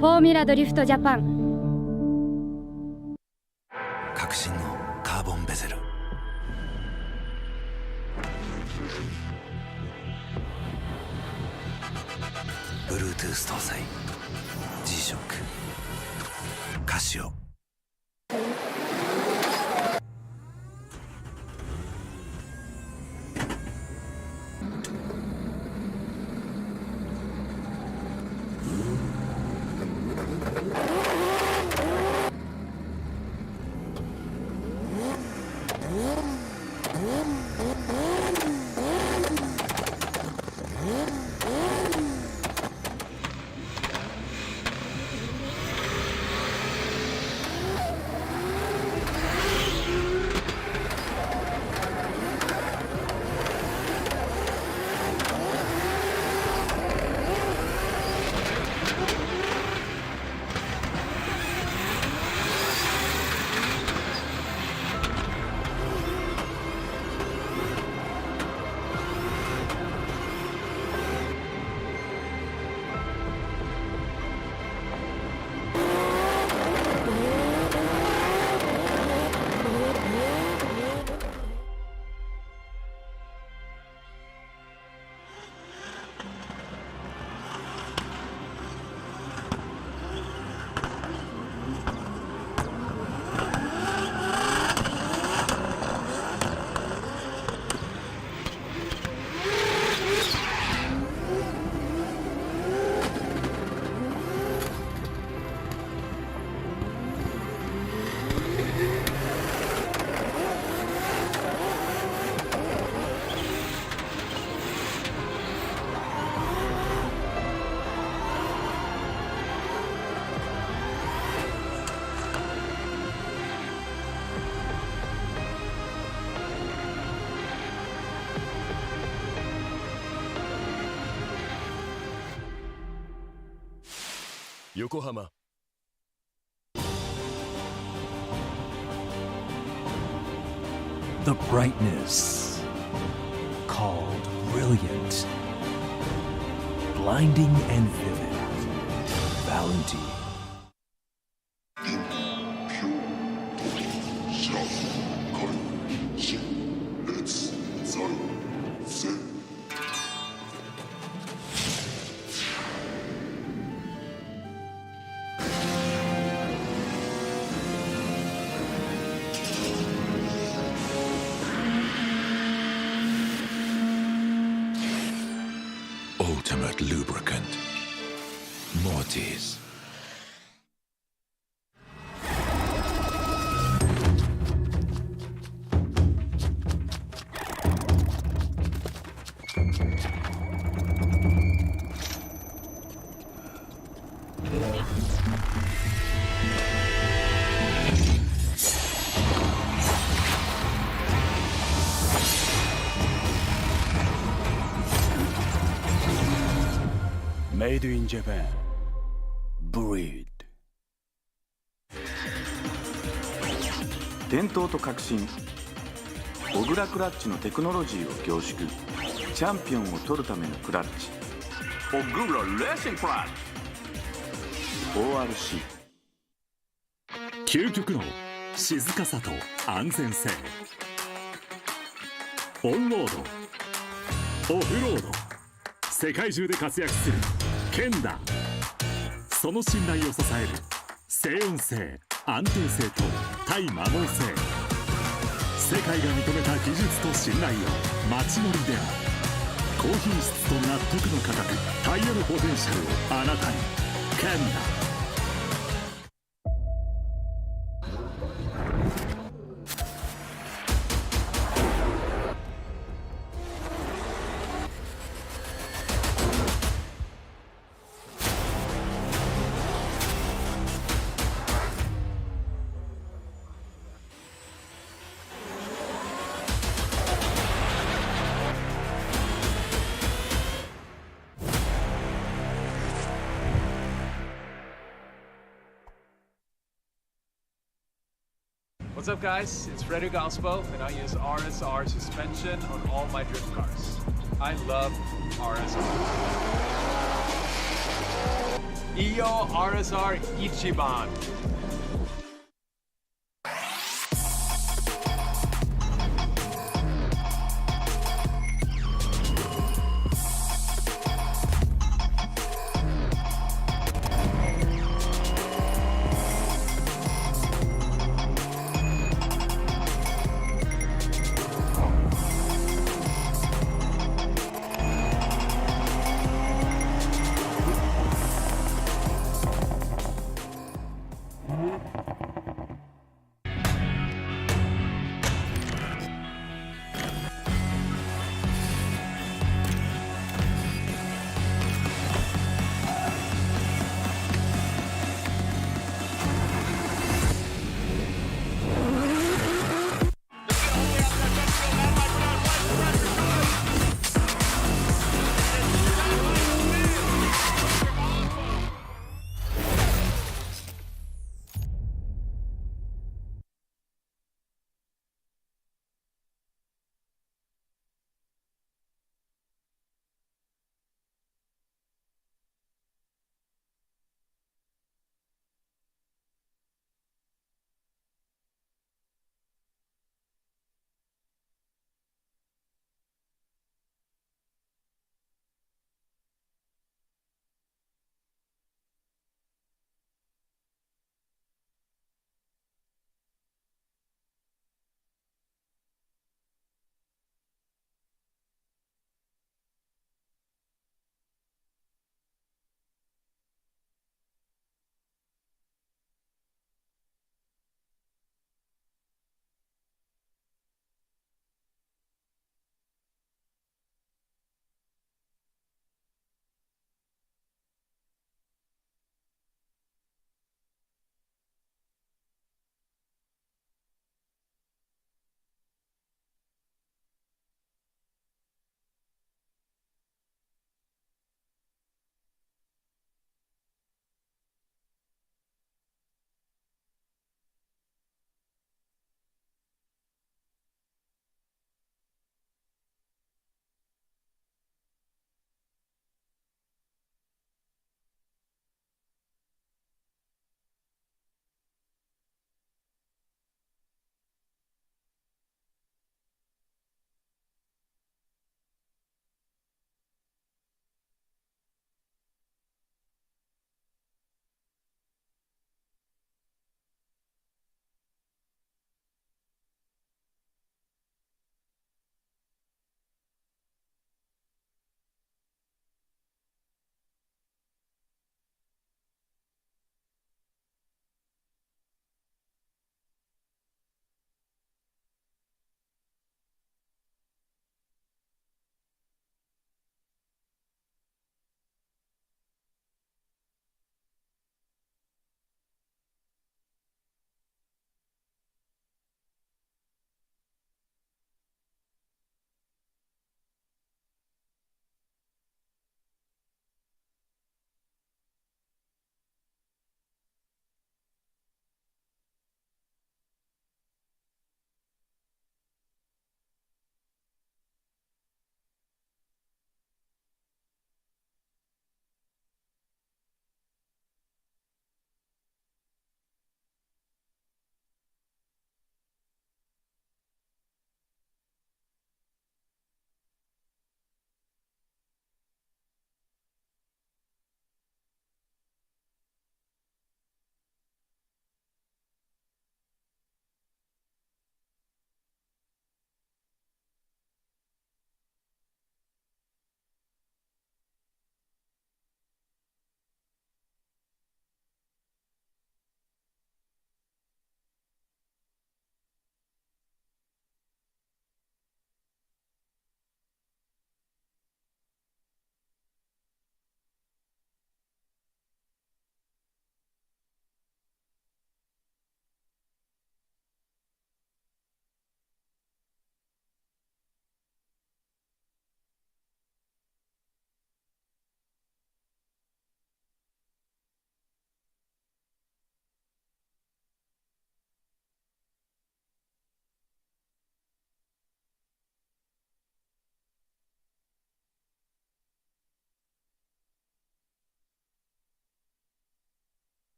フォーミュラドリフトジャパン。革新のカーボンベゼル、Bluetooth 搭載 G-SHOCK、 カシオ。横浜。The brightness, called brilliant, blinding and vivid, Valentine. Ultimate lubricant, Mortis。Made in Japan. Breed. 伝統と革新、小倉クラッチのテクノロジーを凝縮、チャンピオンを取るためのクラッチ、小倉レーシングクラッチ ORC。 究極の静かさと安全性、オンロード、オフロード、世界中で活躍するケンダ。その信頼を支える静音性、安定性と対摩耗性、世界が認めた技術と信頼を街乗りである。高品質と納得の価格、タイヤのポテンシャルをあなたに。ケンダ。What's up guys, it's Frederick Ospo and I use RSR suspension on all my drift cars. I love RSR. Iyo RSR Ichiban.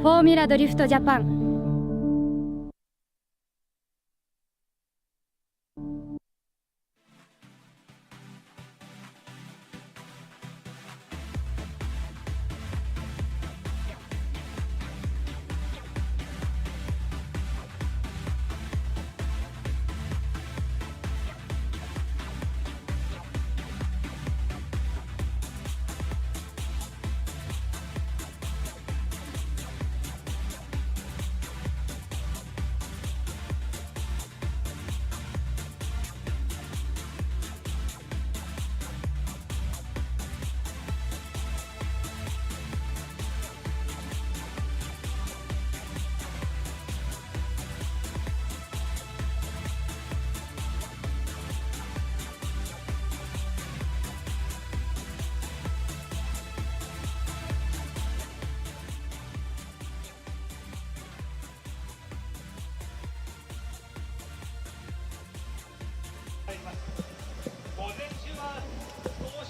フォーミュラドリフトジャパン。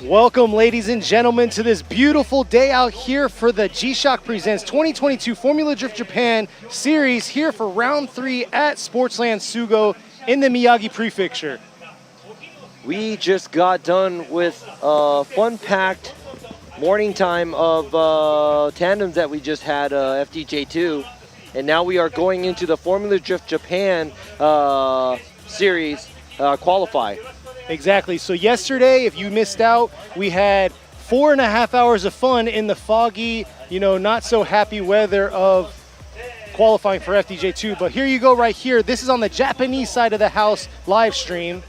Welcome, ladies and gentlemen, to this beautiful day out here for the G-Shock Presents 2022 Formula Drift Japan Series here for round 3 at Sportsland Sugo in the Miyagi Prefecture. We just got done with a fun-packed morning time of tandems that we just had, FDJ2, and now we are going into the Formula Drift Japan Series qualify. Exactly. So yesterday, if you missed out, we had 4.5 hours of fun in the foggy, not so happy weather of qualifying for FDJ2. But here you go right here. This is on the Japanese side of the house live stream.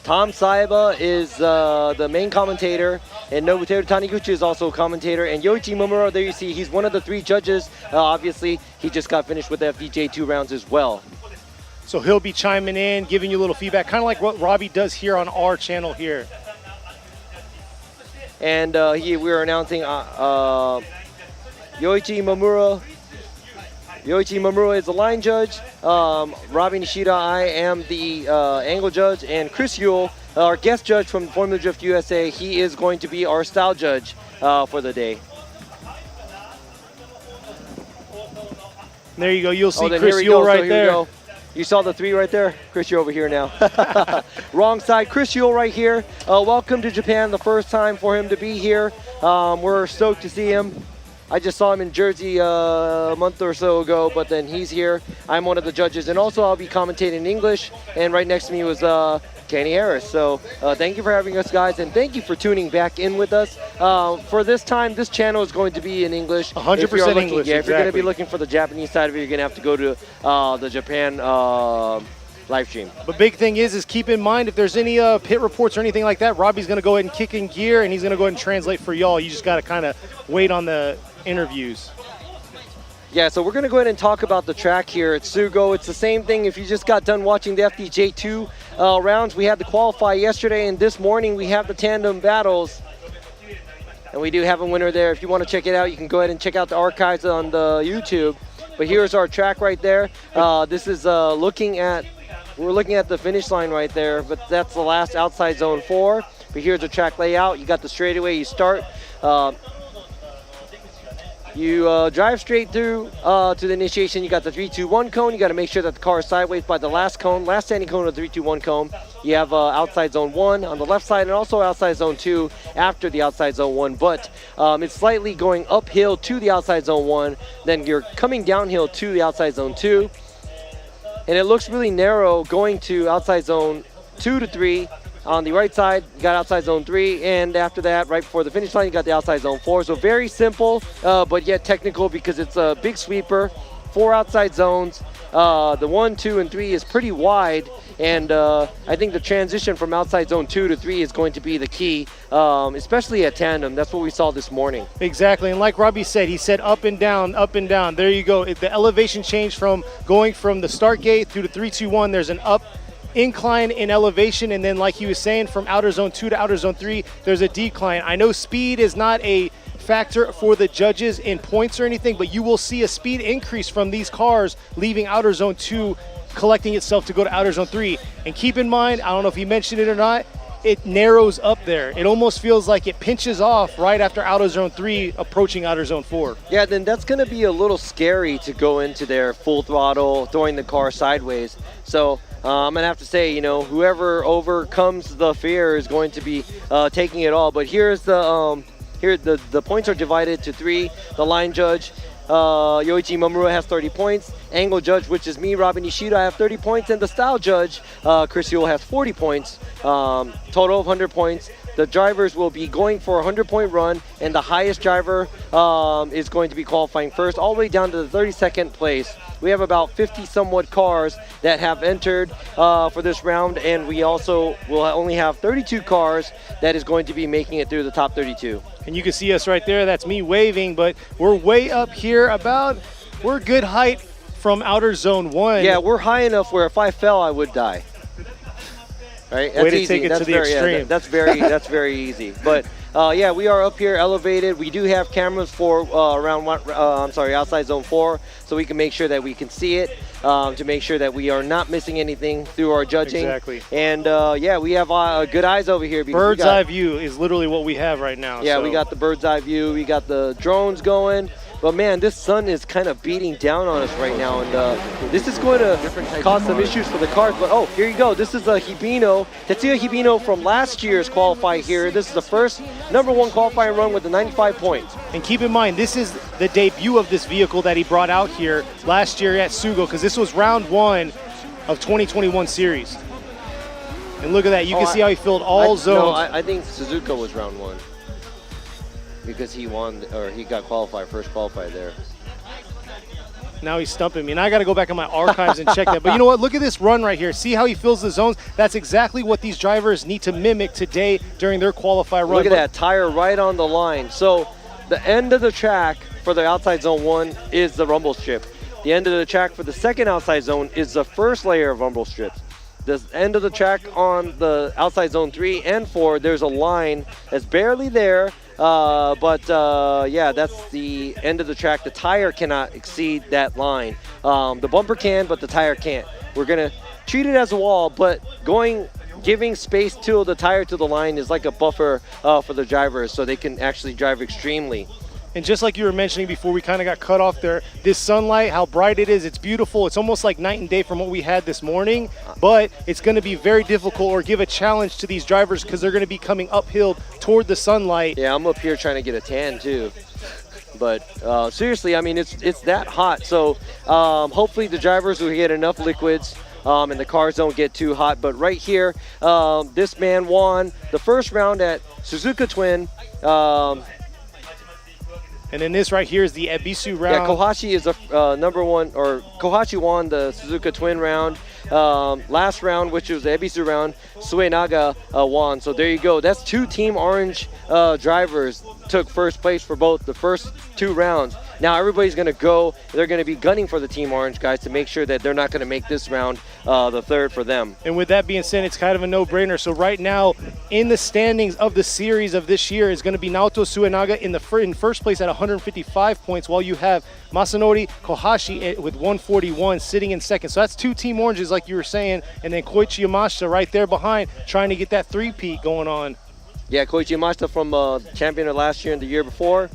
Tom Saiba is the main commentator, and Nobuteru Taniguchi is also a commentator, and Yoichi Momura, there you see, he's one of the 3 judges. Obviously, he just got finished with the FDJ2 rounds as well. So he'll be chiming in, giving you a little feedback, kind of like what Robbie does here on our channel here. And we're announcing Yoichi Momura. Yoichi Momura is the line judge. Robbie Nishida, I am the angle judge. And Chris Yule, our guest judge from Formula Drift USA, he is going to be our style judge for the day. There you go. You'll see Chris Yule right there. You saw the 3 right there? Chris, you're over here now. Wrong side. Chris Yule right here. Welcome to Japan. The first time for him to be here. We're stoked to see him. I just saw him in Jersey a month or so ago, but then he's here. I'm one of the judges, and also I'll be commentating in English. And right next to me was Kenny Harris. So thank you for having us, guys, and thank you for tuning back in with us. For this time, this channel is going to be in English. 100% English. Yeah, if you're going to be looking for the Japanese side of it, you're going to have to go to the Japan live stream. But big thing is keep in mind if there's any pit reports or anything like that, Robbie's going to go ahead and kick in gear, and he's going to go ahead and translate for y'all. You just got to kind of wait on the interviews. Yeah, so we're going to go ahead and talk about the track here at Sugo. It's the same thing if you just got done watching the FDJ2 rounds. We had the qualify yesterday, and this morning we have the tandem battles. And we do have a winner there. If you want to check it out, you can go ahead and check out the archives on the YouTube. But here's our track right there. This is looking at we're looking at the finish line right there, but that's the last outside zone 4. But here's the track layout. You got the straightaway. You start. You drive straight through to the initiation. You got the 3-2-1 cone. You got to make sure that the car is sideways by the last standing cone of the 3-2-1 cone. You have outside zone 1 on the left side and also outside zone 2 after the outside zone 1. But it's slightly going uphill to the outside zone 1. Then you're coming downhill to the outside zone 2. And it looks really narrow going to outside zone 2 to 3. On the right side, you got outside zone 3, and after that, right before the finish line, you got the outside zone 4. So very simple, but yet technical because it's a big sweeper, 4 outside zones. The 1, 2, and 3 is pretty wide, and I think the transition from outside zone 2 to 3 is going to be the key, especially at tandem. That's what we saw this morning. Exactly, and like Robbie said, he said up and down, up and down. There you go. The elevation change from going from the start gate through the 3-2-1, there's an up incline in elevation, and then like he was saying, from outer zone 2 to outer zone 3, there's a decline. I know speed is not a factor for the judges in points or anything, but you will see a speed increase from these cars leaving outer zone 2, collecting itself to go to outer zone 3. And keep in mind, I don't know if he mentioned it or not, it narrows up there. It almost feels like it pinches off right after outer zone 3 approaching outer zone 4. Yeah, then that's going to be a little scary to go into their full throttle, throwing the car sideways. So I'm going to have to say, you know, whoever overcomes the fear is going to be taking it all. But here's the points are divided to 3. The line judge, Yoichi Mamura, has 30 points. Angle judge, which is me, Robin Nishida, I have 30 points. And the style judge, Chris Yule, has 40 points. Total of 100 points. The drivers will be going for a 100-point run, and the highest driver is going to be qualifying first, all the way down to the 32nd place. We have about 50-somewhat cars that have entered for this round, and we also will only have 32 cars that is going to be making it through the top 32. And you can see us right there. That's me waving, but we're way up here we're good height from outer zone 1. Yeah, we're high enough where if I fell, I would die. Right? That's Way to easy. take it that's to the very, extreme. Yeah, that's very easy. But yeah, we are up here elevated. We do have cameras for outside zone 4, so we can make sure that we can see it, to make sure that we are not missing anything through our judging. Exactly. And yeah, we have good eyes over here. Bird's eye view is literally what we have right now. Yeah, so. we got the bird's eye view. We got the drones going. But man, this sun is kind of beating down on us right now, and this is going to cause some issues for the cars. But oh, here you go. This is a Hibino, Tetsuya Hibino from last year's qualify here. This is the first #1 qualifying run with the 95 points. And keep in mind, this is the debut of this vehicle that he brought out here last year at Sugo, because this was round 1 of 2021 series. And look at that. You can see how he filled all zones. No, I think Suzuka was round 1. Because he won, or he got first qualified there. Now he's stumping me, and I got to go back in my archives and check that. But you know what? Look at this run right here. See how he fills the zones? That's exactly what these drivers need to mimic today during their qualify run. Look at that tire right on the line. So the end of the track for the outside zone 1 is the rumble strip. The end of the track for the second outside zone is the first layer of rumble strips. The end of the track on the outside zone 3 and 4, there's a line that's barely there. Yeah, that's the end of the track. The tire cannot exceed that line. The bumper can, but the tire can't. We're going to treat it as a wall, but giving space to the tire to the line is like a buffer for the drivers, so they can actually drive extremely. And just like you were mentioning before, we kind of got cut off there. This sunlight, how bright it is, it's beautiful. It's almost like night and day from what we had this morning, but it's going to be very difficult or give a challenge to these drivers because they're going to be coming uphill toward the sunlight. Yeah, I'm up here trying to get a tan too. But seriously, I mean, it's that hot. So hopefully the drivers will get enough liquids and the cars don't get too hot. But right here, this man won the first round at Suzuka Twin. And then this right here is the Ebisu round. Yeah, Kohashi is a #1, or Kohashi won the Suzuka Twin round. Last round, which was the Ebisu round, Suenaga won. So there you go. That's 2 Team Orange drivers took first place for both the first 2 rounds. Now everybody's going to go. They're going to be gunning for the Team Orange guys to make sure that they're not going to make this round the third for them. And with that being said, it's kind of a no-brainer. So right now, in the standings of the series of this year, is going to be Naoto Suenaga in first place at 155 points, while you have Masanori Kohashi with 141 sitting in second. So that's two Team Oranges, like you were saying, and then Koichi Yamashita right there behind, trying to get that three-peat going on. Yeah, Koichi Yamashita from champion of last year and the year before.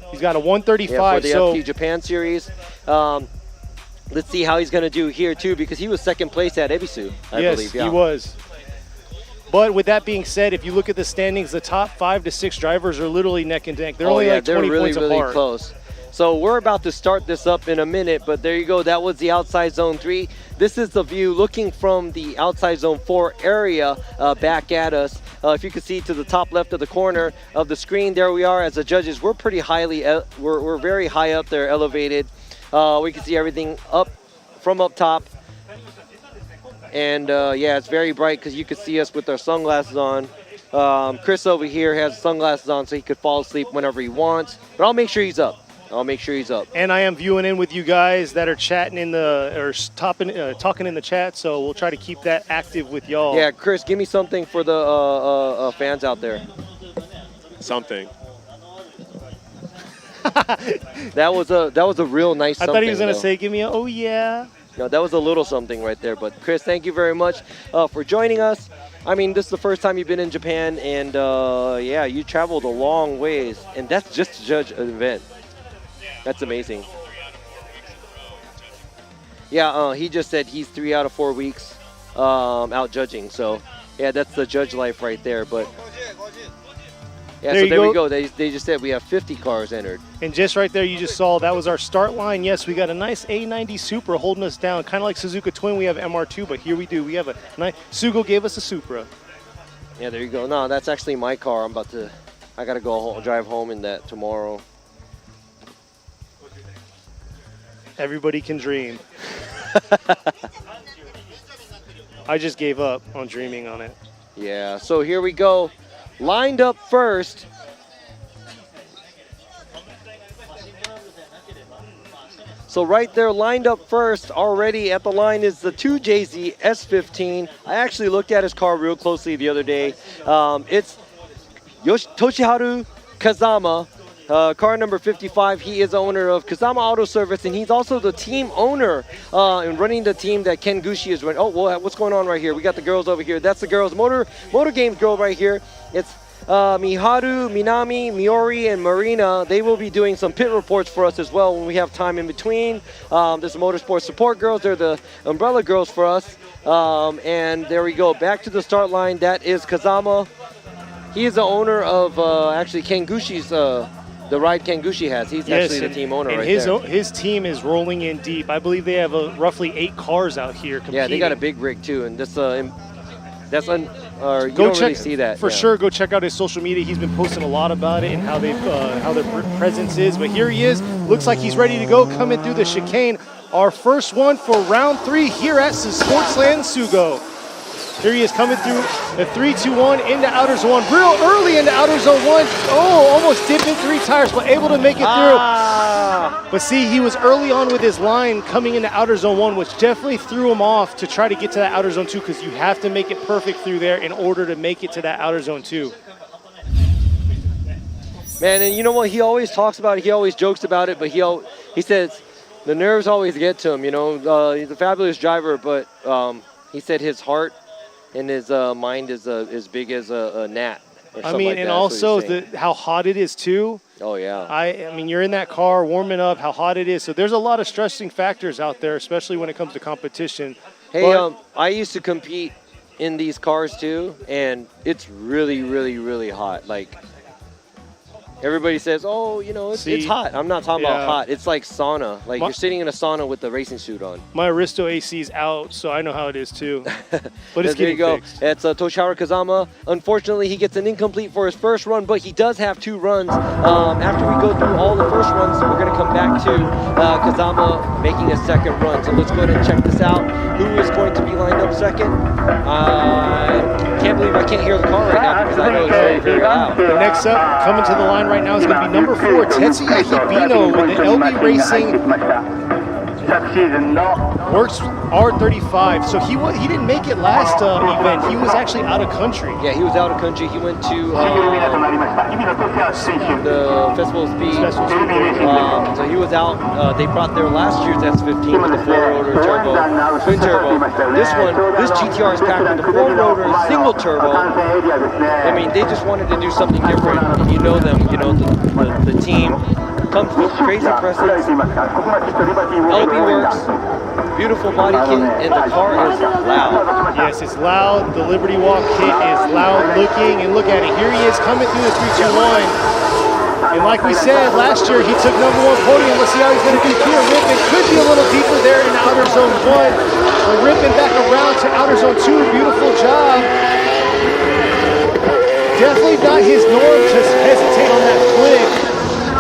He's got a 135. Yeah, for the so FT Japan series. Let's see how he's going to do here, too, because he was second place at Ebisu, I believe. Yes, he was. But with that being said, if you look at the standings, the top 5 to 6 drivers are literally neck and neck. They're only like 20 points apart. Really close. So we're about to start this up in a minute, but there you go. That was the outside zone 3. This is the view looking from the outside zone 4 area back at us. If you can see to the top left of the corner of the screen, there we are as the judges. We're pretty highly, we're very high up there, elevated. We can see everything from up top. And yeah, it's very bright because you can see us with our sunglasses on. Chris over here has sunglasses on so he could fall asleep whenever he wants. But I'll make sure he's up. And I am viewing in with you guys that are chatting in talking in the chat, so we'll try to keep that active with y'all. Yeah, Chris, give me something for the fans out there. Something. That was a real nice something. I thought he was going to say, give me a, oh yeah. No, that was a little something right there. But Chris, thank you very much for joining us. I mean, this is the first time you've been in Japan, and yeah, you traveled a long ways, and that's just to judge an event. That's amazing. Yeah, he just said he's 3 out of 4 weeks out judging. So, yeah, that's the judge life right there. But yeah, so there we go. They just said we have 50 cars entered. And just right there, you just saw that was our start line. Yes, we got a nice A90 Supra holding us down, kind of like Suzuka Twin. We have MR2, but here we do. We have a nice Sugo gave us a Supra. Yeah, there you go. No, that's actually my car. I got to go home, drive home in that tomorrow. Everybody can dream. I just gave up on dreaming on it. Yeah, so here we go. Lined up first. So right there, lined up first, already at the line is the 2JZ S15. I actually looked at his car real closely the other day. It's Toshiharu Kazama. Car number 55, he is the owner of Kazama Auto Service, and he's also the team owner and running the team that Ken Gushi is running. Oh, well, what's going on right here? We got the girls over here. That's the girls' motor games girl right here. It's Miharu, Minami, Miori, and Marina. They will be doing some pit reports for us as well when we have time in between. There's the Motorsports support girls. They're the umbrella girls for us. And there we go. Back to the start line. That is Kazama. He is the owner of actually Ken Gushi's the ride Ken Gushi has. He's actually the team owner right there. His team is rolling in deep. I believe they have roughly 8 cars out here competing. Yeah, they got a big rig too, and you don't really see that. For sure, go check out his social media. He's been posting a lot about it and how their presence is. But here he is. Looks like he's ready to go, coming through the chicane. Our first one for round 3 here at Sportsland Sugo. Here he is coming through the 3-2-1 into outer zone 1. Real early into outer zone 1. Oh, almost dipping 3 tires, but able to make it through. But see, he was early on with his line coming into outer zone 1, which definitely threw him off to try to get to that outer zone 2, because you have to make it perfect through there in order to make it to that outer zone 2. Man, and you know what? He always talks about it. He always jokes about it, but he says the nerves always get to him. You know, he's a fabulous driver, but he said his heart and his mind is as big as a gnat. I mean, and also how hot it is too. Oh yeah. I mean, you're in that car warming up, how hot it is. So there's a lot of stressing factors out there, especially when it comes to competition. Hey, I used to compete in these cars too, and it's really, really, really hot. Like, everybody says, oh, you know, it's hot. I'm not talking about hot. It's like sauna. Like you're sitting in a sauna with the racing suit on. My Aristo AC's out, so I know how it is too. But it's getting fixed. It's Toshiharu Kazama. Unfortunately, he gets an incomplete for his first run, but he does have 2 runs. After we go through all the first runs, we're going to come back to Kazama making a second run. So let's go ahead and check this out. Who is going to be lined up second? I can't believe I can't hear the car right now because I know it's very, very loud. The next up, coming to the line right now is going to be number 4, Tetsuya Hibino with the LB Racing. R35. So he didn't make it last event. He was actually out of country. Yeah, he was out of country. He went to the Festival of Speed. So he was out. They brought their last year's S15 with the 4-rotor turbo, twin turbo. This GTR is packed with the 4-rotor single turbo. I mean, they just wanted to do something different. You know them. You know the team comes with crazy presence. LB works. Beautiful body kit, and the car is loud. Yes, it's loud. The Liberty Walk kit is loud looking, and look at it. Here he is coming through the 321. And like we said, last year he took #1 podium. Let's see how he's going to do here. Ripping could be a little deeper there in outer zone 1. But ripping back around to outer zone 2. Beautiful job. Definitely not his norm to hesitate on that flick.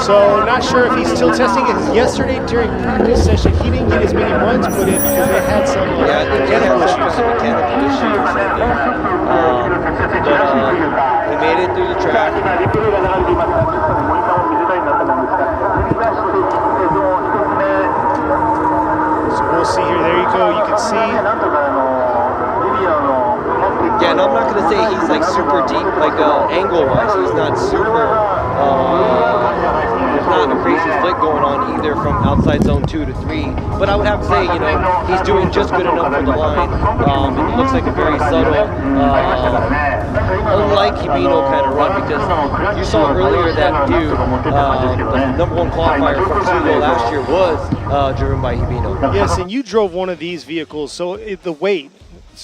So not sure if he's still testing it. Yesterday during practice session, he didn't get as many runs put in because they had some mechanical issues. He made it through the track. So we'll see here. There you go. You can see. Yeah, and I'm not going to say he's like super deep, like angle-wise. He's not super. There's not a crazy flick going on either from outside zone 2 to 3. But I would have to say, you know, he's doing just good enough for the line. It looks like a very subtle, unlike Hibino kind of run, because you saw earlier that dude, the #1 qualifier from Sugo last year was driven by Hibino. Yes, and you drove one of these vehicles, so the weight.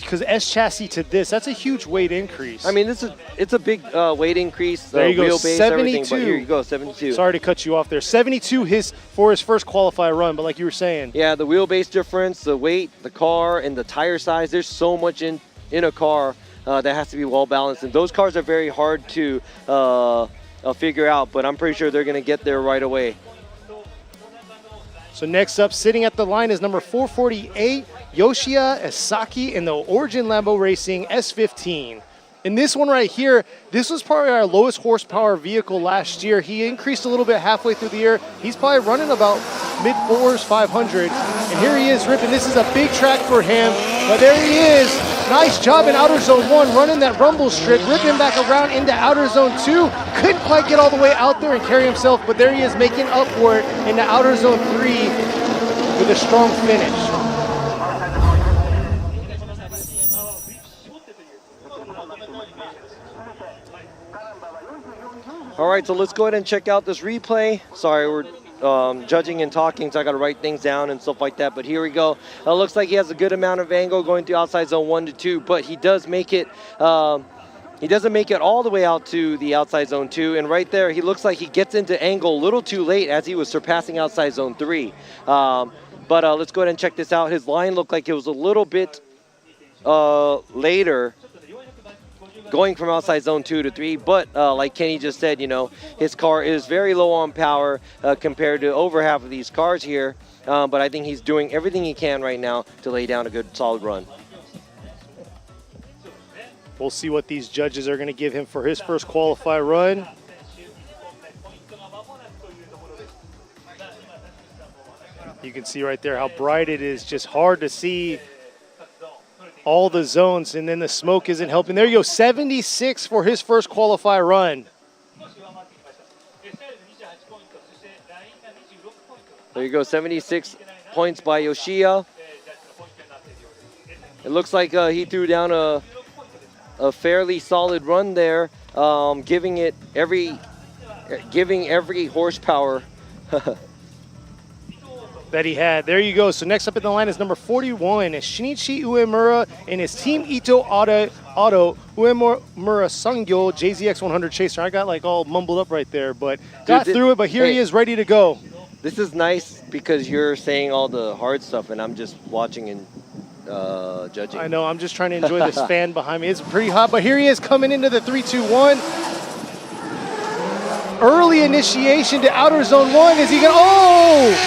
Because S chassis to this, that's a huge weight increase. I mean, it's a big weight increase. There you go, wheelbase, 72. everything. But here you go, 72. Sorry to cut you off there. 72 for his first qualifier run, but like you were saying. Yeah, the wheelbase difference, the weight, the car, and the tire size. There's so much in a car that has to be well balanced, and those cars are very hard to figure out. But I'm pretty sure they're going to get there right away. So next up, sitting at the line is number 448. Yoshia Esaki in the Origin Lambo Racing S15. In this one right here, this was probably our lowest horsepower vehicle last year. He increased a little bit halfway through the year. He's probably running about mid-4s, 500. And here he is ripping. This is a big track for him. But there he is. Nice job in outer zone 1, running that rumble strip, ripping back around into outer zone 2. Couldn't quite get all the way out there and carry himself, but there he is making up for it into outer zone 3 with a strong finish. All right, so let's go ahead and check out this replay. Sorry, we're judging and talking, so I got to write things down and stuff like that. But here we go. It looks like he has a good amount of angle going through outside zone 1 to 2, but he does make it. He doesn't make it all the way out to the outside zone 2, and right there, he looks like he gets into angle a little too late as he was surpassing outside zone 3. But let's go ahead and check this out. His line looked like it was a little bit later, going from outside zone 2 to 3, but like Kenny just said, you know, his car is very low on power compared to over half of these cars here, but I think he's doing everything he can right now to lay down a good solid run. We'll see what these judges are going to give him for his first qualify run. You can see right there how bright it is, just hard to see all the zones, and then the smoke isn't helping. There you go, 76 for his first qualify run. There you go, 76 points by Yoshia. It looks like he threw down a fairly solid run there, giving every horsepower that he had. There you go. So next up in the line is number 41, is Shinichi Uemura and his Team Ito Auto Uemura Sangyo JZX 100 Chaser. I got like all mumbled up right there, but got through it, but here he is ready to go. This is nice because you're saying all the hard stuff and I'm just watching and judging. I know, I'm just trying to enjoy this fan behind me. It's pretty hot, but here he is coming into the 3-2-1. Early initiation to outer zone 1. Is he going to,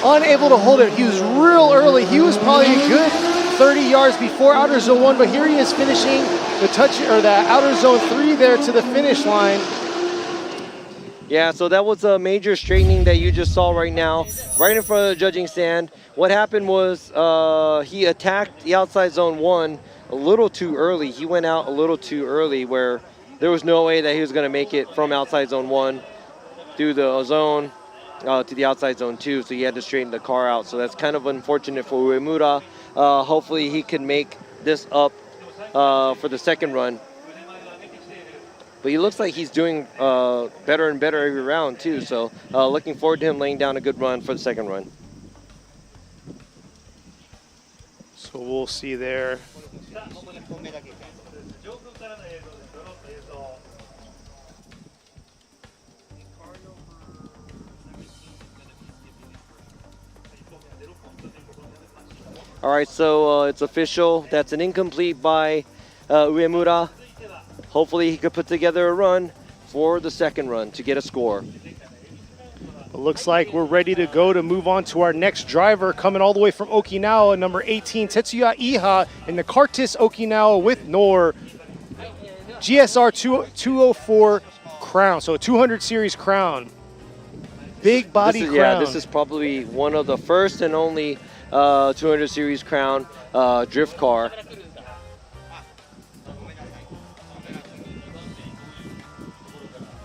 unable to hold it. He was real early. He was probably a good 30 yards before outer zone 1, but here he is finishing the outer zone 3 there to the finish line. Yeah, so that was a major straightening that you just saw right now, right in front of the judging stand. What happened was he attacked the outside zone 1 a little too early. He went out a little too early where there was no way that he was going to make it from outside zone 1 through the zone to the outside zone 2, so he had to straighten the car out. So that's kind of unfortunate for Uemura. Hopefully he can make this up for the second run. But he looks like he's doing better and better every round too, so looking forward to him laying down a good run for the second run. So we'll see there. All right, so it's official. That's an incomplete by Uemura. Hopefully he could put together a run for the second run to get a score. It looks like we're ready to go to move on to our next driver, coming all the way from Okinawa, number 18, Tetsuya Iha in the Kartis Okinawa with Nor. GSR 204 Crown, so a 200 series Crown. Big body Crown. Yeah, this is probably one of the first and only 200 series Crown drift car.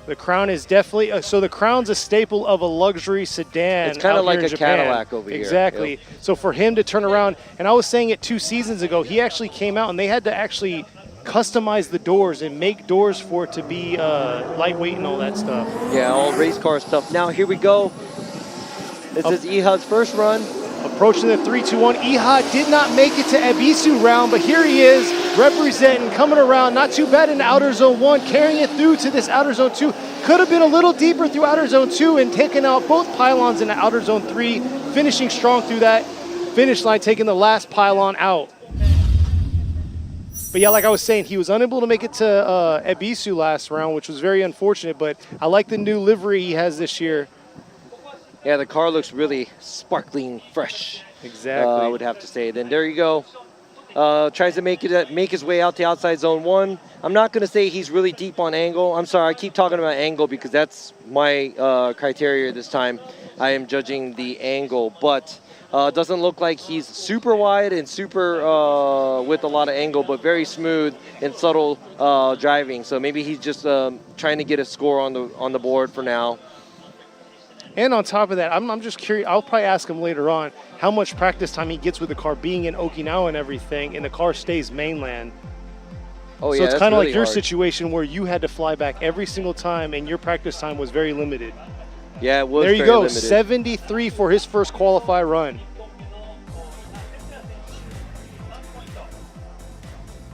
The Crown is definitely, so the Crown's a staple of a luxury sedan. It's kind of like a Japan. Cadillac over here. Exactly. Yep. So for him to turn around, and I was saying it 2 seasons ago, he actually came out and they had to actually customize the doors and make doors for it to be lightweight and all that stuff. Yeah, all race car stuff. Now here we go. This is Iha's first run. Approaching the 3-2-1. Iha did not make it to Ebisu round, but here he is representing, coming around. Not too bad in outer zone 1, carrying it through to this outer zone 2. Could have been a little deeper through outer zone 2 and taking out both pylons in the outer zone 3, finishing strong through that finish line, taking the last pylon out. But yeah, like I was saying, he was unable to make it to Ebisu last round, which was very unfortunate, but I like the new livery he has this year. Yeah, the car looks really sparkling fresh. Exactly. I would have to say. Then there you go. Tries to make his way out to outside zone 1. I'm not going to say he's really deep on angle. I'm sorry, I keep talking about angle because that's my criteria this time. I am judging the angle, but it doesn't look like he's super wide and super with a lot of angle, but very smooth and subtle driving. So maybe he's just trying to get a score on the board for now. And on top of that, I'm just curious, I'll probably ask him later on how much practice time he gets with the car being in Okinawa and everything, and the car stays mainland. Oh, so yeah, it's kind of really like your hard. situation where you had to fly back every single time and your practice time was very limited. Yeah, it was there you very go, limited. 73 for his first qualify run.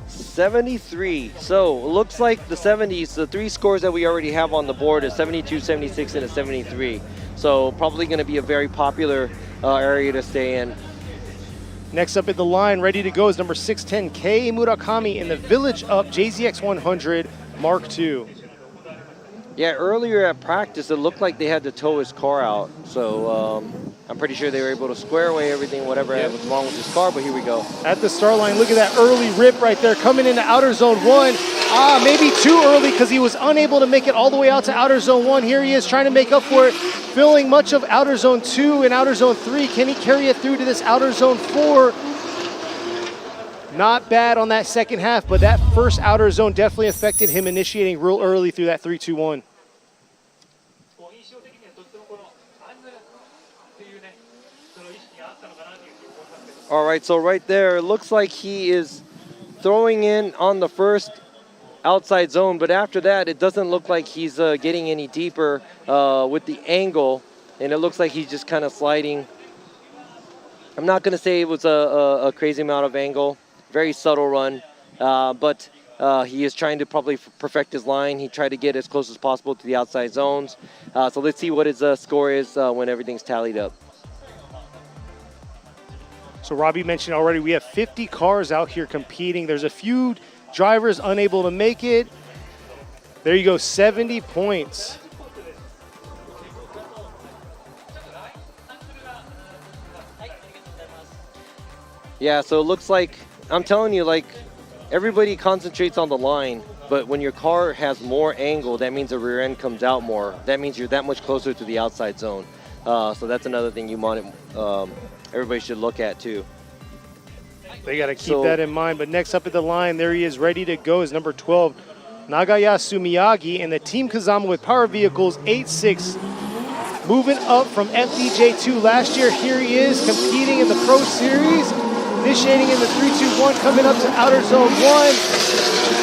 73. So it looks like the 70s, the 3 scores that we already have on the board is 72, 76, and a 73. So probably going to be a very popular area to stay in. Next up at the line, ready to go, is number 610, Kei Murakami in the Village Up JZX 100 Mark II. Yeah, earlier at practice, it looked like they had to tow his car out. So I'm pretty sure they were able to square away everything, whatever was wrong with his car, but here we go. At the start line, look at that early rip right there, coming into outer zone 1. Maybe too early because he was unable to make it all the way out to outer zone 1. Here he is trying to make up for it, filling much of outer zone 2 and outer zone 3. Can he carry it through to this outer zone 4? Not bad on that second half, but that first outer zone definitely affected him initiating real early through that 3-2-1. All right, so right there, it looks like he is throwing in on the first outside zone, but after that, it doesn't look like he's getting any deeper with the angle, and it looks like he's just kind of sliding. I'm not going to say it was a crazy amount of angle, very subtle run, but he is trying to probably perfect his line. He tried to get as close as possible to the outside zones. So let's see what his score is when everything's tallied up. So Robbie mentioned already, we have 50 cars out here competing. There's a few drivers unable to make it. There you go, 70 points. Yeah, so it looks like, I'm telling you, like, everybody concentrates on the line. But when your car has more angle, that means the rear end comes out more. That means you're that much closer to the outside zone. So that's another thing everybody should look at too. They got to keep that in mind. But next up at the line, there he is, ready to go, is number 12, Nagayasu Miyagi, and the Team Kazama with Power Vehicles 8-6. Moving up from FDJ2 last year, here he is competing in the Pro Series, initiating in the 3-2-1, coming up to Outer Zone 1.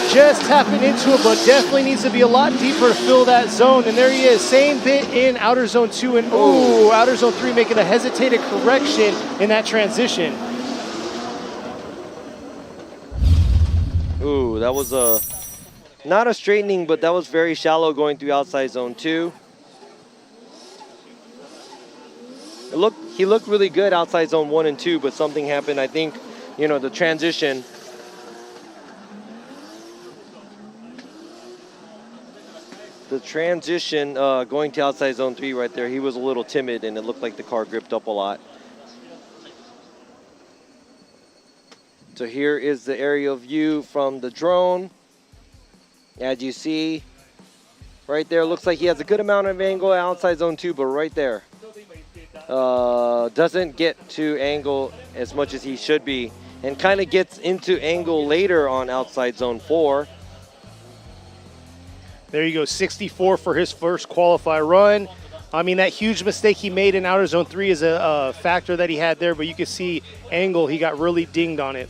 Just tapping into it, but definitely needs to be a lot deeper to fill that zone. And there he is, same bit in Outer Zone 2, and Outer Zone 3 making a hesitated correction in that transition. Ooh, that was not a straightening, but that was very shallow going through outside zone 2. He looked really good outside zone 1 and 2, but something happened. I think, the transition. Going to outside zone 3 right there, he was a little timid, and it looked like the car gripped up a lot. So here is the aerial view from the drone. As you see, right there, looks like he has a good amount of angle outside zone 2, but right there. Doesn't get to angle as much as he should be, and kind of gets into angle later on outside zone 4. There you go, 64 for his first qualify run. I mean, that huge mistake he made in Outer Zone 3 is a factor that he had there, but you can see angle, he got really dinged on it.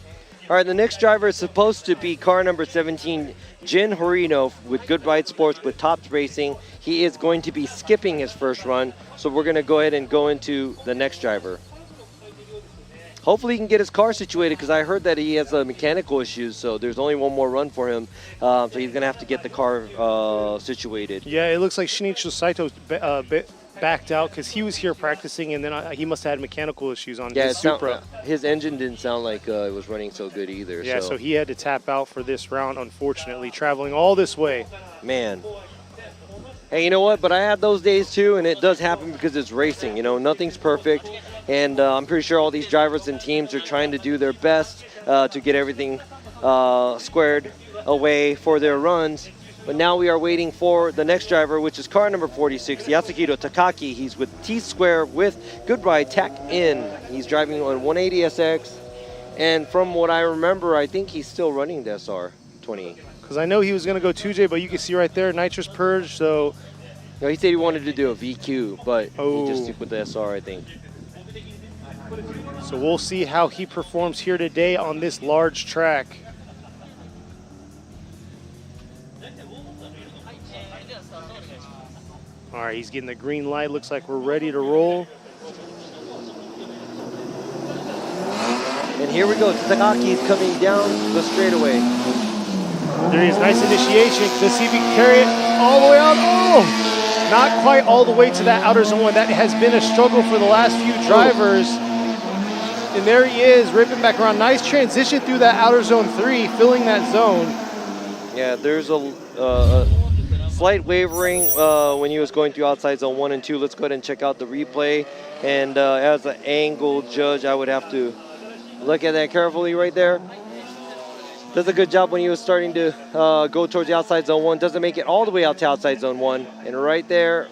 All right, the next driver is supposed to be car number 17, Jin Horino with Good Ride Sports with Tops Racing. He is going to be skipping his first run, so we're going to go ahead and go into the next driver. Hopefully he can get his car situated, because I heard that he has mechanical issues, so there's only one more run for him. So he's going to have to get the car situated. Yeah, it looks like Shinichiro Saito's backed out because he was here practicing, and then he must have had mechanical issues on his Supra. His engine didn't sound like it was running so good either. Yeah, so he had to tap out for this round, unfortunately, traveling all this way. Man. Hey, you know what? But I had those days too, and it does happen because it's racing. Nothing's perfect, and I'm pretty sure all these drivers and teams are trying to do their best to get everything squared away for their runs. But now we are waiting for the next driver, which is car number 46, Yasuhiro Takaki. He's with T-Square with Good Ride Tack In. He's driving on 180SX, and from what I remember, I think he's still running the SR20. Because I know he was going to go 2J, but you can see right there, nitrous purge, so... No, he said he wanted to do a VQ, but he just stuck with the SR, I think. So we'll see how he performs here today on this large track. All right, he's getting the green light. Looks like we're ready to roll. And here we go. Takaki's coming down the straightaway. There he is. Nice initiation. Let's see if he can carry it all the way out. Oh! Not quite all the way to that outer zone 1. That has been a struggle for the last few drivers. And there he is, ripping back around. Nice transition through that outer zone 3, filling that zone. Yeah, there's a slight wavering when he was going through outside zone 1 and 2. Let's go ahead and check out the replay. And as an angle judge, I would have to look at that carefully right there. Does a good job when he was starting to go towards the outside zone 1. Doesn't make it all the way out to outside zone 1. And right there,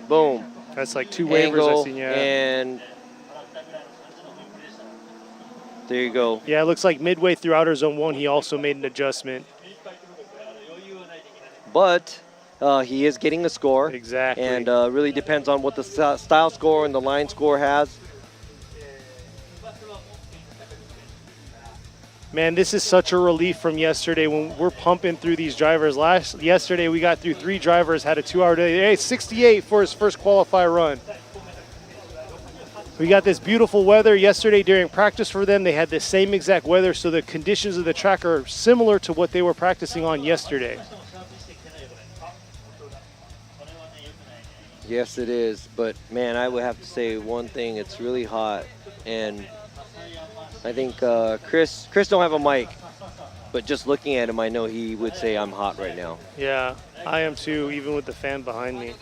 boom. That's like two waivers I've seen, yeah. And there you go. Yeah, it looks like midway through outer zone 1, he also made an adjustment. But he is getting a score. Exactly. And really depends on what the style score and the line score has. Man, this is such a relief from yesterday when we're pumping through these drivers. Yesterday, we got through 3 drivers, had a 2-hour day. Hey, 68 for his first qualify run. We got this beautiful weather. Yesterday during practice for them, they had the same exact weather, so the conditions of the track are similar to what they were practicing on yesterday. Yes, it is. But, man, I would have to say one thing. It's really hot. And I think Chris don't have a mic, but just looking at him, I know he would say I'm hot right now. Yeah, I am too, even with the fan behind me.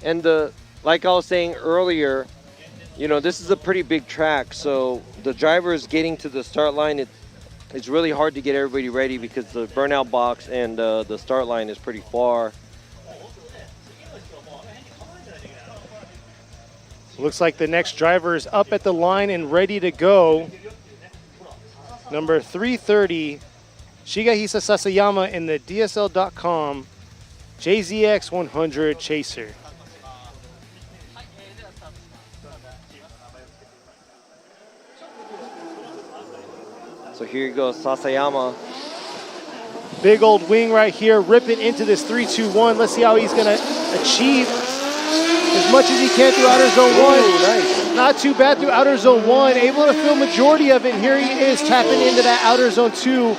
And like I was saying earlier, this is a pretty big track, so the drivers getting to the start line, It's really hard to get everybody ready because the burnout box and the start line is pretty far. Looks like the next driver is up at the line and ready to go. Number 330, Shigehisa Sasayama in the DSL.com JZX 100 Chaser. So here you go, Sasayama. Big old wing right here, ripping into this 3-2-1. Let's see how he's gonna achieve as much as he can through outer zone one. Ooh, nice. Not too bad through outer zone one. Able to fill majority of it. And here he is tapping into that outer zone two.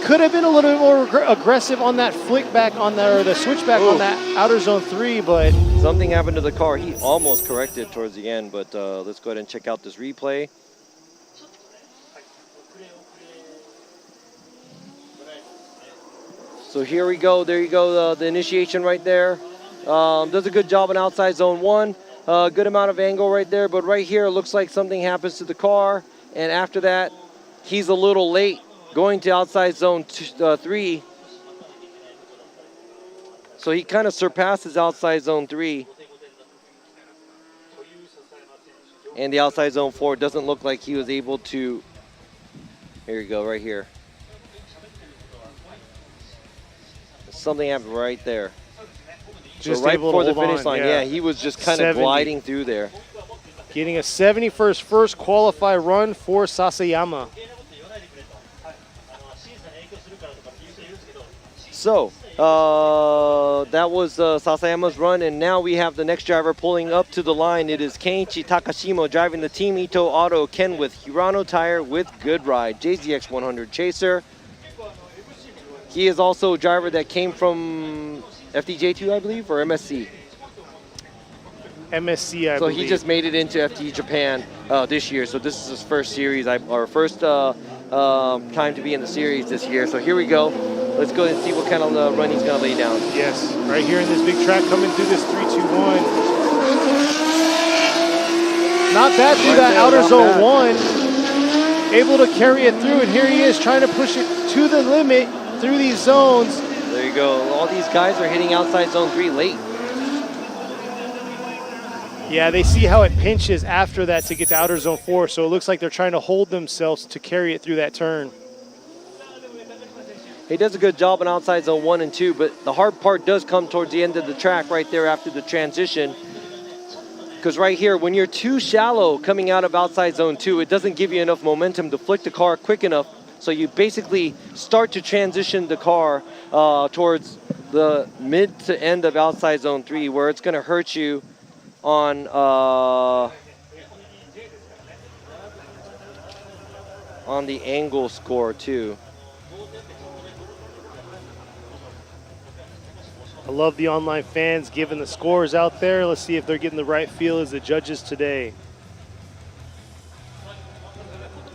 Could have been a little bit more aggressive on that flick back on that, or the switchback on that outer zone three, but something happened to the car. He almost corrected towards the end, but let's go ahead and check out this replay. So here we go. There you go. The initiation right there. Does a good job on outside zone one. Good amount of angle right there. But right here, it looks like something happens to the car. And after that, he's a little late going to outside zone three. So he kind of surpasses outside zone three. And the outside zone four doesn't look like he was able to. Here you go, right here. Something happened right there. just so right able before to the hold finish on, line, yeah, he was just kind of 70. gliding through there. Getting a 71st first qualify run for Sasayama. So that was Sasayama's run, and now we have the next driver pulling up to the line. It is Kenichi Takashimo driving the Team Ito Auto Ken with Hirano tire with Good Ride JZX 100 Chaser. He is also a driver that came from FDJ2, I believe, or MSC. MSC, I so believe. he just made it into FD Japan this year. So this is his first series, or first time to be in the series this year. So here we go. Let's go and see what kind of run he's going to lay down. Yes, right here in this big track coming through this 3-2-1. Not bad through that outer zone one. Able to carry it through, and here he is trying to push it to the limit through these zones. There you go. All these guys are hitting outside zone 3 late. Yeah, they see how it pinches after that to get to outer zone 4, so it looks like they're trying to hold themselves to carry it through that turn. He does a good job on outside zone 1 and 2, but the hard part does come towards the end of the track right there after the transition. Because right here, when you're too shallow coming out of outside zone 2, it doesn't give you enough momentum to flick the car quick enough. So you basically start to transition the car towards the mid to end of outside zone 3, where it's going to hurt you on the angle score too. I love the online fans giving the scores out there. Let's see if they're getting the right feel as the judges today.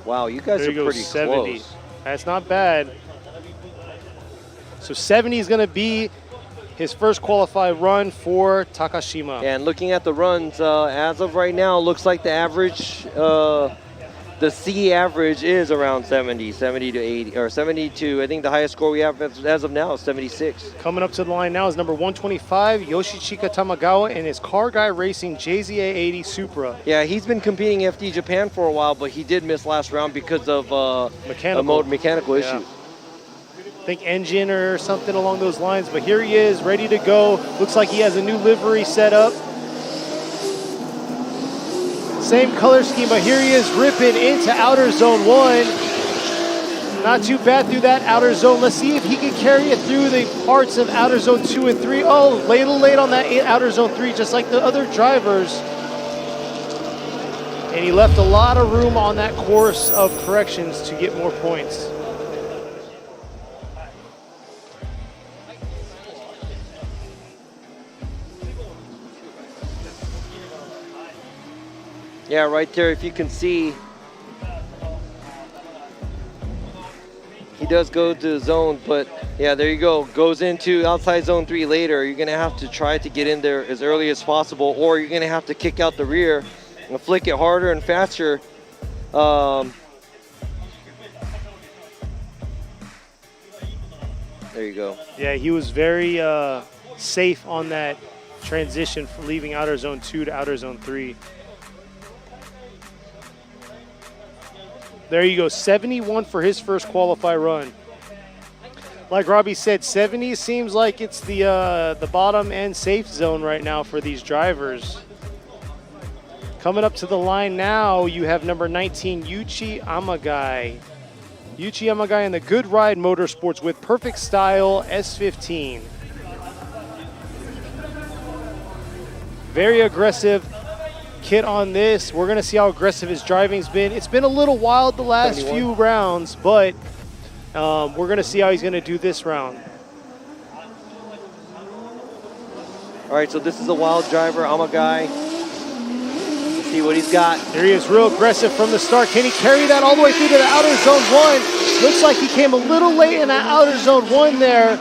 Wow, you guys are pretty 70. close. That's not bad. So 70 is going to be his first qualified run for Takashima. And looking at the runs, as of right now, looks like the average, the C average is around 70 to 80, or 72. I think the highest score we have as of now is 76. Coming up to the line now is number 125, Yoshichika Tamagawa, and his Car Guy Racing JZA80 Supra. Yeah, he's been competing FD Japan for a while, but he did miss last round because of mechanical issue. I think engine or something along those lines, but here he is, ready to go. Looks like he has a new livery set up. Same color scheme, but here he is ripping into outer zone 1. Not too bad through that outer zone. Let's see if he can carry it through the parts of outer zone 2 and 3. Oh, a little late on that outer zone 3, just like the other drivers. And he left a lot of room on that course of corrections to get more points. Yeah, right there, if you can see, he does go to the zone, but yeah, there you go. Goes into outside zone 3 later. You're going to have to try to get in there as early as possible, or you're going to have to kick out the rear and flick it harder and faster. There you go. Yeah, he was very safe on that transition from leaving outer zone 2 to outer zone 3. There you go, 71 for his first qualify run. Like Robbie said, 70 seems like it's the bottom end safe zone right now for these drivers. Coming up to the line now, you have number 19, Yuichi Amagai. Yuichi Amagai in the Good Ride Motorsports with Perfect Style S15. Very aggressive kit on this. We're gonna see how aggressive his driving's been. It's been a little wild the last 71. few rounds, but we're gonna see how he's gonna do this round. All right, so this is a wild driver, Amagai. Let's see what he's got. There he is, real aggressive from the start. Can he carry that all the way through to the outer zone 1? Looks like he came a little late in that outer zone 1 there,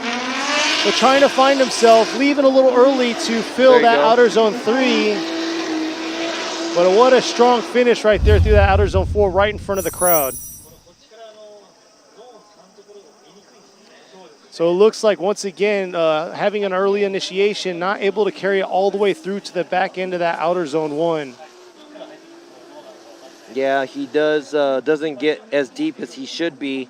but trying to find himself, leaving a little early to fill that outer zone 3. But what a strong finish right there through that outer zone 4 right in front of the crowd. So it looks like, once again, having an early initiation, not able to carry it all the way through to the back end of that outer zone 1. Yeah, he doesn't get as deep as he should be.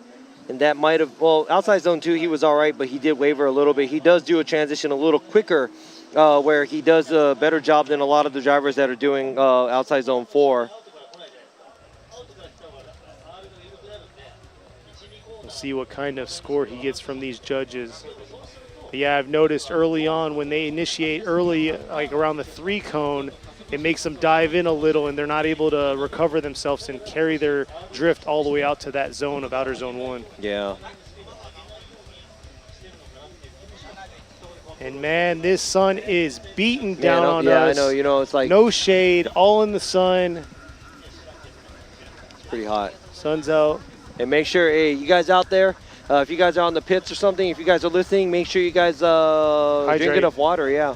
And that might have, well, outside zone 2, he was all right, but he did waver a little bit. He does do a transition a little quicker, where he does a better job than a lot of the drivers that are doing outside zone 4. We'll see what kind of score he gets from these judges. But yeah, I've noticed early on when they initiate early, like around the 3 cone, it makes them dive in a little and they're not able to recover themselves and carry their drift all the way out to that zone of outer zone 1. Yeah. And man, this sun is beating down on yeah, us. I know, you know, it's like no shade, all in the sun. It's pretty hot. Sun's out. And make sure, hey, you guys out there, if you guys are on the pits or something, if you guys are listening, make sure you guys drink enough water, yeah.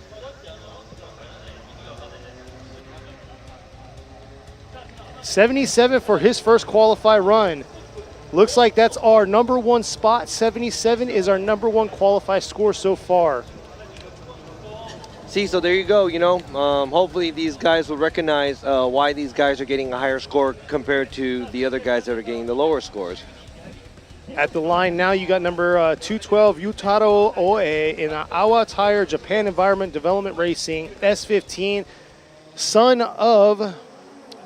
$77 for his first qualify run. Looks like that's our #1 spot. 77 is our #1 qualify score so far. See, so there you go, you know. Hopefully these guys will recognize why these guys are getting a higher score compared to the other guys that are getting the lower scores. At the line now, you got number 212, Yutaro Oe in Awa Tire Japan Environment Development Racing, S15, son of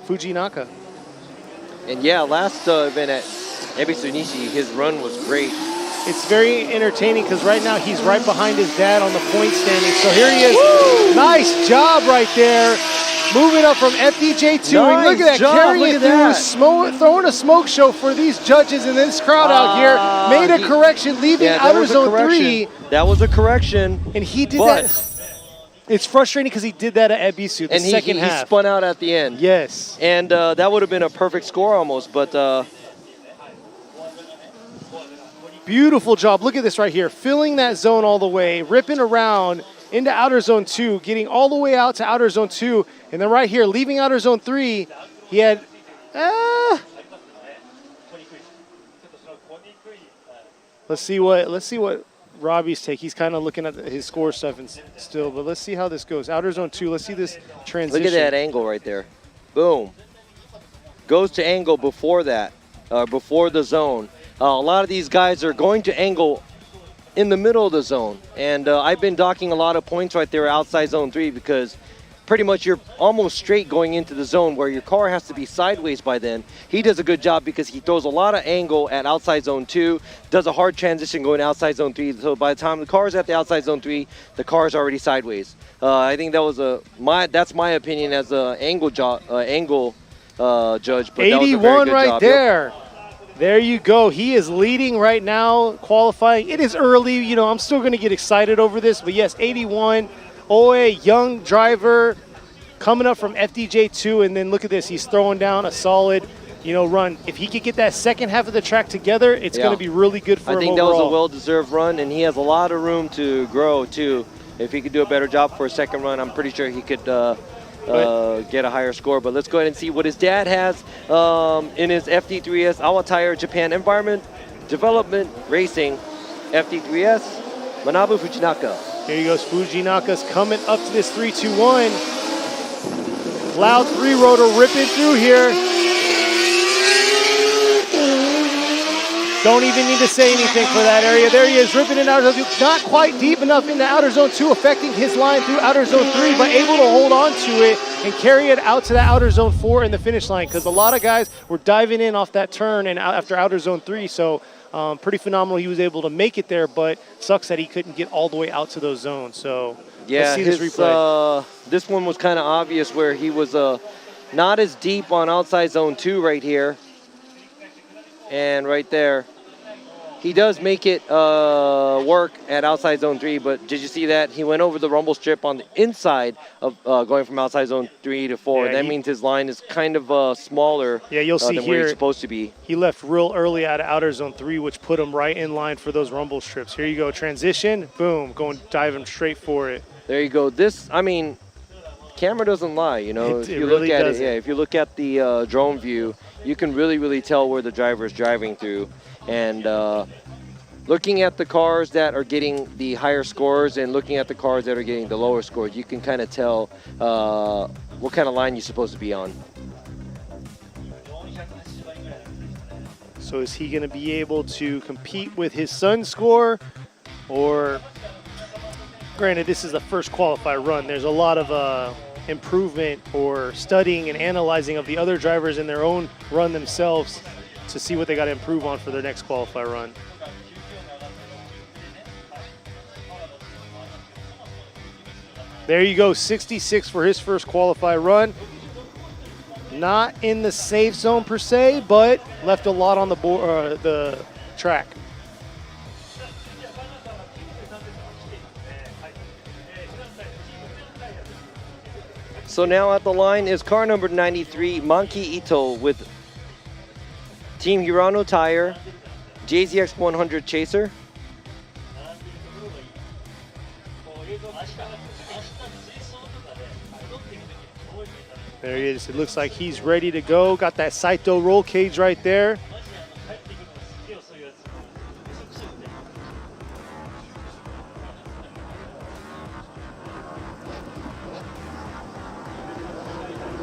Fujinaka. And yeah, last event at Ebisu Nishi, his run was great. It's very entertaining because right now he's right behind his dad on the point standing. So here he is. Woo! Nice job right there. Moving up from FDJ2. Nice Look at that. job. Carrying Look it at through, throwing a smoke show for these judges and this crowd out here. Made a correction, leaving outer zone 3. That was a correction. And he did that. It's frustrating because he did that at Ebisu the second half. He spun out at the end. Yes. And that would have been a perfect score almost, but... Beautiful job. Look at this right here. Filling that zone all the way, ripping around into outer zone 2, getting all the way out to outer zone 2, and then right here, leaving outer zone 3, he had... Let's see what Robbie's take. He's kind of looking at his score stuff and still, but let's see how this goes. Outer zone 2, let's see this transition. Look at that angle right there. Boom. Goes to angle before that, before the zone. A lot of these guys are going to angle in the middle of the zone. And I've been docking a lot of points right there outside zone 3 because pretty much you're almost straight going into the zone where your car has to be sideways by then. He does a good job because he throws a lot of angle at outside zone 2, does a hard transition going outside zone 3. So by the time the car's at the outside zone 3, the car's already sideways. I think that was that's my opinion as an angle judge. But 81 right job. there. Yep. There you go. He is leading right now, qualifying. It is early. You know, I'm still going to get excited over this. But yes, 81. Oe, young driver, coming up from FDJ2. And then look at this. He's throwing down a solid, run. If he could get that second half of the track together, it's going to be really good for him overall. I think that was a well-deserved run, and he has a lot of room to grow, too. If he could do a better job for a second run, I'm pretty sure he could get a higher score. But let's go ahead and see what his dad has in his FD3S Awa Tire Japan Environment Development Racing FD3S, Manabu Fujinaka. Here he goes. Fujinaka's coming up to this 3-2-1. Loud 3-rotor ripping through here. Don't even need to say anything for that area. There he is, ripping it out. Not quite deep enough into outer zone 2, affecting his line through outer zone 3, but able to hold on to it and carry it out to the outer zone 4 in the finish line, because a lot of guys were diving in off that turn and after outer zone 3. So pretty phenomenal. He was able to make it there, but sucks that he couldn't get all the way out to those zones. So yeah, let's see this replay. This one was kind of obvious where he was not as deep on outside zone 2 right here. And right there, he does make it work at outside zone 3, but did you see that? He went over the rumble strip on the inside of going from outside zone 3 to 4. Yeah, that means his line is kind of smaller you'll see than here, where he's supposed to be. He left real early out of outer zone 3, which put him right in line for those rumble strips. Here you go, transition, boom, diving straight for it. There you go. This, I mean, camera doesn't lie, you know. It if you really look at doesn't. it, if you look at the drone view, you can really tell where the driver is driving through. And looking at the cars that are getting the higher scores and looking at the cars that are getting the lower scores, you can kind of tell what kind of line you're supposed to be on. So is he going to be able to compete with his son's score? Or, granted, this is the first qualified run. There's a lot of improvement or studying and analyzing of the other drivers in their own run themselves to see what they got to improve on for their next qualified run. There you go, 66 for his first qualified run. Not in the safe zone per se, but left a lot on the the track. So now at the line is car number 93, Manki Ito with Team Hirano Tire, JZX 100 Chaser. There he is. It looks like he's ready to go. Got that Saito roll cage right there.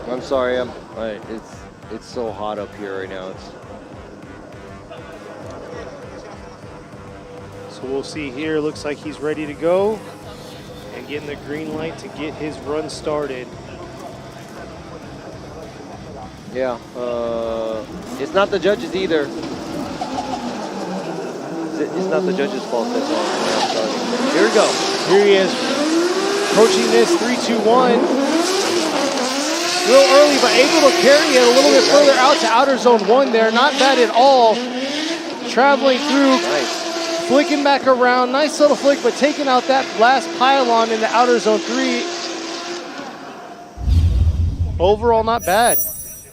I'm sorry, it's so hot up here right now. So we'll see here. Looks like he's ready to go and getting the green light to get his run started. Yeah, it's not the judges either. It's not the judges' fault. That's all. I'm sorry. Here we go. Here he is, approaching this 3-2-1. Real early, but able to carry it a little bit further out to outer zone 1 there. Not bad at all. Traveling through, flicking back around. Nice little flick, but taking out that last pylon into outer zone 3. Overall, not bad.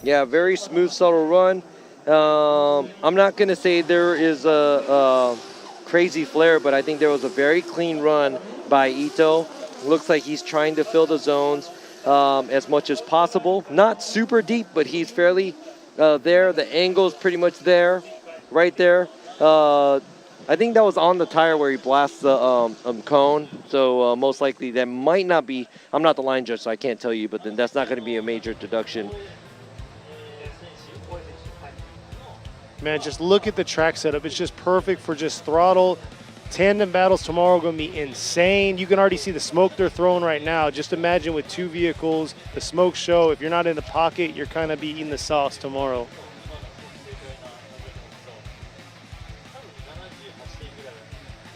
Yeah, very smooth, subtle run. I'm not going to say there is a crazy flare, but I think there was a very clean run by Ito. Looks like he's trying to fill the zones as much as possible. Not super deep, but he's fairly there. The angle's pretty much there, right there. I think that was on the tire where he blasts the cone. So most likely that might not be, I'm not the line judge, so I can't tell you, but then that's not going to be a major deduction. Man, just look at the track setup. It's just perfect for just throttle. Tandem battles tomorrow are going to be insane. You can already see the smoke they're throwing right now. Just imagine with two vehicles, the smoke show. If you're not in the pocket, you're kind of be eating the sauce tomorrow.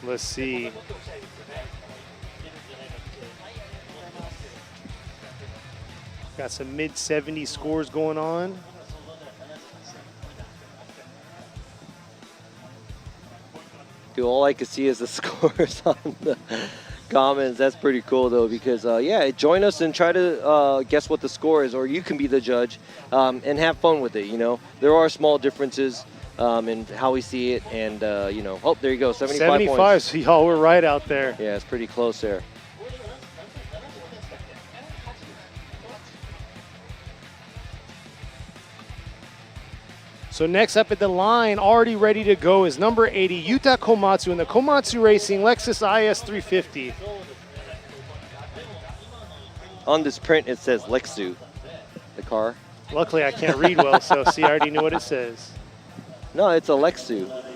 Let's see. Got some mid-70 scores going on. Dude, all I can see is the scores on the comments. That's pretty cool, though, because, yeah, join us and try to guess what the score is, or you can be the judge and have fun with it, you know. There are small differences in how we see it, and, you know, oh, there you go, 75 points. So y'all were right out there. Yeah, it's pretty close there. So next up at the line, already ready to go, is number 80, Yuta Komatsu in the Komatsu Racing Lexus IS 350. On this print, it says Lexus, the car. Luckily, I can't read well, so see, I already knew what it says. No, it's a Lexus.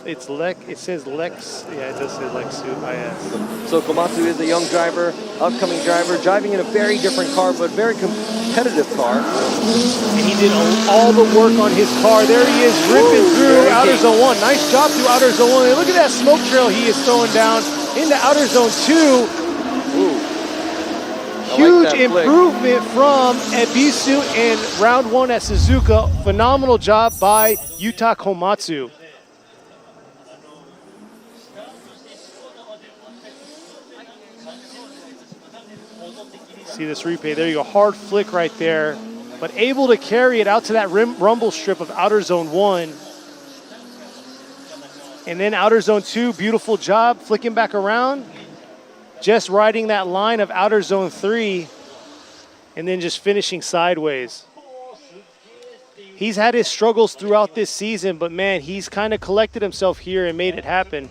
It says Lex. Yeah, it does say Lexus IS. So Komatsu is a young driver, upcoming driver, driving in a very different car, but very competitive car. And he did all the work on his car. There he is, ripping through outer zone 1. Nice job through outer zone 1. And look at that smoke trail he is throwing down into outer zone 2. Huge improvement from Ebisu in round 1 at Suzuka. Phenomenal job by Yuta Komatsu. See this replay, there you go, hard flick right there, but able to carry it out to that rumble strip of outer zone 1. And then outer zone 2, beautiful job, flicking back around, just riding that line of outer zone 3, and then just finishing sideways. He's had his struggles throughout this season, but man, he's kind of collected himself here and made it happen.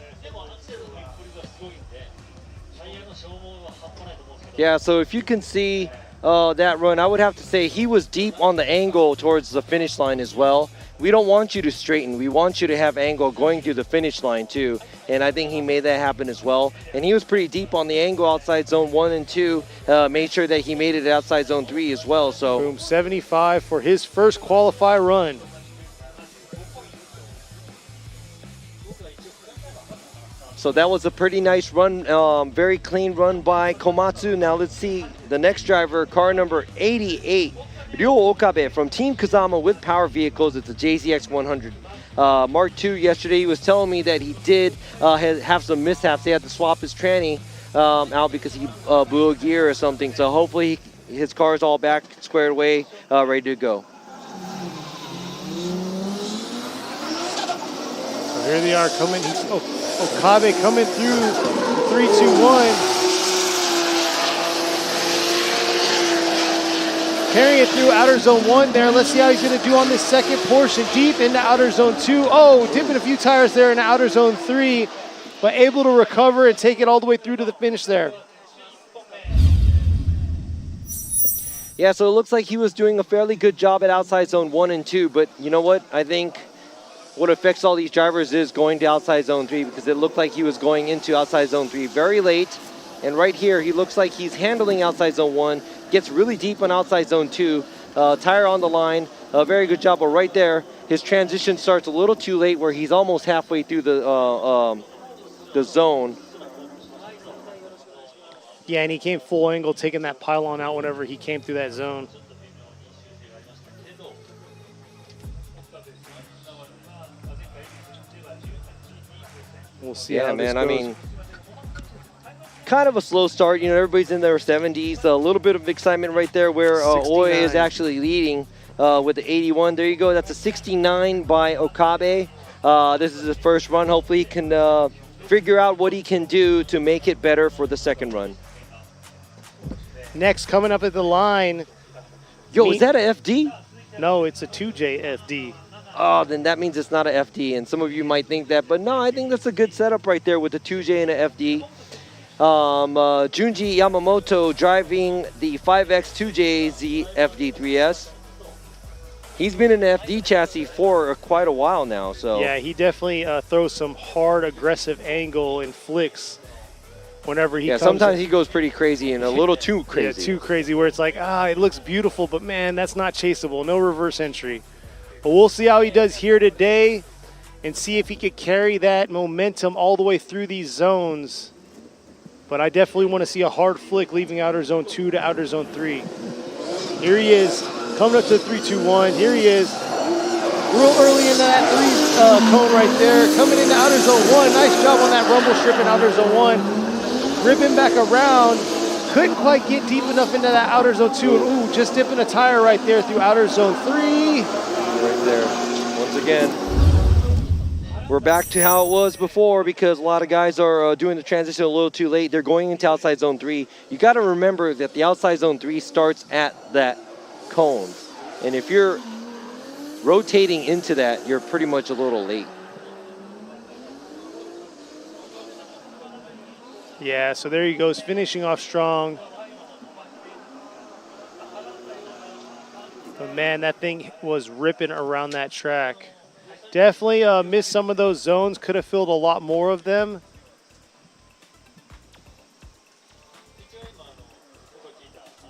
Yeah, so if you can see that run, I would have to say he was deep on the angle towards the finish line as well. We don't want you to straighten. We want you to have angle going through the finish line too. And I think he made that happen as well. And he was pretty deep on the angle outside zone 1 and 2. Made sure that he made it outside zone 3 as well. So boom, 75 for his first qualify run. So that was a pretty nice run, very clean run by Komatsu. Now let's see the next driver, car number 88, Ryo Okabe from Team Kazama with Power Vehicles. It's a JZX 100 Mark II. Yesterday he was telling me that he did have some mishaps. He had to swap his tranny out because he blew a gear or something. So hopefully his car is all back, squared away, ready to go. So here they are coming. Okabe coming through 3-2-1. Carrying it through outer zone 1 there. Let's see how he's going to do on this second portion. Deep into outer zone 2. Oh, dipping a few tires there in outer zone 3, but able to recover and take it all the way through to the finish there. Yeah, so it looks like he was doing a fairly good job at outside zone 1 and 2, but you know what? I think what affects all these drivers is going to outside zone 3, because it looked like he was going into outside zone 3 very late. And right here, he looks like he's handling outside zone 1, gets really deep on outside zone 2, tire on the line, a very good job. But right there, his transition starts a little too late where he's almost halfway through the zone. Yeah, and he came full angle, taking that pylon out whenever he came through that zone. We'll see how this goes. I mean, kind of a slow start. You know, everybody's in their 70s. A little bit of excitement right there where Oi is actually leading with the 81. There you go. That's a 69 by Okabe. This is his first run. Hopefully he can figure out what he can do to make it better for the second run. Next, coming up at the line. Yo, is that a FD? No, it's a 2J FD. Oh, then that means it's not a FD, and some of you might think that, but no, I think that's a good setup right there with the 2J and a FD. Junji Yamamoto driving the 5X 2J FD3S. He's been in the FD chassis for quite a while now, so. Yeah, he definitely throws some hard, aggressive angle and flicks whenever he comes. Yeah, sometimes he goes pretty crazy and a little too crazy. Yeah, too crazy, where it's like, it looks beautiful, but man, that's not chaseable. No reverse entry. But we'll see how he does here today and see if he could carry that momentum all the way through these zones. But I definitely want to see a hard flick leaving outer zone 2 to outer zone 3. Here he is, coming up to 3-2-1. Here he is, real early into that 3 cone right there. Coming into outer zone 1. Nice job on that rumble strip in outer zone 1. Ripping back around. Couldn't quite get deep enough into that outer zone 2. And just dipping a tire right there through outer zone 3. Right there. Once again, we're back to how it was before, because a lot of guys are doing the transition a little too late. They're going into outside zone 3. You got to remember that the outside zone 3 starts at that cone. And if you're rotating into that, you're pretty much a little late. Yeah, so there he goes, finishing off strong. But man, that thing was ripping around that track. Definitely missed some of those zones, could have filled a lot more of them.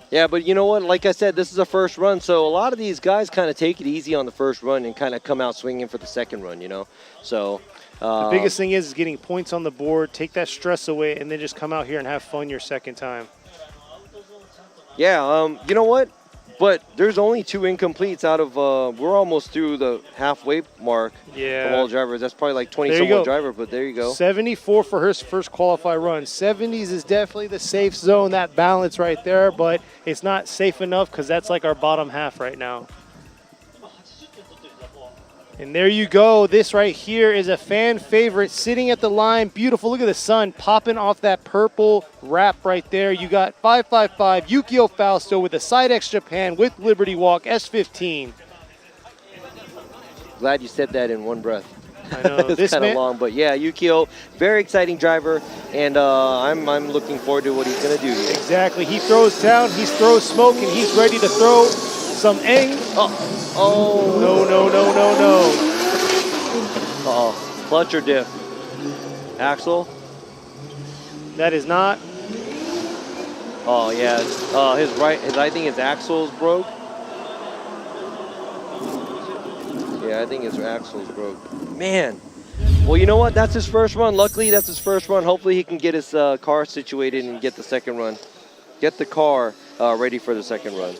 Yeah, but you know what? Like I said, this is a first run, so a lot of these guys kind of take it easy on the first run and kind of come out swinging for the second run, you know? So the biggest thing is getting points on the board, take that stress away, and then just come out here and have fun your second time. yeah, you know what? But there's only 2 incompletes out of, we're almost through the halfway mark Yeah. from all drivers. That's probably like 20 There you some go. driver, but there you go. 74 for her first qualify run. 70s is definitely the safe zone, that balance right there, but it's not safe enough because that's like our bottom half right now. And there you go. This right here is a fan favorite sitting at the line. Beautiful. Look at the sun popping off that purple wrap right there. You got 555 Yukio Fausto with the Side X Japan with Liberty Walk S15. Glad you said that in one breath. I know. It's This kind of man, long, but yeah, Yukio, very exciting driver, and I'm looking forward to what he's going to do here. exactly. He throws down, he throws smoke, and he's ready to throw some Oh, No, no, no, no, no. uh-oh. Clutch or diff? Axle? That is not. Oh, yeah. I think his axle's broke. Yeah, I think his axle's broke. Man. Well, you know what? That's his first run. Luckily, that's his first run. Hopefully, he can get his car situated and get the second run. Get the car ready for the second run.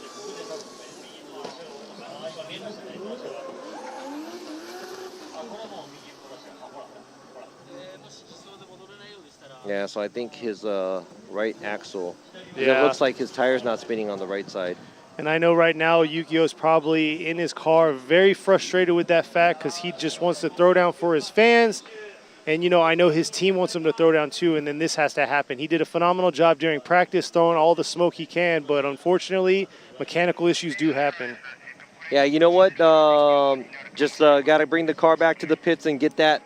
Yeah, so I think his right axle. Yeah. It looks like his tire's not spinning on the right side. And I know right now Yukio's probably in his car very frustrated with that fact because he just wants to throw down for his fans. And, you know, I know his team wants him to throw down too, and then this has to happen. He did a phenomenal job during practice throwing all the smoke he can, but unfortunately, mechanical issues do happen. Yeah, you know what? Just got to bring the car back to the pits and get that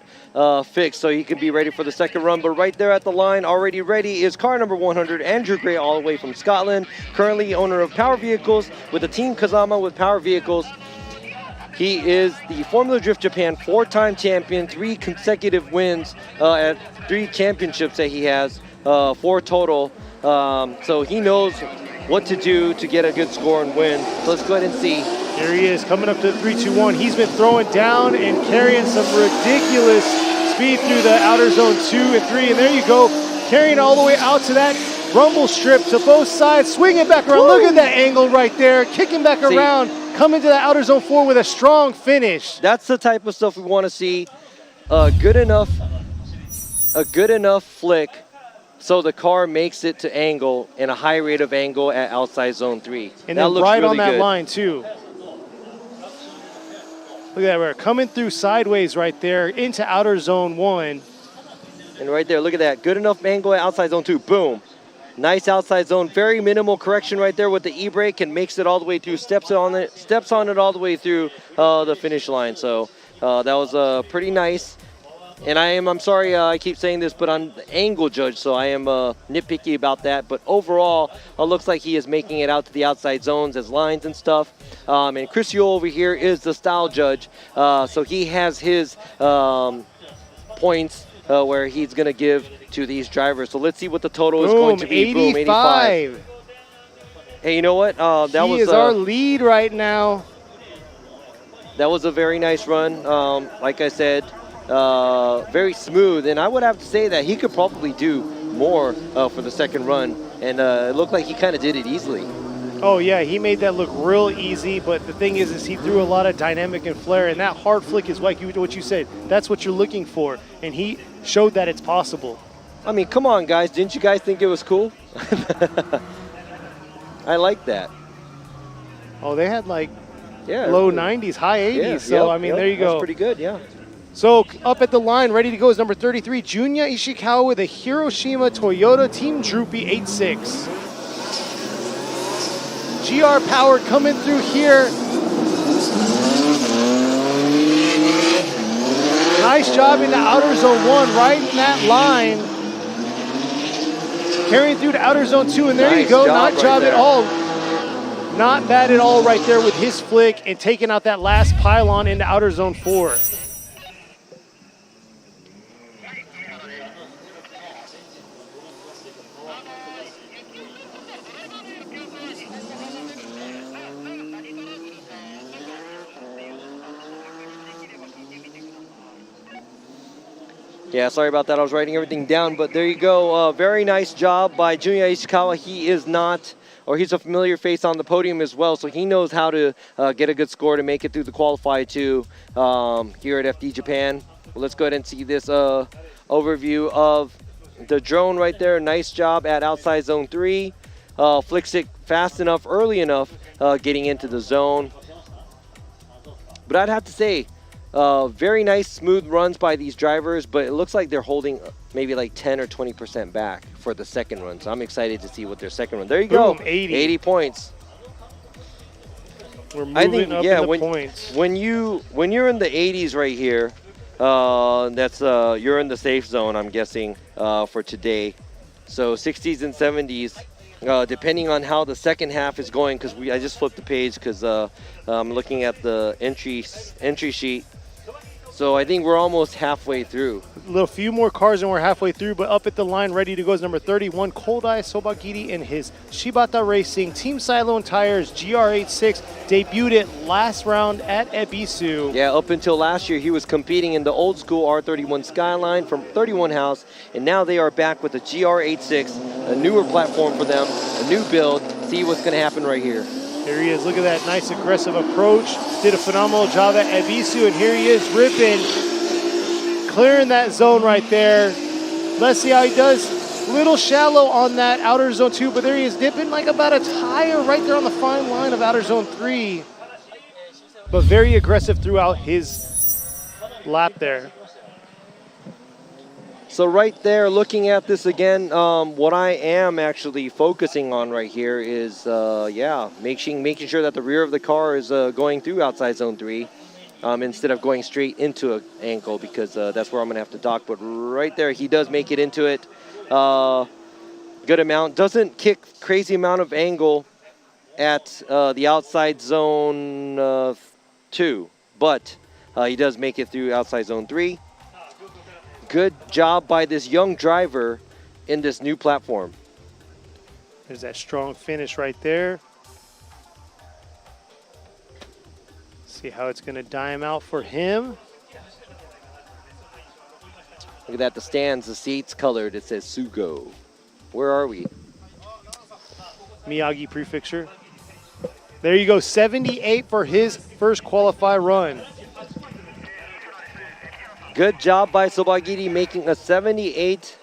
fixed so he can be ready for the second run. But right there at the line, already ready, is car number 100, Andrew Gray, all the way from Scotland. Currently owner of Power Vehicles with the Team Kazama with Power Vehicles. He is the Formula Drift Japan 4-time champion, 3 consecutive wins at 3 championships that he has, 4 total. So he knows what to do to get a good score and win. So let's go ahead and see. Here he is, coming up to the 3-2-1. He's been throwing down and carrying some ridiculous speed through the outer zone 2 and 3. And there you go, carrying all the way out to that rumble strip to both sides, swinging back around. Woo! Look at that angle right there, kicking back around, coming to the outer zone 4 with a strong finish. That's the type of stuff we want to see. A good enough flick so the car makes it to angle and a high rate of angle at outside zone 3. And that then looks right really on that good. line too. Look at that, we're coming through sideways right there into outer zone 1. And right there, look at that. Good enough angle at outside zone 2. Boom. Nice outside zone. Very minimal correction right there with the e-brake and makes it all the way through. Steps on it all the way through the finish line. So that was pretty nice. And I'm sorry I keep saying this, but I'm the angle judge, so I am nitpicky about that. But overall, it looks like he is making it out to the outside zones as lines and stuff. And Chris Yule over here is the style judge. So he has his points where he's going to give to these drivers. So let's see what the total is going to be. 85. Boom, 85. Hey, you know what? He is our lead right now. That was a very nice run. Like I said, very smooth. And I would have to say that he could probably do more for the second run. And it looked like he kind of did it easily. Oh, yeah, he made that look real easy. But the thing is he threw a lot of dynamic and flair. And that hard flick is like what you said. That's what you're looking for. And he showed that it's possible. I mean, come on, guys. Didn't you guys think it was cool? I like that. Oh, they had like Yeah, low 90s, high 80s. Yeah, So, I mean, there you go. That's pretty good, yeah. So up at the line, ready to go is number 33, Junya Ishikawa with a Hiroshima Toyota Team Droopy 86. GR Power coming through here. Nice job into outer zone 1, right in that line. Carrying through to outer zone 2, and there you go. Not job at all. Not bad at all right there with his flick and taking out that last pylon into outer zone 4. Yeah, sorry about that. I was writing everything down, but there you go. Very nice job by Junya Ishikawa. He is not, or he's a familiar face on the podium as well, so he knows how to get a good score to make it through the qualify too here at FD Japan. Well, let's go ahead and see this overview of the drone right there. Nice job at outside zone 3. Flicks it fast enough, early enough, getting into the zone. But I'd have to say, very nice, smooth runs by these drivers, but it looks like they're holding maybe like 10 or 20% back for the second run. So I'm excited to see what their second run. There you go. 80 points. We're moving up in the points. When you're in the 80s right here, you're in the safe zone, I'm guessing, for today. So 60s and 70s, depending on how the second half is going, because I just flipped the page because I'm looking at the entry sheet. So I think we're almost halfway through. A little few more cars and we're halfway through, but up at the line, ready to go is number 31, Koldai Sobagiri in his Shibata Racing Team Cylone Tires GR86. Debuted it last round at Ebisu. Yeah, up until last year, he was competing in the old school R31 Skyline from 31 House, and now they are back with the GR86, a newer platform for them, a new build. See what's going to happen right here. Here he is. Look at that nice aggressive approach. Did a phenomenal job at Ebisu, and here he is ripping, clearing that zone right there. Let's see how he does. Little shallow on that outer zone 2, but there he is dipping like about a tire right there on the fine line of outer zone 3. But very aggressive throughout his lap there. So right there, looking at this again, what I am actually focusing on right here is, making sure that the rear of the car is going through outside zone 3 instead of going straight into an ankle, because that's where I'm going to have to dock. But right there, he does make it into it. Good amount. Doesn't kick crazy amount of angle at the outside zone 2, but he does make it through outside zone 3. Good job by this young driver in this new platform. There's that strong finish right there. See how it's going to dime out for him. Look at that, the stands, the seats colored. It says Sugo. Where are we? Miyagi prefixture. There you go, 78 for his first qualify run. Good job by Sobagiri making a 78.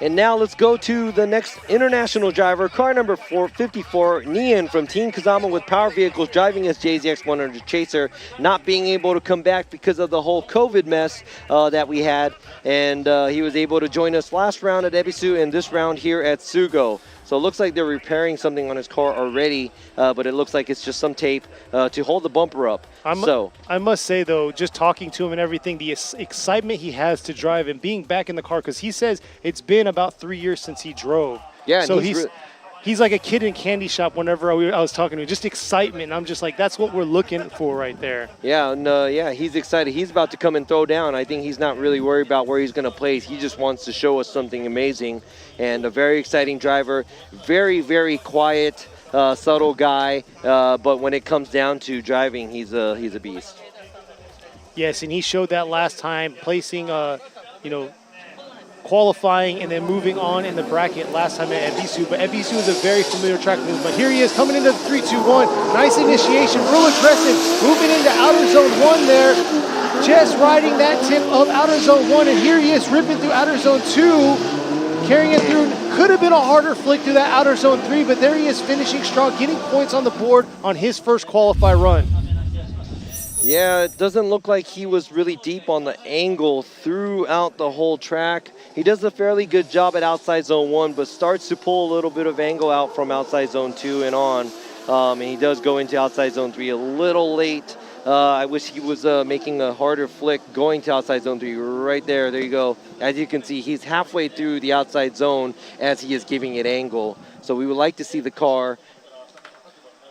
And now let's go to the next international driver, car number 454, Nian from Team Kazama with Power Vehicles, driving his JZX100 Chaser, not being able to come back because of the whole COVID mess that we had. And he was able to join us last round at Ebisu and this round here at Sugo. So it looks like they're repairing something on his car already, but it looks like it's just some tape to hold the bumper up. I must say, though, just talking to him and everything, the excitement he has to drive and being back in the car, because he says it's been about 3 years since he drove. Yeah, so he's like a kid in a candy shop whenever I was talking to him. Just excitement. And I'm just like, that's what we're looking for right there. Yeah, and he's excited. He's about to come and throw down. I think he's not really worried about where he's going to place. He just wants to show us something amazing. And a very exciting driver. Very, very quiet, subtle guy. But when it comes down to driving, he's a beast. Yes, and he showed that last time, placing, qualifying and then moving on in the bracket last time at Ebisu. But Ebisu is a very familiar track for him. But here he is coming into the 3-2-1. Nice initiation, real aggressive. Moving into outer zone 1 there. Just riding that tip of outer zone 1. And here he is ripping through outer zone 2. Carrying it through. Could have been a harder flick through that outer zone 3. But there he is finishing strong, getting points on the board on his first qualify run. Yeah, it doesn't look like he was really deep on the angle throughout the whole track. He does a fairly good job at outside zone 1, but starts to pull a little bit of angle out from outside zone 2 and on. And he does go into outside zone 3 a little late. I wish he was making a harder flick going to outside zone 3. Right there, there you go. As you can see, he's halfway through the outside zone as he is giving it angle. So we would like to see the car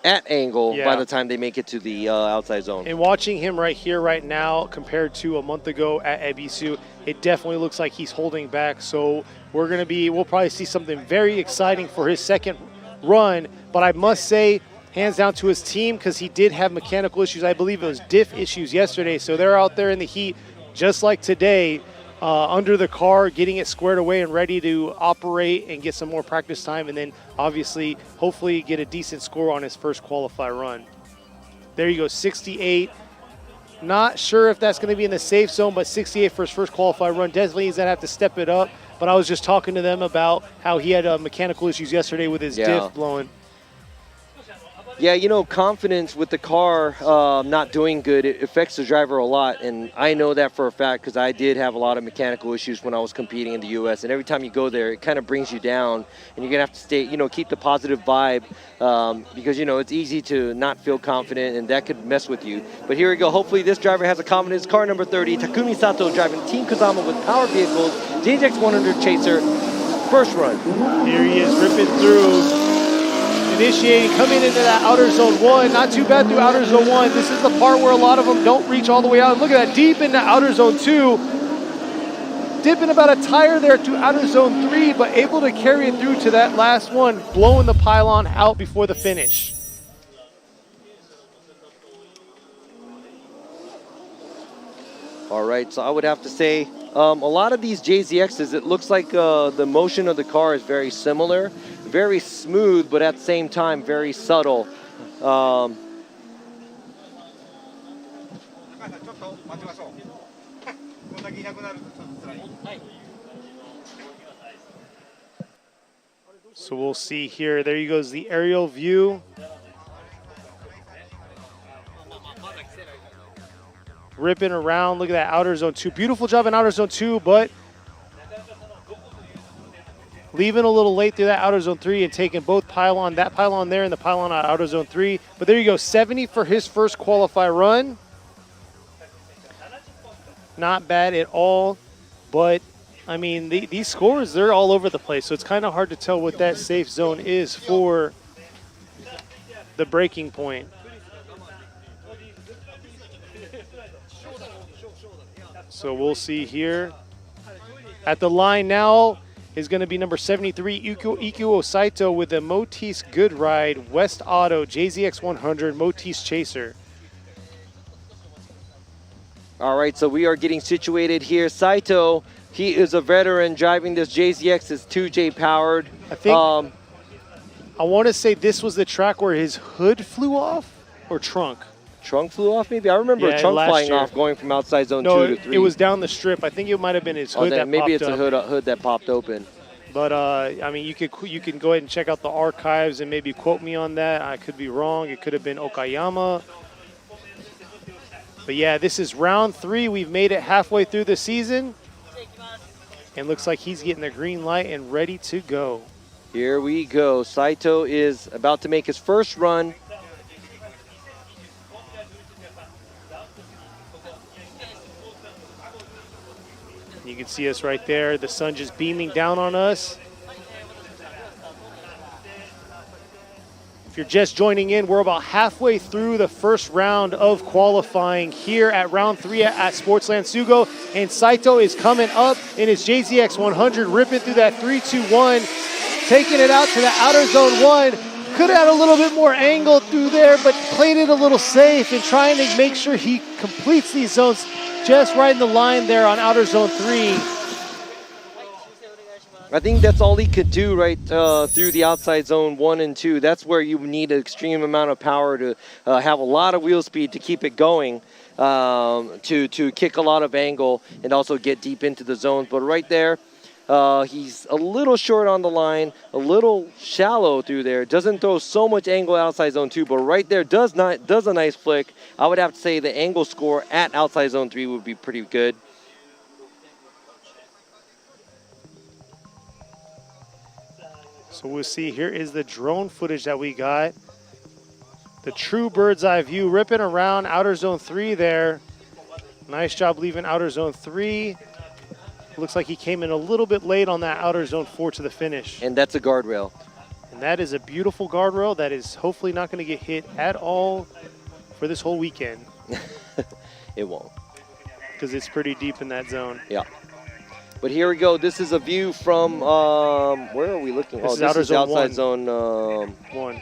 at angle by the time they make it to the outside zone. And watching him right here, right now, compared to a month ago at Ebisu, it definitely looks like he's holding back. So we'll probably see something very exciting for his second run. But I must say, hands down to his team, because he did have mechanical issues. I believe it was diff issues yesterday. So they're out there in the heat, just like today, under the car, getting it squared away and ready to operate and get some more practice time, and then obviously, hopefully get a decent score on his first qualify run. There you go, 68. Not sure if that's going to be in the safe zone, but 68 for his first qualify run. Definitely he's going to have to step it up, but I was just talking to them about how he had mechanical issues yesterday with his diff blowing. Yeah, you know, confidence with the car not doing good, it affects the driver a lot. And I know that for a fact because I did have a lot of mechanical issues when I was competing in the U.S. And every time you go there, it kind of brings you down. And you're going to have to stay, you know, keep the positive vibe because, you know, it's easy to not feel confident and that could mess with you. But here we go. Hopefully this driver has a confidence. Car number 30, Takumi Sato driving Team Kazama with Power Vehicles, JZX 100 Chaser, first run. Here he is ripping through. Initiating, coming into that outer zone 1. Not too bad through outer zone 1. This is the part where a lot of them don't reach all the way out. Look at that, deep into outer zone 2. Dipping about a tire there to outer zone 3, but able to carry it through to that last one, blowing the pylon out before the finish. All right, so I would have to say a lot of these JZXs, it looks like the motion of the car is very similar. Very smooth, but at the same time, very subtle. So we'll see here. There you goes the aerial view. Ripping around. Look at that outer zone 2. Beautiful job in outer zone 2, but leaving a little late through that outer zone 3 and taking both pylon, that pylon there and the pylon out outer zone 3. But there you go, 70 for his first qualify run. Not bad at all, but I mean, these scores, they're all over the place. So it's kind of hard to tell what that safe zone is for the breaking point. So we'll see here. At the line now is going to be number 73, Ikuo Saito with the Motis Good Ride West Auto JZX 100 Motis Chaser. All right, so we are getting situated here. Saito, he is a veteran driving this JZX. It's 2J powered. I think, I want to say this was the track where his hood flew off or trunk. Trunk flew off maybe? I remember a trunk flying off going from outside zone 2 to 3. It was down the strip. I think it might have been his hood that maybe popped it's up. a hood that popped open. But, I mean, you can go ahead and check out the archives and maybe quote me on that. I could be wrong. It could have been Okayama. But, yeah, this is round 3. We've made it halfway through the season. And looks like he's getting the green light and ready to go. Here we go. Saito is about to make his first run. You can see us right there. The sun just beaming down on us. If you're just joining in, we're about halfway through the first round of qualifying here at round 3 at Sportsland Sugo. And Saito is coming up in his JZX 100, ripping through that 3-2-1, taking it out to the outer zone 1. Could have had a little bit more angle through there, but played it a little safe and trying to make sure he completes these zones just right in the line there on outer zone 3. I think that's all he could do right through the outside zone 1 and 2. That's where you need an extreme amount of power to have a lot of wheel speed to keep it going, to kick a lot of angle and also get deep into the zones. But right there, he's a little short on the line, a little shallow through there. Doesn't throw so much angle outside zone 2, but right there does a nice flick. I would have to say the angle score at outside zone 3 would be pretty good. So we'll see, here is the drone footage that we got. The true bird's eye view, ripping around outer zone 3 there. Nice job leaving outer zone 3. Looks like he came in a little bit late on that outer zone 4 to the finish. And that's a guardrail. And that is a beautiful guardrail that is hopefully not going to get hit at all for this whole weekend. It won't. Because it's pretty deep in that zone. Yeah. But here we go. This is a view from, where are we looking? This This is is outside zone 1.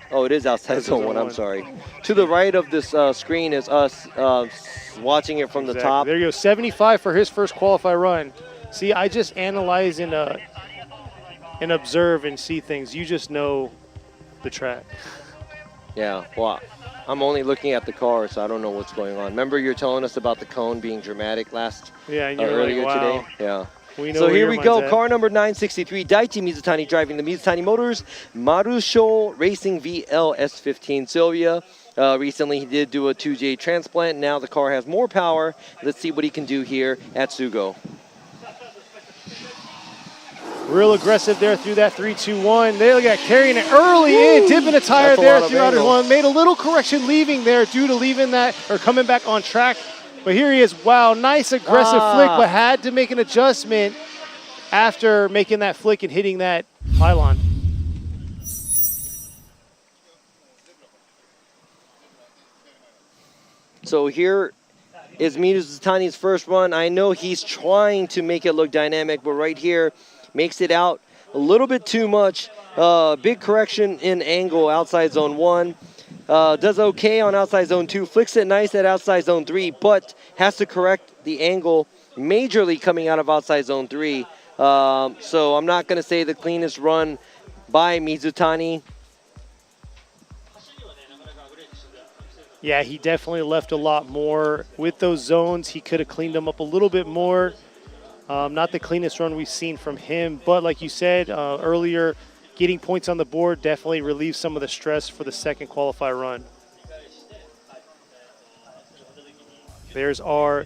Oh, it is outside zone 1. I'm sorry. To the right of this screen is us watching it from the top. There you go. 75 for his first qualify run. See, I just analyze and observe and see things. You just know the track. Yeah, well, I'm only looking at the car, so I don't know what's going on. Remember you're telling us about the cone being dramatic and you're earlier like, wow. today? Yeah. We know So where here your we mind's go, at. car number 963, Daichi Mizutani driving the Mizutani Motors Marusho Racing VL S15 Sylvia. Recently he did do a 2J transplant. Now the car has more power. Let's see what he can do here at Sugo. Real aggressive there through that 3-2-1. They got carrying it early in, dipping a tire That's a there lot of through outer angle. one. Made a little correction leaving there due to leaving that or coming back on track. But here he is. Wow, nice aggressive flick, but had to make an adjustment after making that flick and hitting that pylon. So here is Mizutani's first run. I know he's trying to make it look dynamic, but right here makes it out a little bit too much. Big correction in angle outside zone 1. Does okay on outside zone 2. Flicks it nice at outside zone 3, but has to correct the angle majorly coming out of outside zone 3. So I'm not going to say the cleanest run by Mizutani. Yeah, he definitely left a lot more. With those zones, he could have cleaned them up a little bit more. Not the cleanest run we've seen from him, but like you said earlier, getting points on the board definitely relieves some of the stress for the second qualify run. There's our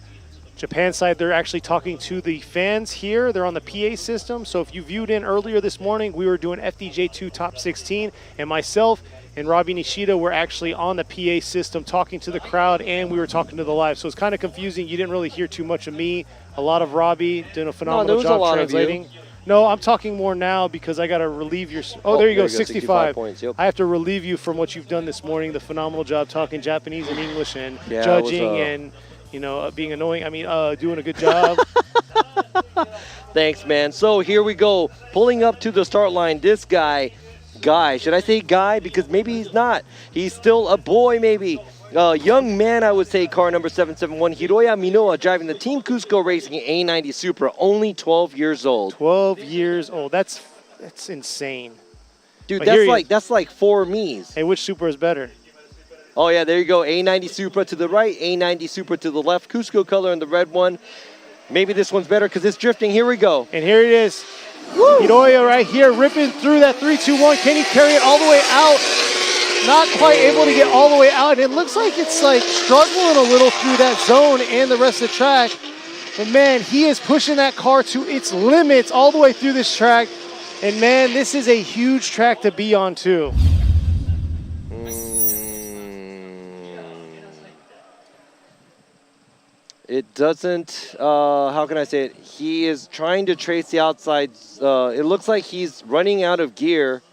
Japan side. They're actually talking to the fans here. They're on the PA system. So if you viewed in earlier this morning, we were doing FDJ2 Top 16, and myself and Robbie Nishida were actually on the PA system talking to the crowd, and we were talking to the live. So it's kind of confusing. You didn't really hear too much of me. A lot of Robbie doing a phenomenal job translating. No, I'm talking more now because I got to relieve your... Oh, there you go, 65 points, yep. I have to relieve you from what you've done this morning, the phenomenal job talking Japanese and English and Yeah, judging and, you know, being annoying. I mean, doing a good job. Thanks, man. So here we go. Pulling up to the start line, this guy, should I say guy? Because maybe he's not. He's still a boy, maybe. Young man, I would say, car number 771, Hiroya Minoa, driving the Team Cusco Racing A90 Supra, only 12 years old. 12 years old. That's insane. Dude, But that's like 4 me's. Hey, which Supra is better? Oh, yeah, there you go. A90 Supra to the right, A90 Supra to the left. Cusco color in the red one. Maybe this one's better because it's drifting. Here we go. And here it is. Woo! Hiroya right here, ripping through that 3-2-1. Can he carry it all the way out? Not quite able to get all the way out. It looks like it's like struggling a little through that zone and the rest of the track. But man, he is pushing that car to its limits all the way through this track. And man, this is a huge track to be on too. It doesn't, how can I say it? He is trying to trace the outside. It looks like he's running out of gear.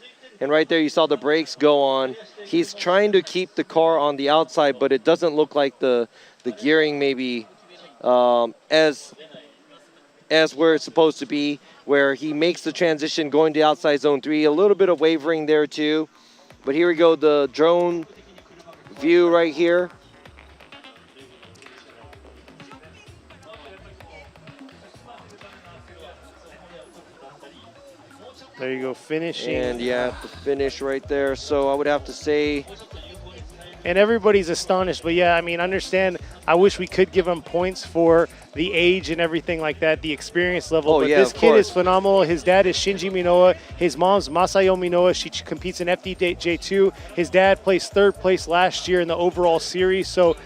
And right there you saw the brakes go on. He's trying to keep the car on the outside, but it doesn't look like the gearing maybe as where it's supposed to be, where he makes the transition going to outside zone 3. A little bit of wavering there too. But here we go, the drone view right here. There you go, finishing. And yeah, the finish right there. So I would have to say... And everybody's astonished. But yeah, I mean, understand, I wish we could give him points for the age and everything like that, the experience level. Oh, but yeah, this kid course. is phenomenal. His dad is Shinji Minoa. His mom's Masayo Minoa. She competes in FDJ2. His dad placed 3rd place last year in the overall series. So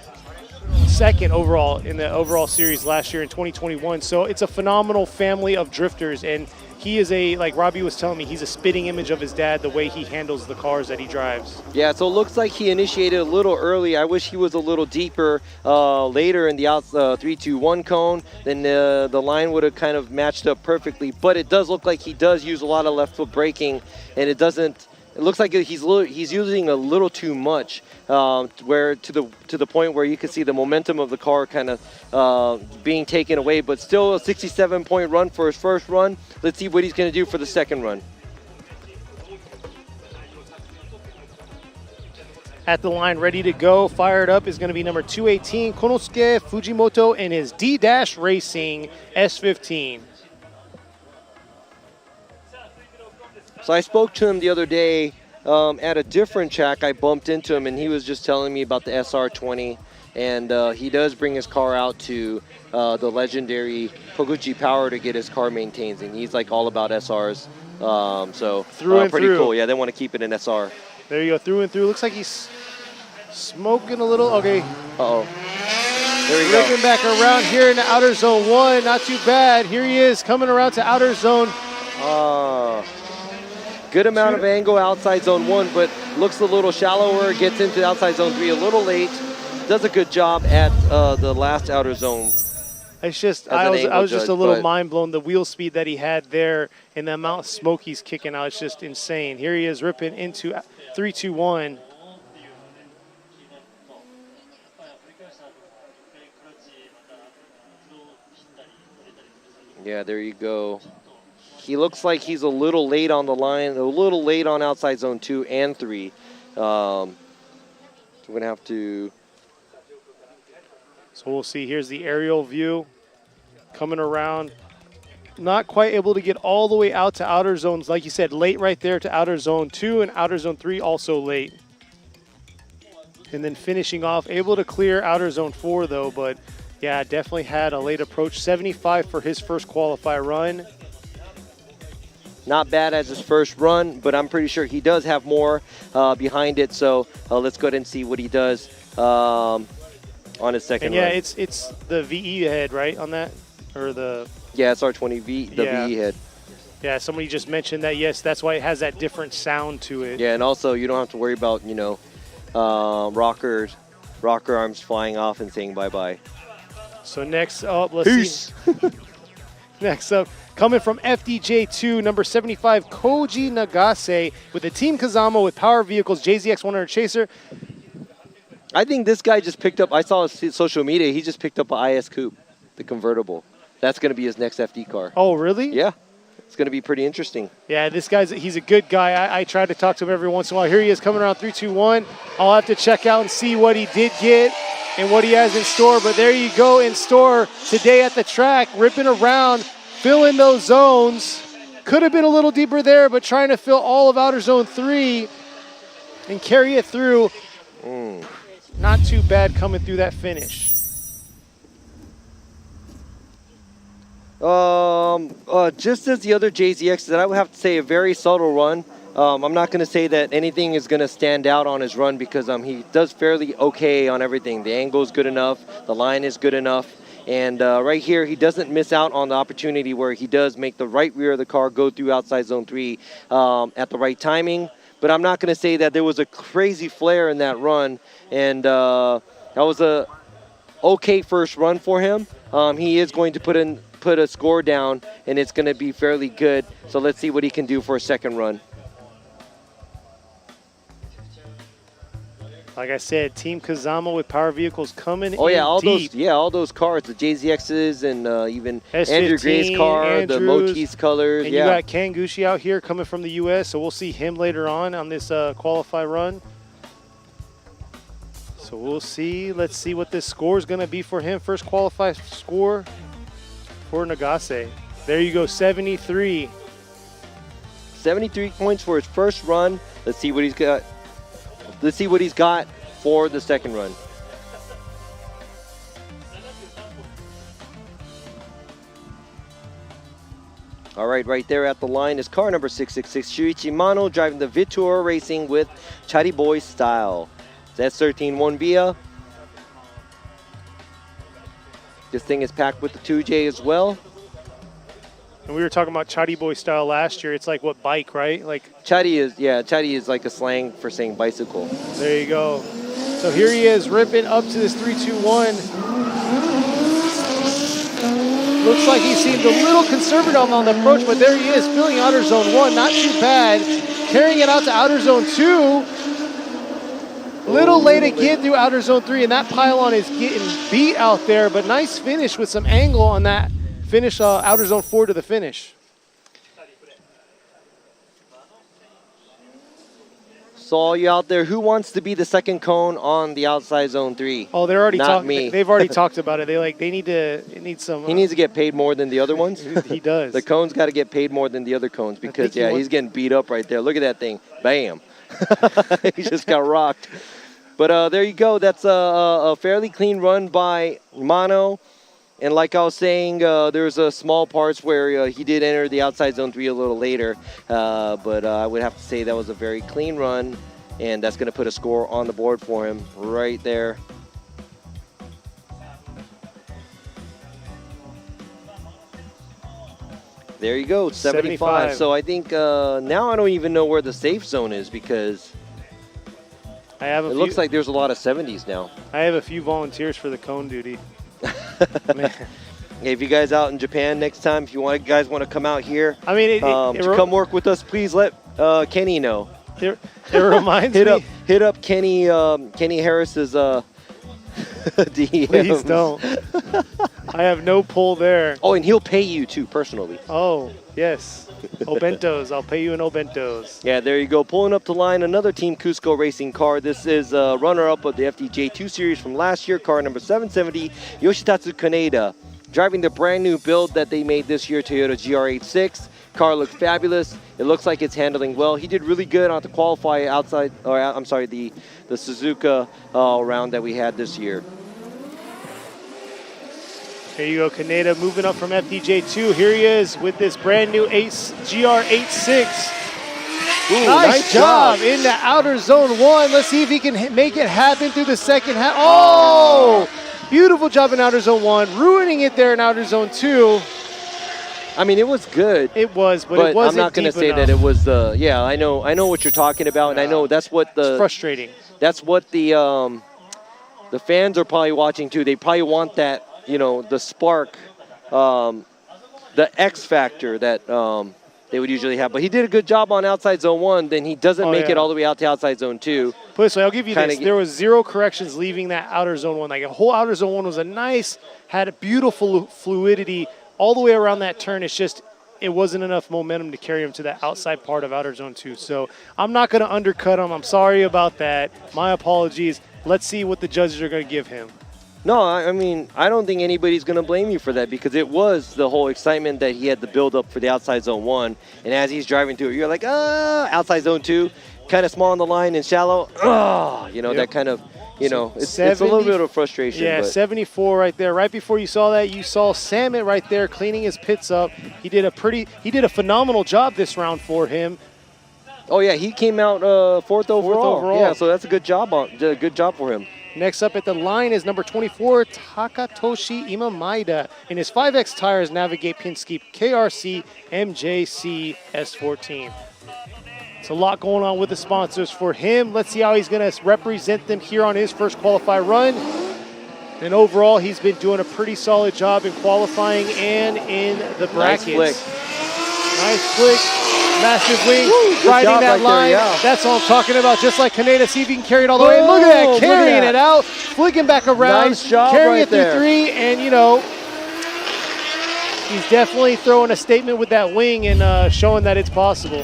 2nd overall in the overall series last year in 2021. So it's a phenomenal family of drifters. And he is like Robbie was telling me, he's a spitting image of his dad, the way he handles the cars that he drives. Yeah, so it looks like he initiated a little early. I wish he was a little deeper later in the 3-2-1 cone. Then the line would have kind of matched up perfectly. But it does look like he does use a lot of left foot braking, and it doesn't. It looks like he's using a little too much, where to the point where you can see the momentum of the car kind of being taken away. But still a 67-point run for his first run. Let's see what he's going to do for the second run. At the line, ready to go, fired up, is going to be number 218, Konosuke Fujimoto, in his D-Dash Racing S15. So I spoke to him the other day at a different track. I bumped into him, and he was just telling me about the SR20. And he does bring his car out to the legendary Koguchi Power to get his car maintained. And he's like all about SRs. So pretty cool. Yeah, they want to keep it in SR. There you go, through and through. Looks like he's smoking a little. Okay. Uh-oh. There we go. Ripping back around here in the outer zone 1. Not too bad. Here he is coming around to outer zone. Good amount of angle outside zone 1, but looks a little shallower. Gets into outside zone 3 a little late. Does a good job at the last outer zone. It's just, I was just a little mind blown. The wheel speed that he had there and the amount of smoke he's kicking out, it's just insane. Here he is ripping into 3-2-1. Yeah, there you go. He looks like he's a little late on the line, a little late on outside zone 2 and 3. So we're going to have to... So we'll see. Here's the aerial view coming around. Not quite able to get all the way out to outer zones. Like you said, late right there to outer zone 2 and outer zone 3 also late. And then finishing off, able to clear outer zone 4 though, but yeah, definitely had a late approach. 75 for his first qualify run. Not bad as his first run, but I'm pretty sure he does have more behind it. So let's go ahead and see what he does on his second run. Yeah, it's the VE head, right, on that? Or the... Yeah, it's R20V, the VE head. Yeah, somebody just mentioned that. Yes, that's why it has that different sound to it. Yeah, and also you don't have to worry about, you know, rocker arms flying off and saying bye-bye. So next up, let's see. Next up, coming from FDJ2, number 75, Koji Nagase with the Team Kazama with Power Vehicles JZX 100 Chaser. I think this guy just picked up, I saw his social media, he just picked up an IS Coupe, the convertible. That's going to be his next FD car. Oh, really? Yeah. It's going to be pretty interesting. Yeah, this guy's, he's a good guy. I try to talk to him every once in a while. Here he is coming around 3-2-1. I'll have to check out and see what he did get and what he has in store. But there you go, in store today at the track, ripping around, filling those zones. Could have been a little deeper there, but trying to fill all of outer zone 3 and carry it through. Not too bad coming through that finish. Just as the other JZX, that I would have to say a very subtle run. I'm not going to say that anything is going to stand out on his run because he does fairly okay on everything. The angle is good enough. The line is good enough. And right here, he doesn't miss out on the opportunity where he does make the right rear of the car go through outside zone 3 at the right timing. But I'm not going to say that there was a crazy flare in that run. And that was a okay first run for him. He is going to put a score down, and it's going to be fairly good. So let's see what he can do for a second run. Like I said, Team Kazama with Power Vehicles coming all deep. all those cars, the JZXs and even S15, Andrew Gray's car, Andrews, the Motis colors. And you got Kangushi out here coming from the U.S., so we'll see him later on this qualify run. So we'll see. Let's see what this score is going to be for him. First qualify score for Nagase. There you go, 73. 73 points for his first run. Let's see what he's got. Let's see what he's got for the second run. All right, right there at the line is car number 666, Shuichi Mano, driving the Vitor Racing with Chatty Boy style. That's 13-1 Via. This thing is packed with the 2J as well. And we were talking about Chatty Boy style last year. It's like what, bike, right? Like Chatty is like a slang for saying bicycle. there you go. So here he is ripping up to this 3-2-1. Looks like he seemed a little conservative on the approach, but there he is, filling outer zone 1. Not too bad. Carrying it out to outer zone 2. Little late again through outer zone 3, and that pylon is getting beat out there, but nice finish with some angle on that finish, outer zone 4 to the finish. So all you out there, who wants to be the second cone on the outside zone 3? Oh, they're already Not talking. me. They've already talked about it. They need some. He needs to get paid more than the other ones. He does. The cone's got to get paid more than the other cones because, he's getting beat up right there. Look at that thing. Bam. He just got rocked. But there you go. That's a fairly clean run by Mano. And like I was saying, there's small parts where he did enter the outside zone 3 a little later. But I would have to say that was a very clean run. And that's going to put a score on the board for him right there. There you go, 75. So I think now I don't even know where the safe zone is because it looks like there's a lot of 70s now. I have a few volunteers for the cone duty. If you guys out in Japan next time, if you guys want to come out here, I mean, to come work with us, please let Kenny know. It reminds me. Hit up Kenny Harris's DM. Please don't. I have no pull there. Oh, and he'll pay you too personally. Oh, yes. Obentos. I'll pay you in Obentos. Yeah, there you go. Pulling up the line, another Team Cusco racing car. This is a runner-up of the FDJ 2 Series from last year, car number 770, Yoshitatsu Kaneda. Driving the brand new build that they made this year, Toyota GR86. Car looks fabulous. It looks like it's handling well. He did really good on the qualify outside, or I'm sorry, the Suzuka round that we had this year. Here you go, Kaneda moving up from FDJ2. Here he is with this brand new GR86. Ooh, nice job in the outer zone 1. Let's see if he can make it happen through the second half. Oh! Beautiful job in outer zone 1, ruining it there in outer zone 2. I mean, it was good. It was, but it wasn't I'm not going to say enough. that it was the. Yeah, I know what you're talking about, and I know that's what the. It's frustrating. That's what the fans are probably watching too. They probably want that, the spark, the X factor that they would usually have. But he did a good job on outside zone 1. Then he doesn't make it all the way out to outside zone 2. Put it this way, I'll give you this. There was 0 corrections leaving that outer zone 1. Like a whole outer zone 1 was had a beautiful fluidity all the way around that turn. It's just, it wasn't enough momentum to carry him to the outside part of outer zone 2. So I'm not going to undercut him. I'm sorry about that. My apologies. Let's see what the judges are going to give him. No, I mean, I don't think anybody's going to blame you for that because it was the whole excitement that he had to build up for the outside zone 1. And as he's driving through it, you're like, outside zone 2, kind of small on the line and shallow. That kind of, it's a little bit of frustration. Yeah, but 74 right there. Right before you saw that, you saw Samet right there cleaning his pits up. He did a phenomenal job this round for him. Oh yeah, he came out 4th overall. Yeah, so that's a good job for him. Next up at the line is number 24, Takatoshi Imamaida. In his 5X tires, Navigate Penske KRC MJC S14. It's a lot going on with the sponsors for him. Let's see how he's going to represent them here on his first qualify run. And overall, he's been doing a pretty solid job in qualifying and in the brackets. Nice flick. Massive wing. Riding that line. That's all I'm talking about. Just like Kaneda. See if he can carry it all the way. Look at that. Carrying it out. Flicking back around. Nice job carrying it through 3. And, he's definitely throwing a statement with that wing and showing that it's possible.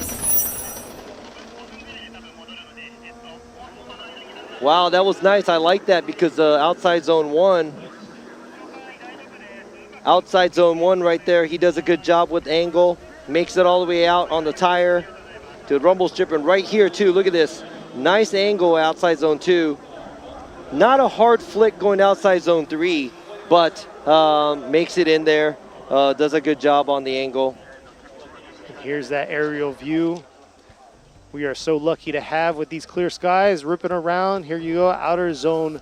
Wow, that was nice. I like that because outside zone 1 right there, he does a good job with angle. Makes it all the way out on the tire to the rumble strip. And right here, too, look at this. Nice angle outside zone 2. Not a hard flick going outside zone 3, but makes it in there. Does a good job on the angle. Here's that aerial view we are so lucky to have with these clear skies. Ripping around. Here you go, outer zone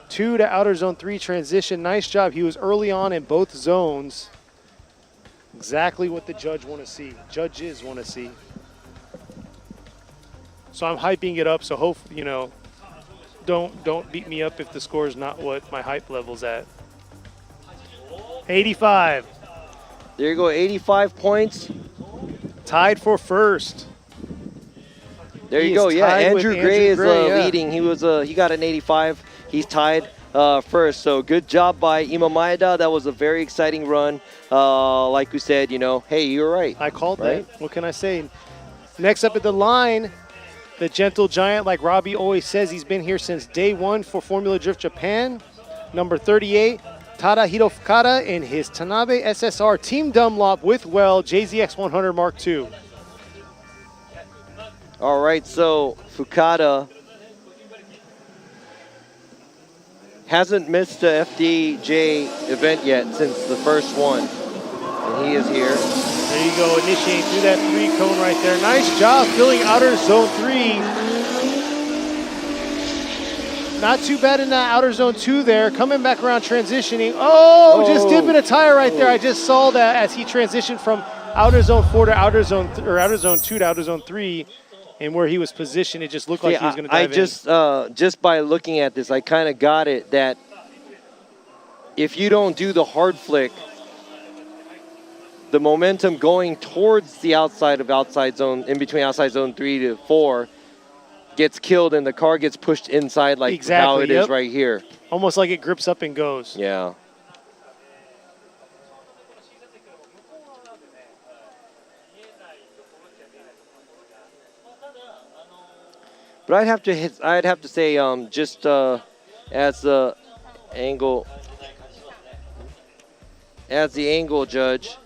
2 to outer zone 3 transition. Nice job. He was early on in both zones. Exactly what the judges want to see. So I'm hyping it up. So hope don't beat me up if the score is not what my hype level's at. 85. There you go, 85 points. Tied for first. There you go. Yeah, Andrew Gray is leading. He got an 85. He's tied first. So good job by Ima Maeda. That was a very exciting run. Like we said, hey, you're right. I called that. What can I say? Next up at the line, the gentle giant, like Robbie always says, he's been here since day one for Formula Drift Japan. Number 38, Tadahiro Fukada in his Tanabe SSR Team Dunlop with Well JZX 100 Mark II. All right, so Fukada hasn't missed the FDJ event yet since the first one, and he is here. There you go, initiating through that 3 cone right there. Nice job filling outer zone 3. Not too bad in that outer zone 2 there. Coming back around, transitioning. Oh, just dipping a tire right there. I just saw that as he transitioned from outer zone 4 to outer zone 2 to outer zone 3. And where he was positioned, it just looked like he was going to dive in. Just by looking at this, I kind of got it that if you don't do the hard flick, the momentum going towards the outside zone, in between outside zone 3 to 4, gets killed and the car gets pushed inside like how it is right here. Almost like it grips up and goes. Yeah. But I'd have to say, just as the angle judge,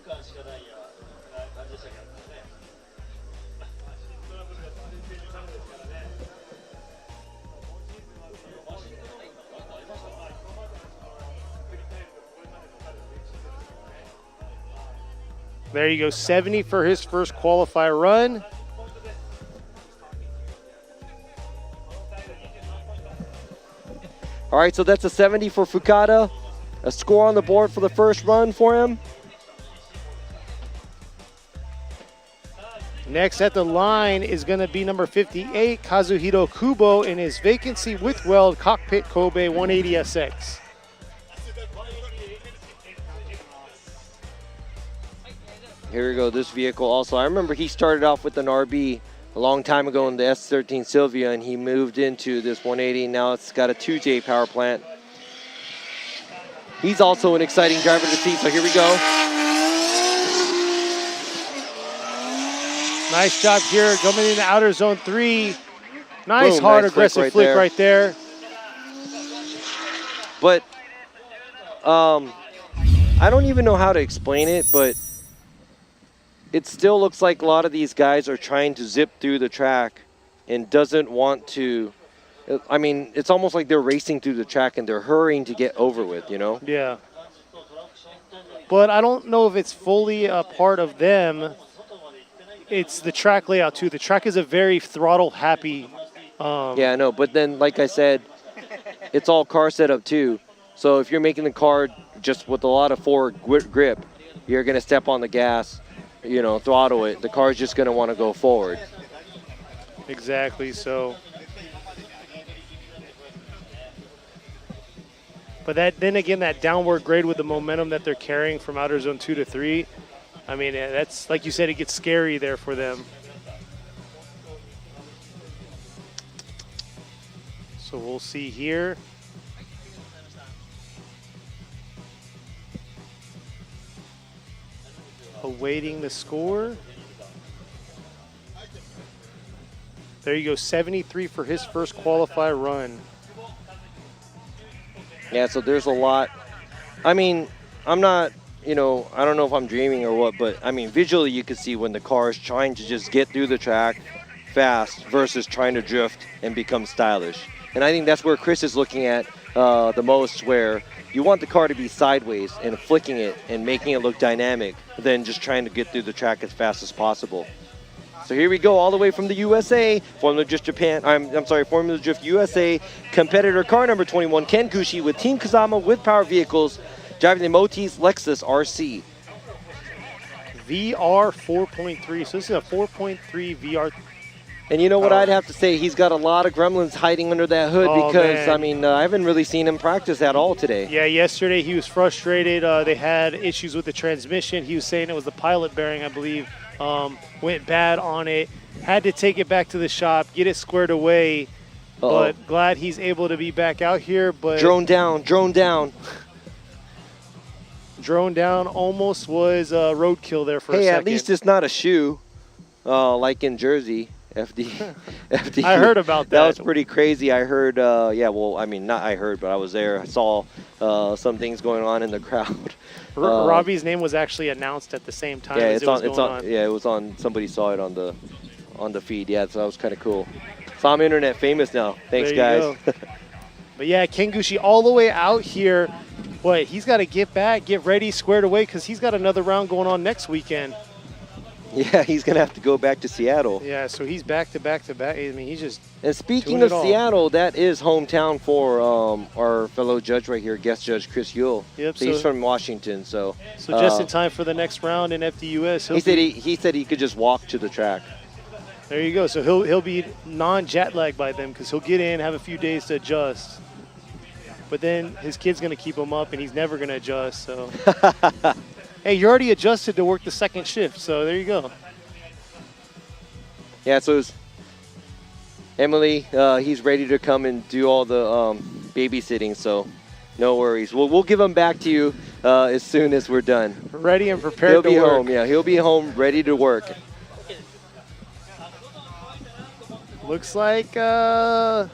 there you go, 70 for his first qualifier run. All right, so that's a 70 for Fukada. A score on the board for the first run for him. Next at the line is going to be number 58, Kazuhiro Kubo in his vacancy with Weld Cockpit Kobe 180SX. Here we go, this vehicle also. I remember he started off with an RB a long time ago in the S13 Sylvia, and he moved into this 180. Now it's got a 2J power plant. He's also an exciting driver to see, so here we go. Nice job here, coming into outer zone 3. Nice, Boom, hard, nice aggressive flick right there. But I don't even know how to explain it, but it still looks like a lot of these guys are trying to zip through the track and doesn't want to. I mean, it's almost like they're racing through the track and they're hurrying to get over with, Yeah. But I don't know if it's fully a part of them. It's the track layout, too. The track is a very throttle-happy. Yeah, I know. But then, like I said, it's all car setup, too. So if you're making the car just with a lot of forward grip, you're going to step on the gas, throttle it. The car's just going to want to go forward. Exactly, so. But then again, that downward grade with the momentum that they're carrying from outer zone 2 to 3, I mean, that's, like you said, it gets scary there for them. So we'll see here. Awaiting the score. There you go, 73 for his first qualifier run. Yeah, so there's a lot. I mean, I'm not, I don't know if I'm dreaming or what, but I mean, visually you can see when the car is trying to just get through the track fast versus trying to drift and become stylish. And I think that's where Chris is looking at the most, where you want the car to be sideways and flicking it and making it look dynamic than just trying to get through the track as fast as possible. So here we go, all the way from the USA, Formula Drift Japan, Formula Drift USA competitor car number 21, Ken Kushi with Team Kazama with Power Vehicles, driving the Motis Lexus RC. VR 4.3. So this is a 4.3 VR. And you know what I'd have to say? He's got a lot of gremlins hiding under that hood because, I mean, I haven't really seen him practice at all today. Yeah, yesterday he was frustrated. They had issues with the transmission. He was saying it was the pilot bearing, I believe, went bad on it. Had to take it back to the shop, get it squared away. But glad he's able to be back out here. But drone down, drone down. Drone down almost was roadkill there for a second. Hey, at least it's not a shoe like in Jersey. FD. I heard about that. That was pretty crazy. I heard, yeah, well, I mean, not I heard, but I was there. I saw some things going on in the crowd. Robbie's name was actually announced at the same time as it was going on. Yeah, it was on, somebody saw it on the feed. Yeah, so that was kind of cool. So I'm internet famous now. Thanks, guys. But yeah, Kengushi all the way out here. But he's got to get back, get ready, squared away, because he's got another round going on next weekend. Yeah, he's going to have to go back to Seattle. Yeah, so he's back to back to back. I mean, he's just And speaking of Seattle, that is hometown for our fellow judge right here, guest judge Chris Yule. Yep, so he's from Washington. So just in time for the next round in FDUS. He said he could just walk to the track. There you go. So he'll be non-jet lag by then because he'll get in, have a few days to adjust. But then his kid's going to keep him up, and he's never going to adjust. So, hey, you're already adjusted to work the second shift, so there you go. Yeah, so it's Emily, he's ready to come and do all the babysitting, so no worries. We'll give him back to you as soon as we're done. Ready and prepared to work. He'll be home, yeah. He'll be home, ready to work. Looks like... do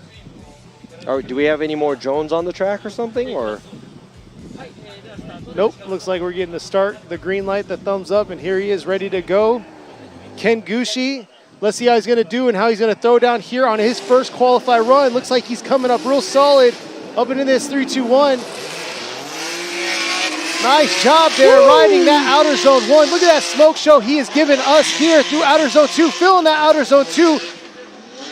we have any more drones on the track or something, or? Nope. Looks like we're getting the start, the green light, the thumbs up, and here he is ready to go. Kengushi. Let's see how he's going to do and how he's going to throw down here on his first qualify run. Looks like he's coming up real solid up into this 3-2-1. Nice job there, riding that outer zone 1. Look at that smoke show he has given us here through outer zone 2, filling that outer zone 2.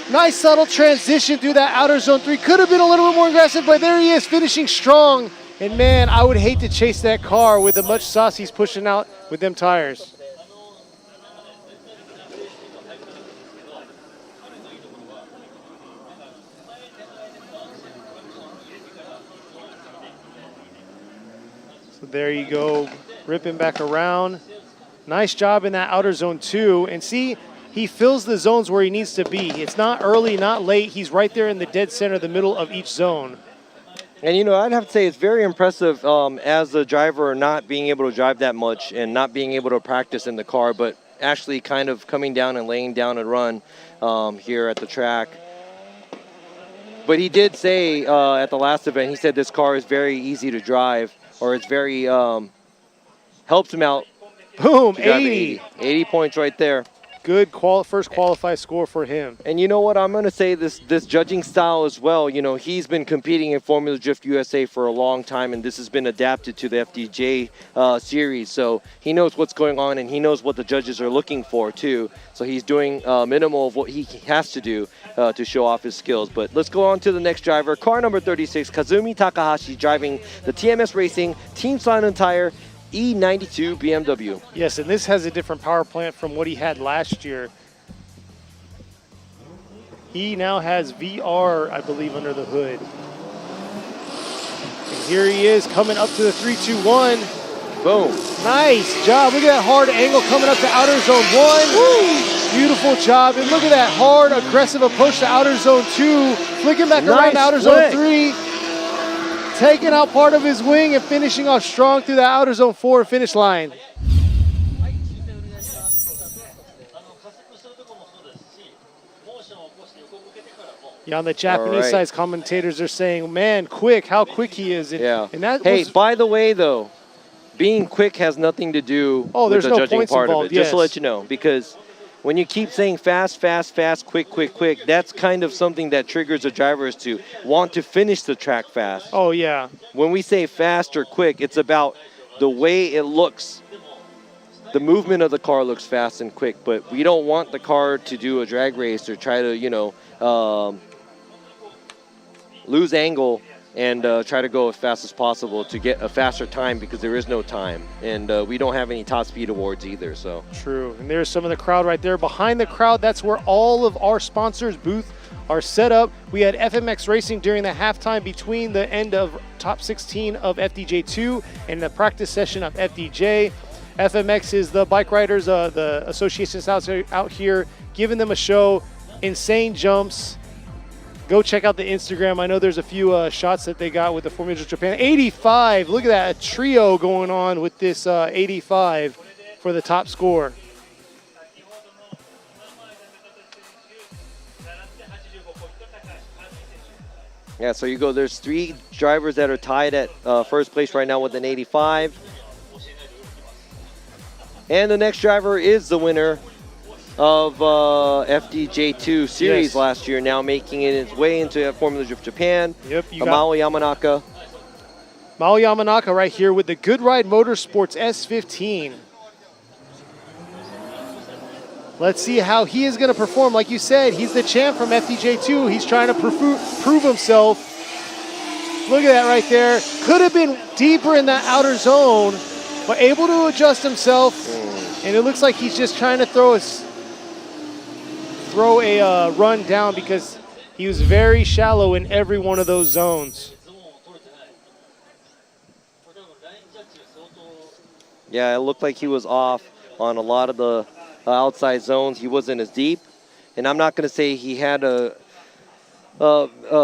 Nice subtle transition through that outer zone 3. Could have been a little bit more aggressive, but there he is finishing strong. And man, I would hate to chase that car with the much sauce he's pushing out with them tires. So there you go, ripping back around. Nice job in that outer zone 2. And see, he fills the zones where he needs to be. It's not early, not late. He's right there in the dead center, the middle of each zone. And, you know, I'd have to say it's very impressive as a driver not being able to drive that much and not being able to practice in the car, but actually kind of coming down and laying down a run here at the track. But he did say at the last event, he said this car is very easy to drive, or it's very, helps him out. Boom, 80. 80 points right there. Good first qualified score for him. And you know what? I'm going to say this judging style as well. You know, he's been competing in Formula Drift USA for a long time, and this has been adapted to the FDJ series. So he knows what's going on, and he knows what the judges are looking for, too. So he's doing minimal of what he has to do to show off his skills. But let's go on to the next driver. Car number 36, Kazumi Takahashi, driving the TMS Racing Team Silent Tire E92 BMW. Yes, and this has a different power plant from what he had last year. He now has VR, I believe, under the hood. And here he is coming up to the 3-2-1. Boom. Nice job. Look at that hard angle coming up to outer zone 1. Woo! Beautiful job. And look at that hard, aggressive approach to outer zone 2. Flicking back around to outer zone 3. Taking out part of his wing and finishing off strong through the outer zone 4 finish line. Yeah, on the Japanese side, commentators are saying, man, quick, how quick he is. And, yeah. And that hey, by the way, though, being quick has nothing to do with the judging part of it, just to let you know, because when you keep saying fast, fast, fast, quick, quick, quick, that's kind of something that triggers the drivers to want to finish the track fast. Oh, yeah. When we say fast or quick, it's about the way it looks. The movement of the car looks fast and quick, but we don't want the car to do a drag race or try to, you know, lose angle and try to go as fast as possible to get a faster time because there is no time. And we don't have any top speed awards either, so. True, and there's some of the crowd right there. Behind the crowd, that's where all of our sponsors' booth are set up. We had FMX Racing during the halftime between the end of top 16 of FDJ2 and the practice session of FDJ. FMX is the bike riders, the associations out here, giving them a show. Insane jumps. Go check out the Instagram. I know there's a few shots that they got with the Formula Japan. 85, look at that, a trio going on with this 85 for the top score. Yeah, so you go, there's 3 drivers that are tied at first place right now with an 85. And the next driver is the winner of FDJ2 series last year, now making it its way into Formula Drift Japan. Yep, you Mao Yamanaka. Mao Yamanaka right here with the Good Ride Motorsports S15. Let's see how he is going to perform. Like you said, he's the champ from FDJ2. He's trying to prove himself. Look at that right there. Could have been deeper in that outer zone, but able to adjust himself. And it looks like he's just trying to throw a run down because he was very shallow in every one of those zones. Yeah, it looked like he was off on a lot of the outside zones. He wasn't as deep. And I'm not going to say he had a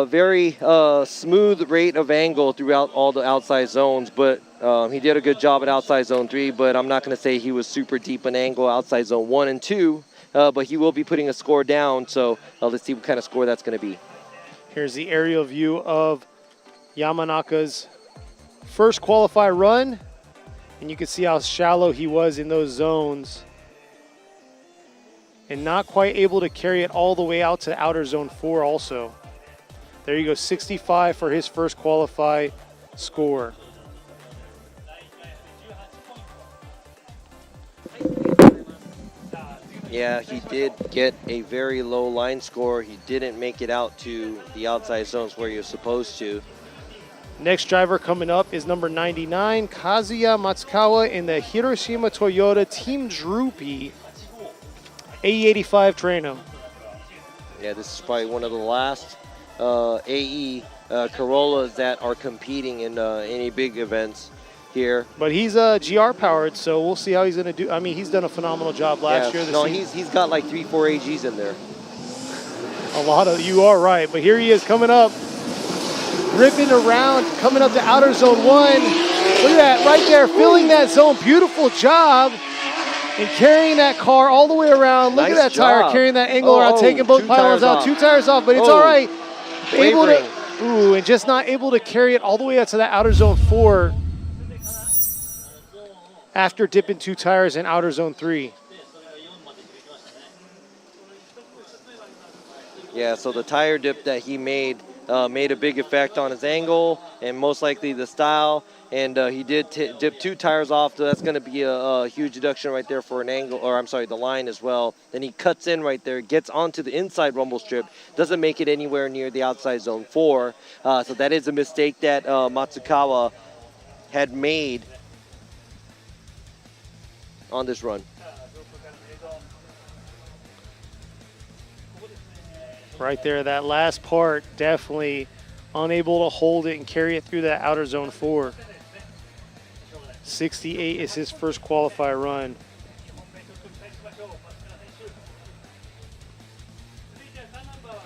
very smooth rate of angle throughout all the outside zones, but he did a good job at outside zone 3, but I'm not going to say he was super deep in angle outside zone 1 and 2, but he will be putting a score down, so let's see what kind of score that's going to be. Here's the aerial view of Yamanaka's first qualify run, and you can see how shallow he was in those zones and not quite able to carry it all the way out to outer zone 4 also. There you go, 65 for his first qualify score. Yeah, he did get a very low line score. He didn't make it out to the outside zones where you're supposed to. Next driver coming up is number 99, Kazuya Matsukawa in the Hiroshima Toyota Team Droopy AE85 Trano. Yeah, this is probably one of the last AE Corollas that are competing in any big events here. But he's GR powered, so we'll see how he's going to do. I mean, he's done a phenomenal job last year. No, he's got like 3-4 AGs in there. A lot of, you are right. But here he is coming up, ripping around, coming up to outer zone 1. Look at that right there, filling that zone. Beautiful job. And carrying that car all the way around. Look at that tire, carrying that angle around, taking both pylons out, 2 tires off, but it's all right. Able to, and just not able to carry it all the way out to that outer zone 4 after dipping 2 tires in outer zone 3. Yeah, so the tire dip that he made made a big effect on his angle and most likely the style. And he did dip 2 tires off, so that's going to be a huge deduction right there for an angle, or I'm sorry, the line as well. Then he cuts in right there, gets onto the inside rumble strip, doesn't make it anywhere near the outside zone 4. So that is a mistake that Matsukawa had made on this run. Right there, that last part, definitely unable to hold it and carry it through that outer zone 4. 68 is his first qualifier run.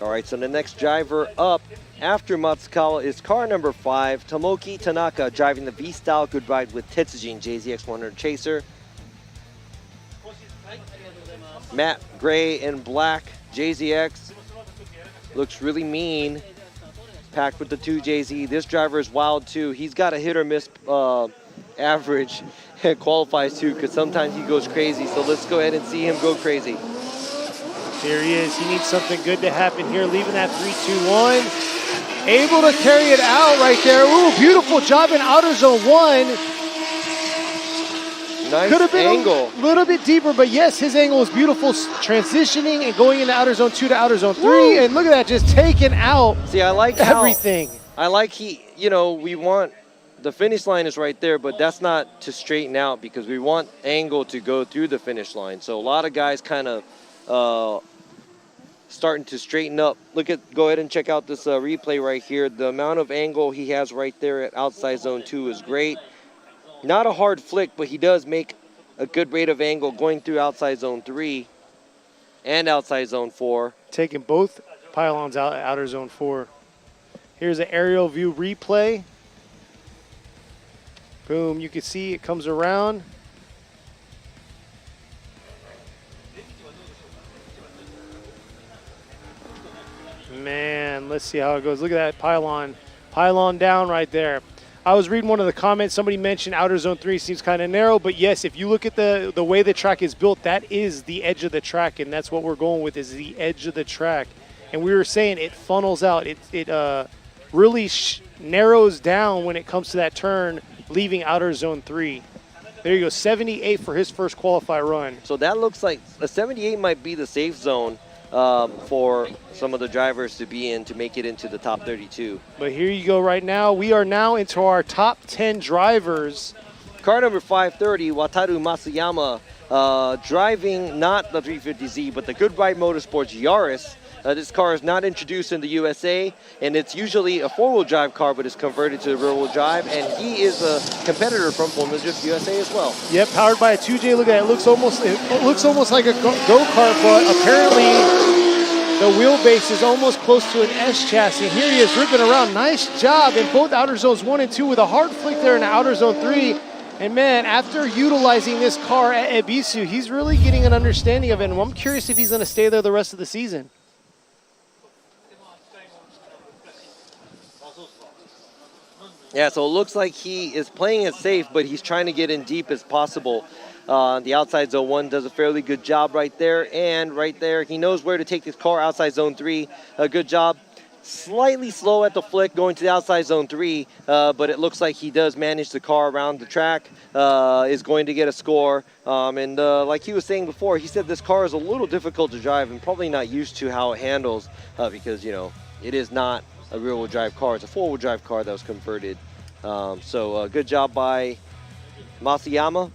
All right, so the next driver up after Matsukawa is car number 5, Tomoki Tanaka, driving the V-Style Good Ride with Tetsujin JZX100 Chaser. Matte gray and black JZX. Looks really mean, packed with the 2 JZ. This driver is wild too. He's got a hit or miss average and qualifies too, because sometimes he goes crazy. So let's go ahead and see him go crazy. There he is. He needs something good to happen here, leaving that 3-2-1. Able to carry it out right there. Ooh, beautiful job in outer zone 1. Nice Could have been angle. a little bit deeper, but yes, his angle is beautiful, transitioning and going into outer zone 2 to outer zone 3. Woo. And look at that, just taking out See, I like everything. I like we want the finish line is right there, but that's not to straighten out because we want angle to go through the finish line. So a lot of guys kind of starting to straighten up. Go ahead and check out this replay right here. The amount of angle he has right there at outside zone 2 is great. Not a hard flick, but he does make a good rate of angle going through outside zone 3 and outside zone 4. Taking both pylons out outer zone 4. Here's an aerial view replay. Boom, you can see it comes around. Man, let's see how it goes. Look at that pylon. Pylon down right there. I was reading one of the comments. Somebody mentioned outer zone 3 seems kind of narrow, but yes, if you look at the way the track is built, that is the edge of the track, and that's what we're going with is the edge of the track. And we were saying it funnels out. It really narrows down when it comes to that turn, leaving outer zone 3. There you go, 78 for his first qualify run. So that looks like a 78 might be the safe zone for some of the drivers to be in to make it into the top 32. But here you go right now. We are now into our top 10 drivers. Car number 530, Wataru Masayama, driving not the 350Z, but the Goodbye Motorsports Yaris. This car is not introduced in the USA, and it's usually a four-wheel drive car, but it's converted to rear-wheel drive, and he is a competitor from Formula Drift USA as well. Yep, powered by a 2J. Look at that. It looks almost like a go-kart, but apparently the wheelbase is almost close to an S chassis. Here he is ripping around. Nice job in both outer zones 1 and 2 with a hard flick there in outer zone 3. And man, after utilizing this car at Ebisu, he's really getting an understanding of it, and I'm curious if he's going to stay there the rest of the season. Yeah, so it looks like he is playing it safe, but he's trying to get in deep as possible. The outside zone 1 does a fairly good job right there, and right there, he knows where to take his car outside zone 3. A good job. Slightly slow at the flick going to the outside zone 3, but it looks like he does manage the car around the track, is going to get a score. And like he was saying before, he said this car is a little difficult to drive and probably not used to how it handles because, you know, it is not a rear-wheel drive car. It's a four-wheel drive car that was converted. So good job by Masayama.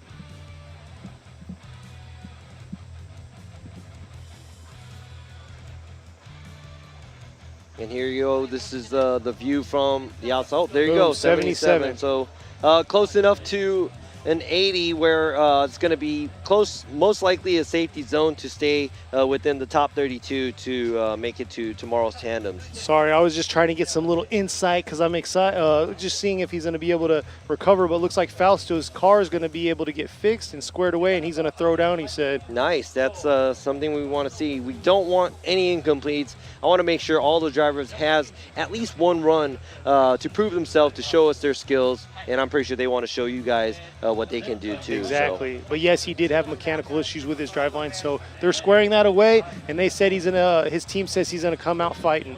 And here you go. This is the view from the outside. Oh, there you go, 77. So close enough to an 80 where it's going to be close, most likely a safety zone to stay within the top 32 to make it to tomorrow's tandems. Sorry, I was just trying to get some little insight because I'm excited, just seeing if he's going to be able to recover. But it looks like Fausto's car is going to be able to get fixed and squared away, and he's going to throw down, he said. Nice. That's something we want to see. We don't want any incompletes. I want to make sure all the drivers has at least one run to prove themselves, to show us their skills, and I'm pretty sure they want to show you guys what they can do too. Exactly. So. But yes, he did have mechanical issues with his driveline, so they're squaring that away, and they said he's gonna. His team says he's gonna come out fighting.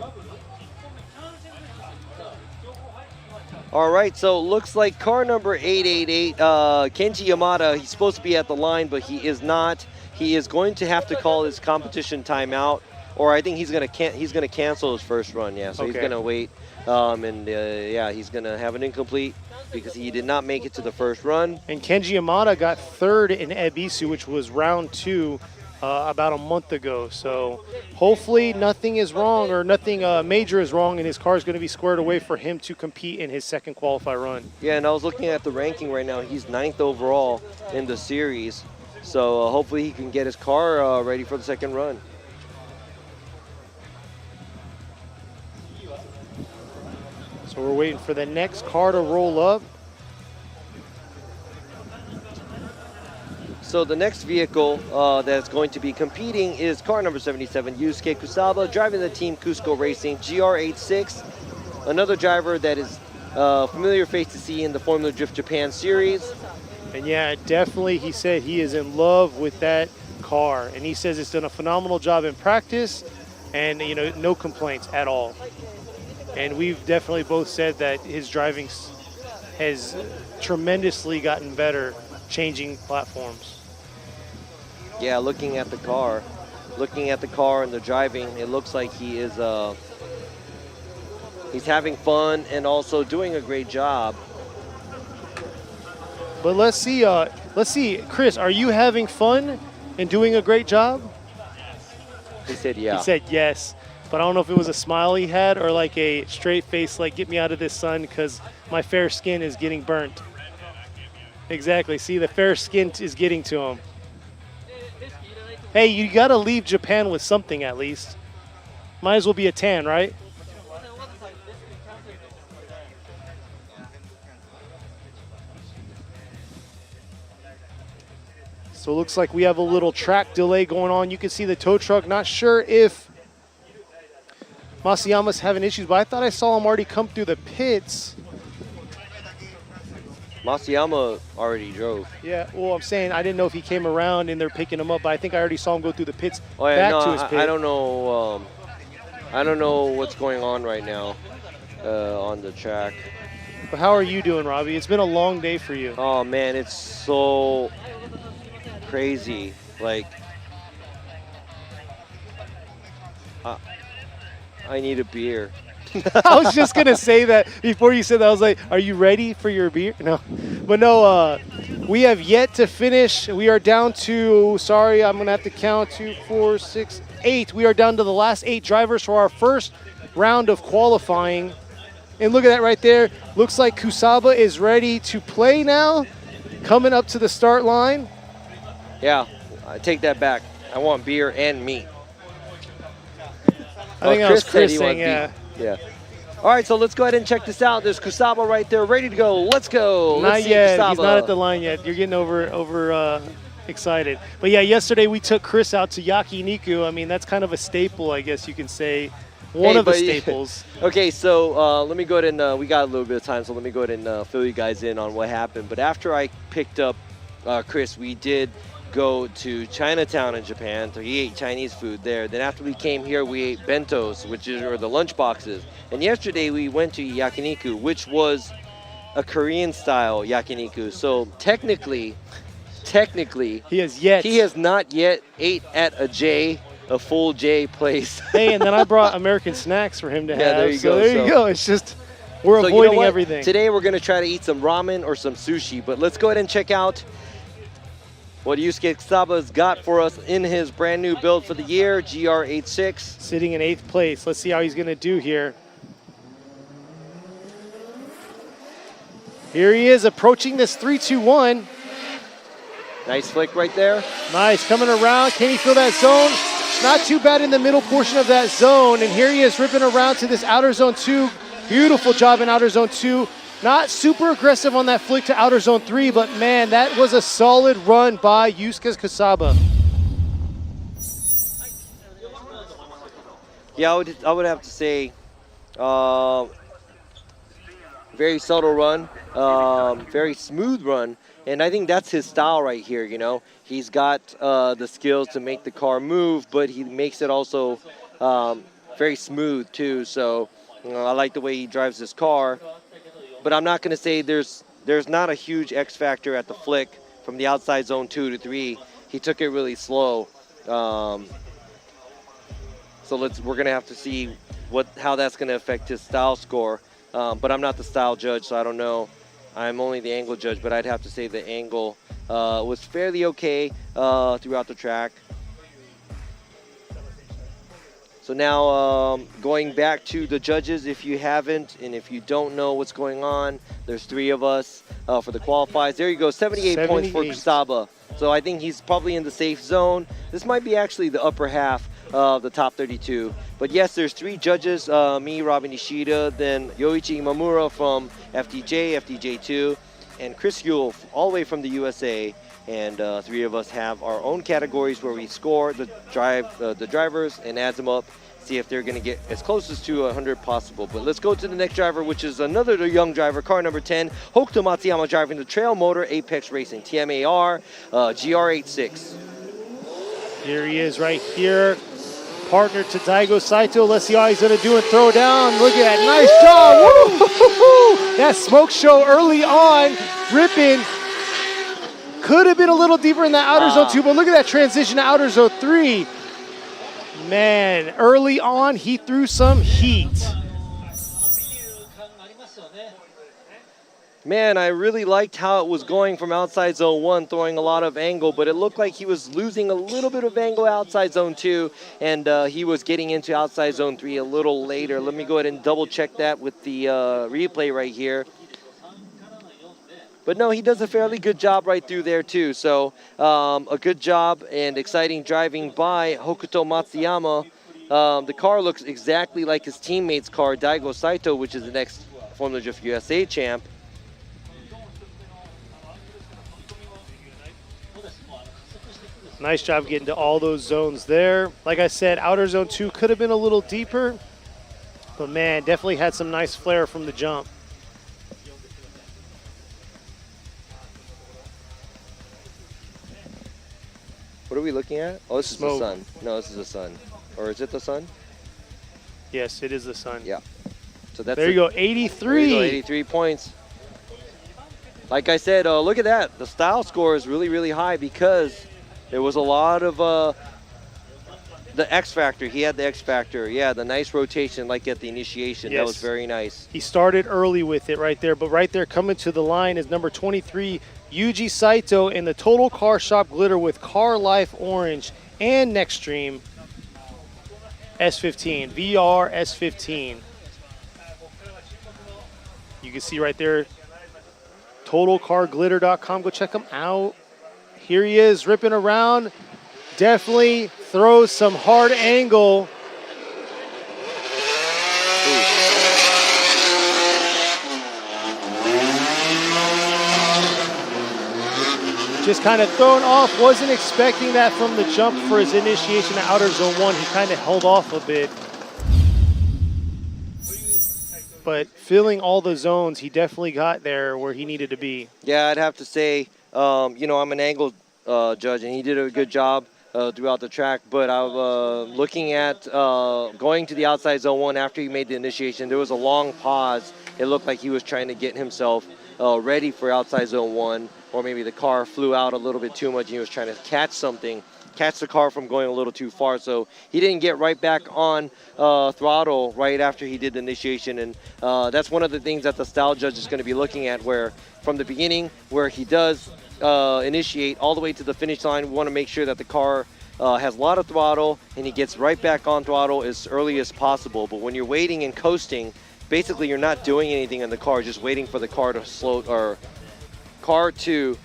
All right, so looks like car number 888, Kenji Yamada. He's supposed to be at the line, but he is not. He is going to have to call his competition timeout, or I think he's gonna cancel his first run. Yeah, so okay. He's gonna wait, yeah, he's gonna have an incomplete because he did not make it to the first run. And Kenji Yamada got third in Ebisu, which was round 2 about a month ago. So hopefully nothing is wrong, or nothing major is wrong, and his car is going to be squared away for him to compete in his second qualify run. Yeah, and I was looking at the ranking right now. He's 9th overall in the series. So hopefully he can get his car ready for the second run. So we're waiting for the next car to roll up. So the next vehicle that's going to be competing is car number 77, Yusuke Kusaba, driving the Team Cusco Racing GR86. Another driver that is a familiar face to see in the Formula Drift Japan series. And yeah, definitely he said he is in love with that car. And he says it's done a phenomenal job in practice, and you know, no complaints at all. And we've definitely both said that his driving has tremendously gotten better changing platforms. Yeah, looking at the car and the driving, it looks like he is He's having fun and also doing a great job. But let's see, Chris, are you having fun and doing a great job? He said yeah. He said yes, but I don't know if it was a smile he had or like a straight face, like get me out of this sun because my fair skin is getting burnt. Exactly. See, the fair skin is getting to him. Hey, you got to leave Japan with something at least. Might as well be a tan, right? So it looks like we have a little track delay going on. You can see the tow truck. Not sure if Masayama's having issues, but I thought I saw him already come through the pits. Masayama already drove. Yeah, well, I'm saying I didn't know if he came around and they're picking him up, but I think I already saw him go through the pits back to his pit. I don't know. I don't know what's going on right now on the track. But how are you doing, Robbie? It's been a long day for you. Oh man, it's so crazy. Like, I need a beer. I was just going to say that before you said that. I was like, are you ready for your beer? No. But no, we have yet to finish. We are down to, sorry, I'm going to have to count 2, 4, 6, 8. We are down to the last 8 drivers for our first round of qualifying. And look at that right there. Looks like Kusaba is ready to play now. Coming up to the start line. Yeah, I take that back. I want beer and meat. I think that was Chris saying, yeah. Yeah. All right, so let's go ahead and check this out. There's Kusaba right there, ready to go. Let's go. Not yet. He's not at the line yet. You're getting over excited. But yeah, yesterday we took Chris out to Yakiniku. I mean, that's kind of a staple, I guess you can say. One of the staples. Okay, so let me go ahead and we got a little bit of time, so let me go ahead and fill you guys in on what happened. But after I picked up Chris, we did go to Chinatown in Japan. So he ate Chinese food there. Then after we came here, we ate bentos, which are the lunch boxes. And yesterday we went to yakiniku, which was a Korean-style yakiniku. So technically, he has not yet ate at a full J place. Hey, and then I brought American snacks for him to have. There you go. There you go. It's just, we're avoiding everything. Today we're going to try to eat some ramen or some sushi, but let's go ahead and check out what Yusuke Kusaba's got for us in his brand new build for the year, GR86. Sitting in 8th place. Let's see how he's going to do here. Here he is approaching this 3-2-1. Nice flick right there. Nice, coming around. Can he feel that zone? Not too bad in the middle portion of that zone. And here he is ripping around to this outer zone 2. Beautiful job in outer zone 2. Not super aggressive on that flick to outer zone 3, but man, that was a solid run by Yusuke Kusaba. Yeah, I would have to say very subtle run, very smooth run. And I think that's his style right here, you know. He's got the skills to make the car move, but he makes it also very smooth too. So I like the way he drives this car. But I'm not going to say there's not a huge X factor at the flick from the outside zone 2 to 3. He took it really slow. So we're going to have to see how that's going to affect his style score. But I'm not the style judge, so I don't know. I'm only the angle judge, but I'd have to say the angle was fairly okay throughout the track. So now going back to the judges, if you haven't and if you don't know what's going on, there's 3 of us for the qualifiers. There you go, 78 points for Kusaba. So I think he's probably in the safe zone. This might be actually the upper half of the top 32. But yes, there's 3 judges, me, Robin Nishida, then Yoichi Imamura from FDJ, FDJ2, and Chris Yule all the way from the USA. And 3 of us have our own categories where we score the drivers and add them up, see if they're going to get as close as to 100 possible. But let's go to the next driver, which is another young driver, car number 10, Hokuto Matsuyama, driving the Trail Motor Apex Racing TMAR GR86. Here he is right here, partner to Daigo Saito. Let's see how he's going to do and throw down. Look at that, nice job. Woo! That smoke show early on, ripping. Could have been a little deeper in that outer zone 2, but look at that transition to outer zone 3. Man, early on, he threw some heat. Man, I really liked how it was going from outside zone 1, throwing a lot of angle, but it looked like he was losing a little bit of angle outside zone 2, and he was getting into outside zone 3 a little later. Let me go ahead and double check that with the replay right here. But no, he does a fairly good job right through there too. So a good job and exciting driving by Hokuto Matsuyama. The car looks exactly like his teammate's car, Daigo Saito, which is the next Formula Drift USA champ. Nice job getting to all those zones there. Like I said, outer zone 2 could have been a little deeper, but man, definitely had some nice flair from the jump. What are we looking at? Oh, this Smoke. is the sun. No, this is the sun. Or is it the sun? Yes, it is the sun. Yeah. So that's there you go, 83. There you go, 83 points. Like I said, look at that. The style score is really, really high because there was a lot of the X factor. He had the X factor. Yeah, the nice rotation like at the initiation. Yes. That was very nice. He started early with it right there, but right there coming to the line is number 23, Yuji Saito in the Total Car Shop Glitter with Car Life Orange and Nextream S15, VR S15. You can see right there, TotalCarGlitter.com. Go check him out. Here he is ripping around. Definitely throws some hard angle. Just kind of thrown off. Wasn't expecting that from the jump for his initiation to outer zone 1. He kind of held off a bit. But filling all the zones, he definitely got there where he needed to be. Yeah, I'd have to say, you know, I'm an angle judge, and he did a good job throughout the track. But I was looking at going to the outside zone 1 after he made the initiation. There was a long pause. It looked like he was trying to get himself ready for outside zone 1, or maybe the car flew out a little bit too much and he was trying to catch something, catch the car from going a little too far. So he didn't get right back on throttle right after he did the initiation. And that's one of the things that the style judge is going to be looking at, where from the beginning, where he does initiate all the way to the finish line, we want to make sure that the car has a lot of throttle and he gets right back on throttle as early as possible. But when you're waiting and coasting, basically you're not doing anything in the car, just waiting for the car to slow or car to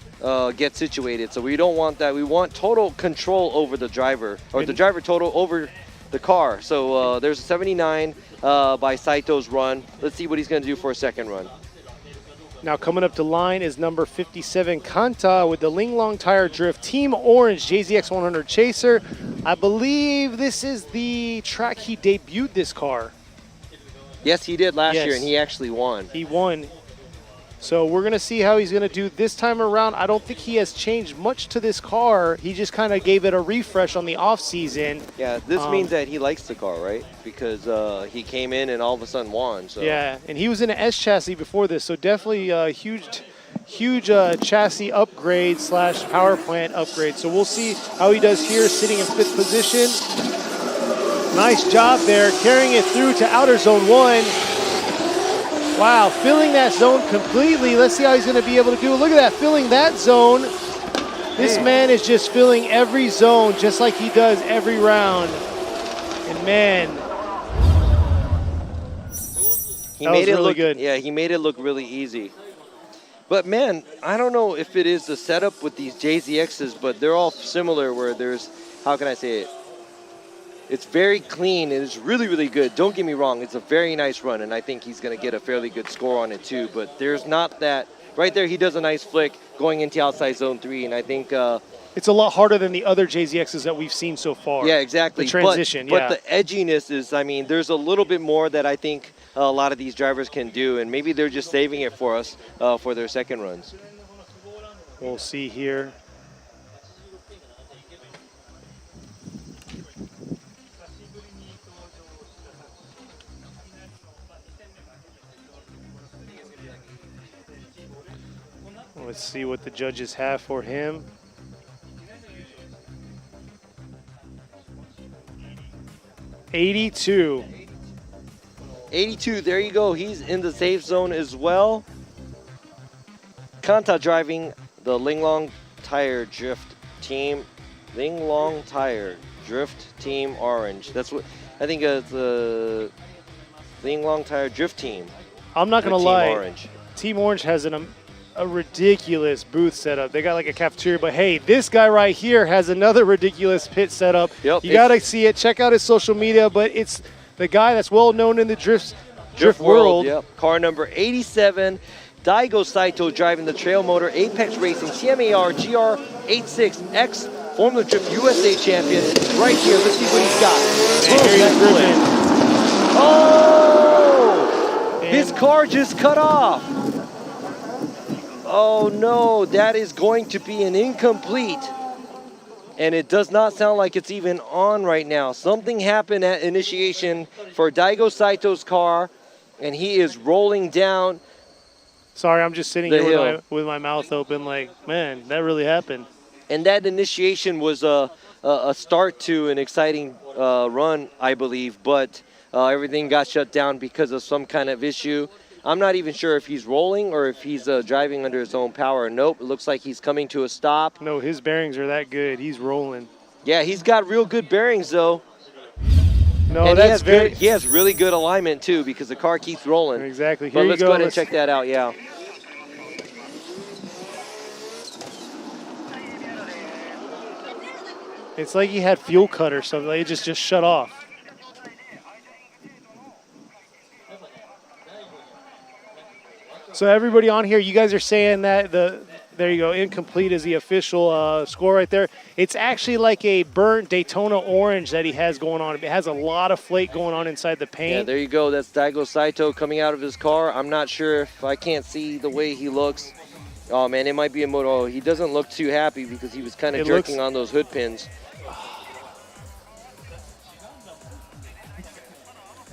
get situated. So we don't want that. We want total control over the driver, or the driver total over the car. So there's a 79 by Saito's run. Let's see what he's going to do for a second run. Now coming up to line is number 57, Kanta, with the Linglong Tire Drift Team Orange JZX 100 Chaser. I believe this is the track he debuted this car. Yes, he did last year, and he actually won. He won. So we're going to see how he's going to do this time around. I don't think he has changed much to this car. He just kind of gave it a refresh on the off season. Yeah, this means that he likes the car, right? Because he came in and all of a sudden won. So. Yeah, and he was in an S chassis before this, so definitely a huge chassis upgrade / power plant upgrade. So we'll see how he does here, sitting in 5th position. Nice job there, carrying it through to outer zone 1. Wow, filling that zone completely. Let's see how he's going to be able to do it. Look at that, filling that zone. This man is just filling every zone just like he does every round. And man, he made it really look good. Yeah, he made it look really easy. But man, I don't know if it is the setup with these JZXs, but they're all similar where there's, how can I say it? It's very clean and it's really, really good. Don't get me wrong, it's a very nice run, and I think he's going to get a fairly good score on it too. But there's not that. Right there, he does a nice flick going into outside zone 3, and I think it's a lot harder than the other JZXs that we've seen so far. Yeah, exactly. The transition, but the edginess is, I mean, there's a little bit more that I think a lot of these drivers can do, and maybe they're just saving it for us for their second runs. We'll see here. Let's see what the judges have for him. $82. 82, there you go. He's in the safe zone as well. Kanta driving the Linglong Tire Drift Team. Linglong Tire Drift Team Orange. That's what I think it's the Linglong Tire Drift Team. I'm not going to Team lie. Orange. Team Orange has a ridiculous booth setup. They got like a cafeteria, but hey, this guy right here has another ridiculous pit setup. Yep, you got to see it. Check out his social media, but it's the guy that's well known in the drift world. Yep. Car number 87. Daigo Saito driving the Trail Motor Apex Racing CMAR GR86X Formula Drift USA champion. Right here, let's see what he's got. And here he's driven. Oh! His car just cut off. Oh no, that is going to be an incomplete. And it does not sound like it's even on right now. Something happened at initiation for Daigo Saito's car, and he is rolling down. Sorry, I'm just sitting here with my mouth open like, man, that really happened. And that initiation was a start to an exciting run, I believe, but everything got shut down because of some kind of issue. I'm not even sure if he's rolling or if he's driving under his own power. Nope, it looks like he's coming to a stop. No, his bearings are that good. He's rolling. Yeah, he's got real good bearings, though. No, and that's he has really good alignment, too, because the car keeps rolling. Exactly. Here but you let's go. go ahead and check that out, yeah. It's like he had fuel cut or something. Like it just shut off. So everybody on here, you guys are saying that there you go, incomplete is the official score right there. It's actually like a burnt Daytona orange that he has going on. It has a lot of flake going on inside the paint. Yeah, there you go. That's Daigo Saito coming out of his car. I'm not sure if I can't see the way he looks. Oh, man, it might be a moto. He doesn't look too happy because he was kind of jerking on those hood pins.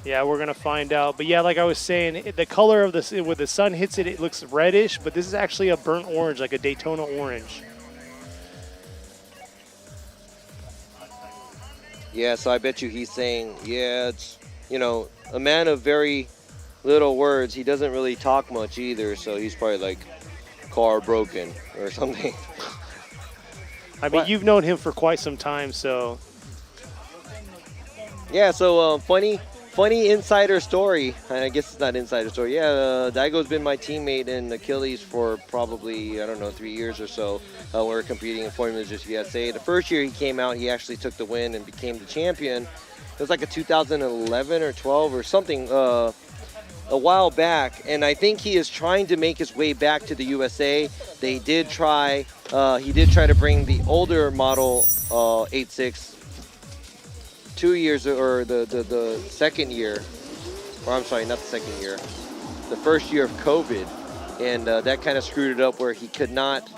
Yeah, we're going to find out. But yeah, like I was saying, the color of this, when the sun hits it, it looks reddish, but this is actually a burnt orange, like a Daytona orange. Yeah, so I bet you he's saying, yeah, it's, you know, a man of very little words. He doesn't really talk much either, so he's probably like, car broken or something. I mean, you've known him for quite some time, so. Yeah, so funny insider story. I guess it's not insider story. Yeah, Daigo's been my teammate in Achilles for probably, I don't know, 3 years or so. We were competing in Formula Drift USA. The first year he came out, he actually took the win and became the champion. It was like a 2011 or 12 or something a while back. And I think he is trying to make his way back to the USA. They did try, he did try to bring the older model 86 2 years, or the second year, or I'm sorry, not the second year, the first year of COVID, and that kind of screwed it up where he could not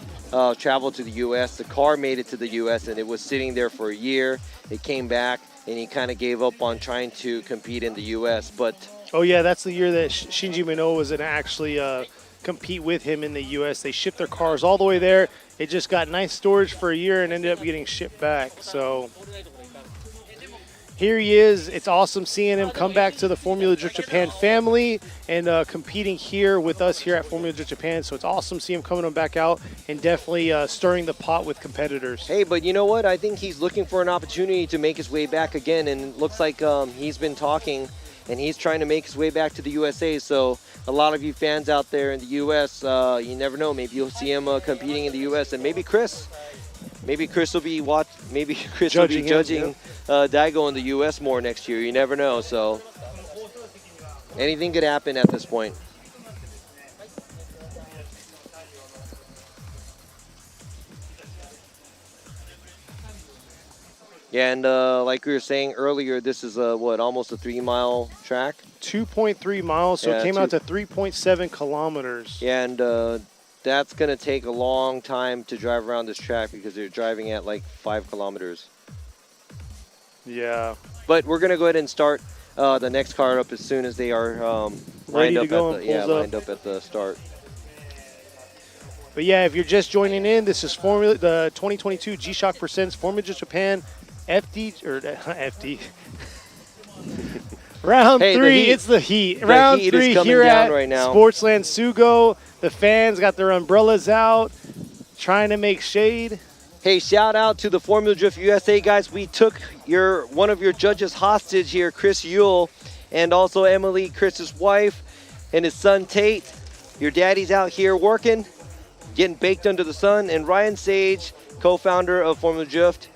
travel to the U.S. The car made it to the U.S. and it was sitting there for a year. It came back and he kind of gave up on trying to compete in the U.S. But oh yeah, that's the year that Shinji Minowa was going to actually compete with him in the U.S. They shipped their cars all the way there. It just got nice storage for a year and ended up getting shipped back. So here he is. It's awesome seeing him come back to the Formula Drift Japan family and competing here with us here at Formula Drift Japan. So it's awesome seeing him coming back out and definitely stirring the pot with competitors. Hey, but you know what? I think he's looking for an opportunity to make his way back again, and it looks like he's been talking and he's trying to make his way back to the USA. So a lot of you fans out there in the US, you never know. Maybe you'll see him competing in the US, and maybe Chris will be judging Daigo in the U.S. more next year. You never know. So anything could happen at this point. Yeah, and like we were saying earlier, this is almost a 3-mile track. 2.3 miles, so yeah, it came out to 3.7 kilometers. Yeah, and that's going to take a long time to drive around this track because they're driving at like 5 kilometers. Yeah. But we're going to go ahead and start the next car up as soon as they are lined up at the start. But yeah, if you're just joining in, this is the 2022 G-Shock Presents Formula Drift Japan FD. Round 3, it's the heat. Round 3 here at right now. Sportsland Sugo. The fans got their umbrellas out, trying to make shade. Hey, shout out to the Formula Drift USA guys. We took one of your judges hostage here, Chris Yule, and also Emily, Chris's wife, and his son Tate. Your daddy's out here working, getting baked under the sun. And Ryan Sage, co-founder of Formula Drift,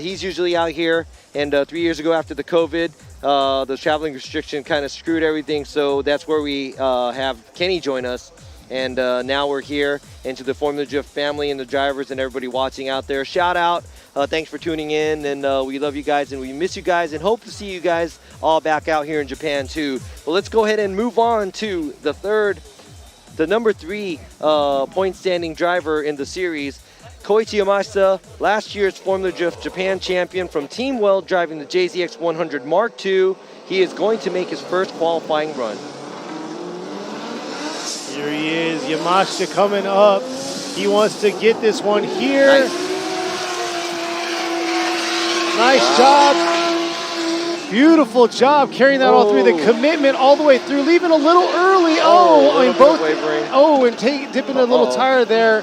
he's usually out here. And 3 years ago, after the COVID, the traveling restriction kind of screwed everything. So that's where we have Kenny join us. And now we're here, and to the Formula Drift family and the drivers and everybody watching out there. Shout out. Thanks for tuning in, and we love you guys, and we miss you guys, and hope to see you guys all back out here in Japan too. But let's go ahead and move on to the number 3 point standing driver in the series, Koichi Yamashita, last year's Formula Drift Japan champion from Team Weld, driving the JZX 100 Mark II. He is going to make his first qualifying run. Here he is, Yamashita coming up. He wants to get this one here. Nice job. Beautiful job carrying that all through. The commitment all the way through, leaving a little early. Dipping a little tire there.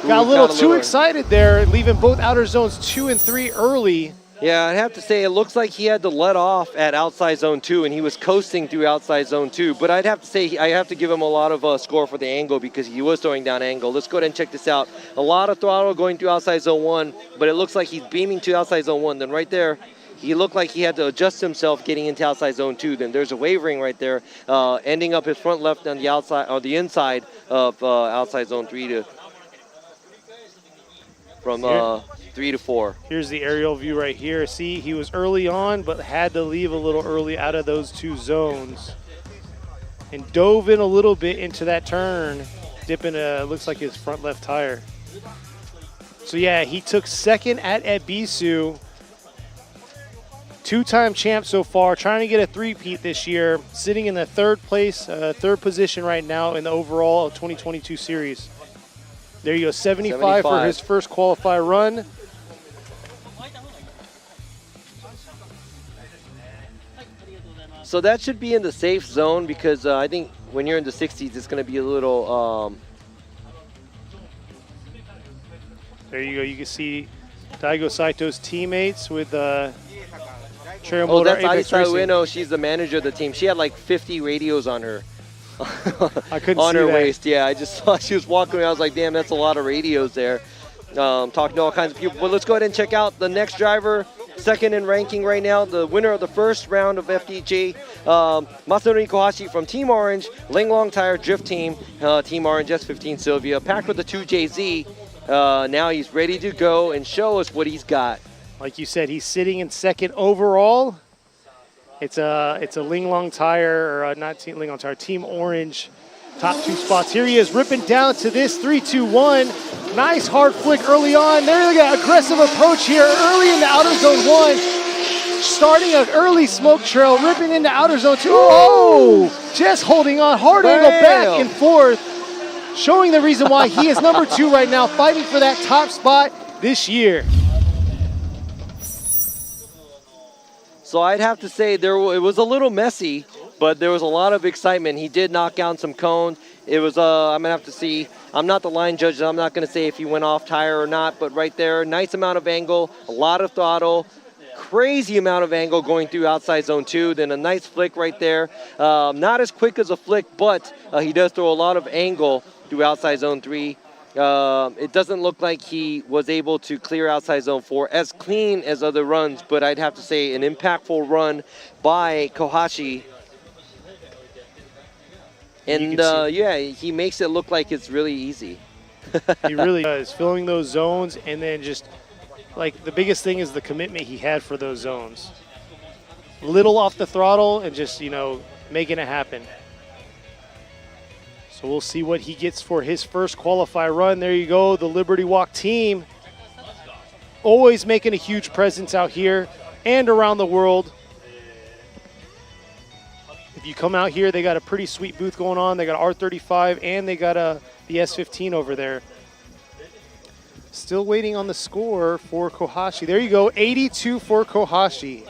Got a little too excited there, leaving both outer zones 2 and 3 early. Yeah, I'd have to say it looks like he had to let off at outside zone 2, and he was coasting through outside zone 2. But I'd have to say I have to give him a lot of score for the angle because he was throwing down angle. Let's go ahead and check this out. A lot of throttle going through outside zone 1, but it looks like he's beaming to outside zone 1. Then right there, he looked like he had to adjust himself getting into outside zone 2. Then there's a wavering right there, ending up his front left on the outside or the inside of outside zone 3 from 3 to 4. Here's the aerial view right here. See, he was early on, but had to leave a little early out of those 2 zones. And dove in a little bit into that turn, dipping looks like his front left tire. So yeah, he took second at Ebisu. 2-time champ so far, trying to get a 3-peat this year, sitting in the third position right now in the overall 2022 series. There you go, 75 for his first qualify run. So that should be in the safe zone because I think when you're in the 60s, it's going to be a little... There you go. You can see Daigo Saito's teammates with Trail Oh, Motor that's Aisa Ueno. She's the manager of the team. She had like 50 radios on her. I couldn't on see her that. waist. Yeah, I just saw she was walking around. I was like, damn, that's a lot of radios there. Talking to all kinds of people. But let's go ahead and check out the next driver. Second in ranking right now, the winner of the first round of FDJ, Masanori Kohashi from Team Orange, Linglong Tire Drift Team, Team Orange S15 Sylvia, packed with the 2JZ. Now he's ready to go and show us what he's got. Like you said, he's sitting in second overall. It's a Linglong Tire, or not Team Linglong Tire, Team Orange, top 2 spots. Here he is, ripping down to this 3-2-1. Nice hard flick early on. There you go, aggressive approach here early in the outer zone 1. Starting an early smoke trail, ripping into outer zone 2. Oh, just holding on, hard angle back and forth, showing the reason why he is number 2 right now, fighting for that top spot this year. So I'd have to say it was a little messy, but there was a lot of excitement. He did knock down some cones. It was, I'm going to have to see. I'm not the line judge. I'm not going to say if he went off tire or not, but right there, nice amount of angle, a lot of throttle, crazy amount of angle going through outside zone 2, then a nice flick right there. Not as quick as a flick, but he does throw a lot of angle through outside zone 3. It doesn't look like he was able to clear outside zone 4 as clean as other runs, but I'd have to say an impactful run by Kohashi. And yeah, he makes it look like it's really easy. He really does, filling those zones, and then just like the biggest thing is the commitment he had for those zones. Little off the throttle and just, you know, making it happen. So we'll see what he gets for his first qualify run. There you go, the Liberty Walk team. Always making a huge presence out here and around the world. If you come out here, they got a pretty sweet booth going on. They got R35 and they got the S15 over there. Still waiting on the score for Kohashi. There you go, 82 for Kohashi.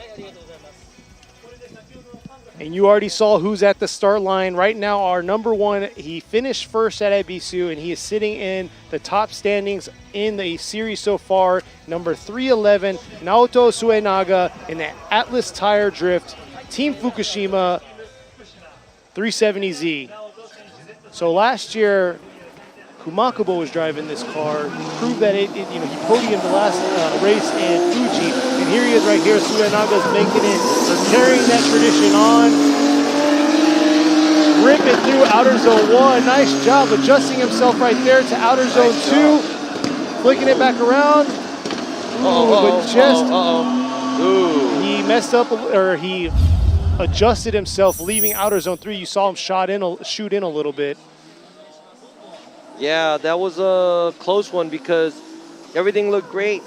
And you already saw who's at the start line. Right now, our number one, he finished first at Ebisu, and he is sitting in the top standings in the series so far. Number 311, Naoto Suenaga in the Atlas Tire Drift, Team Fukushima 370Z. So last year, Kumakubo was driving this car, proved that he podiumed the last race in Fuji, and here he is right here. Suenaga's making it, carrying that tradition on. Rip it through outer zone 1. Nice job adjusting himself right there to outer zone 2, flicking it back around. He messed up, or he adjusted himself, leaving outer zone 3. You saw him shoot in a little bit. Yeah, that was a close one because everything looked great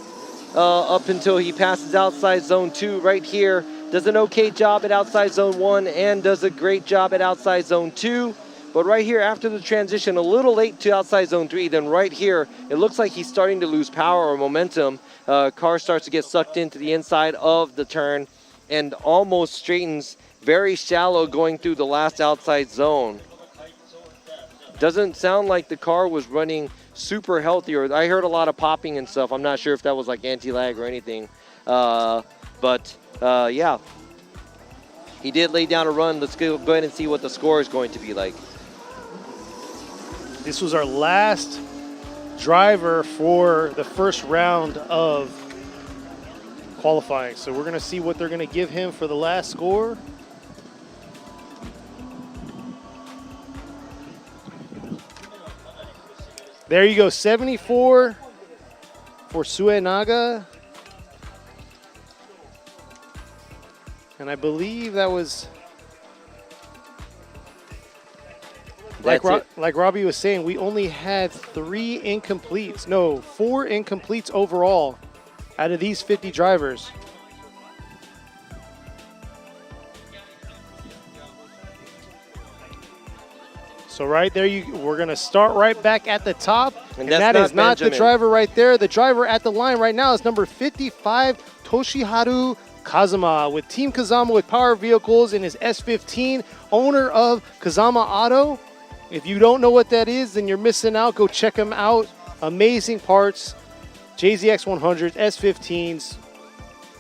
up until he passes outside zone 2 right here. Does an okay job at outside zone 1 and does a great job at outside zone 2. But right here after the transition, a little late to outside zone 3, then right here, it looks like he's starting to lose power or momentum. Car starts to get sucked into the inside of the turn and almost straightens very shallow going through the last outside zone. Doesn't sound like the car was running super healthy, or I heard a lot of popping and stuff. I'm not sure if that was like anti-lag or anything. Yeah, he did lay down a run. Let's go ahead and see what the score is going to be like. This was our last driver for the first round of qualifying. So we're going to see what they're going to give him for the last score. There you go, 74 for Suenaga. And I believe that was, like Robbie was saying, we only had 3 incompletes. No, 4 incompletes overall out of these 50 drivers. So right there, we're going to start right back at the top. And that is not the driver right there. The driver at the line right now is number 55, Toshiharu Kazama, with Team Kazama with Power Vehicles in his S15, owner of Kazama Auto. If you don't know what that is, then you're missing out. Go check them out. Amazing parts, JZX 100s, S15s.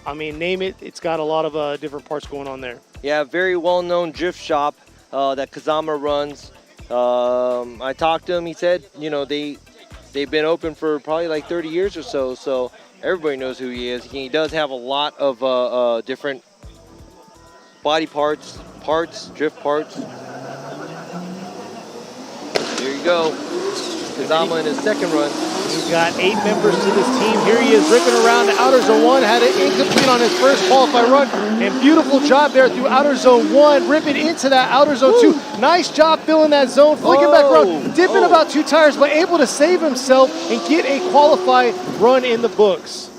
I mean, name it. It's got a lot of different parts going on there. Yeah, very well-known drift shop that Kazama runs. I talked to him. He said, you know, they've been open for probably like 30 years or so. So everybody knows who he is. He does have a lot of different body parts, drift parts. There you go. Kazama in his second run. We've got 8 members to this team. Here he is ripping around the outer zone 1. Had it incomplete on his first qualifying run. And beautiful job there through outer zone 1. Ripping into that outer zone 2. Nice job filling that zone. Flicking back around. Dipping about 2 tires, but able to save himself and get a qualified run in the books.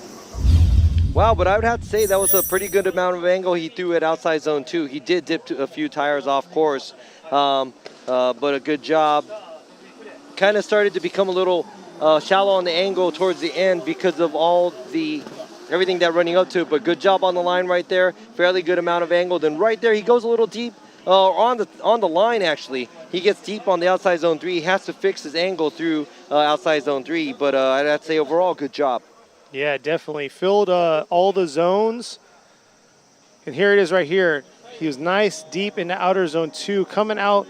Wow, but I would have to say that was a pretty good amount of angle he threw at outside zone 2. He did dip a few tires off course, but a good job. Kind of started to become a little shallow on the angle towards the end because of everything that running up to it, but good job on the line right there. Fairly good amount of angle. Then right there, he goes a little deep on the line, actually. He gets deep on the outside zone 3. He has to fix his angle through outside zone 3, but I'd have to say overall, good job. Yeah, definitely. Filled all the zones. And here it is right here. He was nice deep into outer zone 2, coming out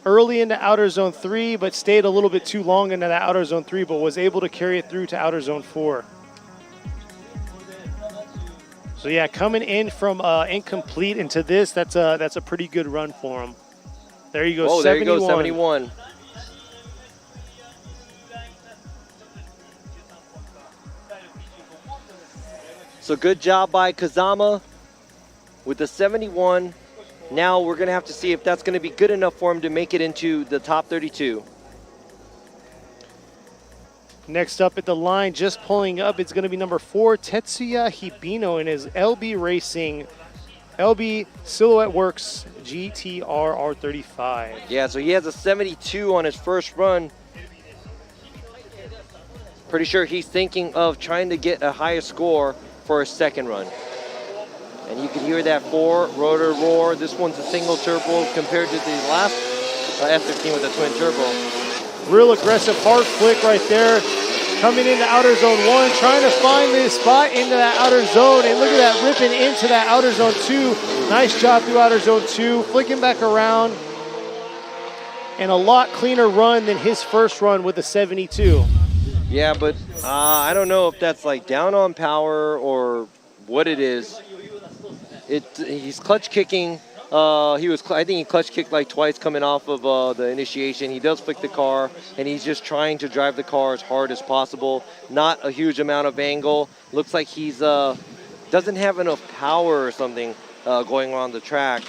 early into outer zone 3, but stayed a little bit too long into that outer zone 3, but was able to carry it through to outer zone 4. So yeah, coming in from incomplete into this, that's a pretty good run for him. There you go, 71. There you go, 71. So good job by Kazama with the 71. Now we're going to have to see if that's going to be good enough for him to make it into the top 32. Next up at the line, just pulling up, it's going to be number 4, Tetsuya Hibino in his LB Racing, LB Silhouette Works GTR R35. Yeah, so he has a 72 on his first run. Pretty sure he's thinking of trying to get a higher score for his second run. And you can hear that rotor roar. This one's a single turbo compared to the last F15 with a twin turbo. Real aggressive hard flick right there. Coming into outer zone 1, trying to find this spot into that outer zone. And look at that, ripping into that outer zone 2. Nice job through outer zone 2, flicking back around. And a lot cleaner run than his first run with the 72. Yeah, but I don't know if that's like down on power or what it is. He's clutch kicking. I think he clutch kicked like twice coming off of the initiation. He does flick the car, and he's just trying to drive the car as hard as possible. Not a huge amount of angle. Looks like he's doesn't have enough power or something going on the track.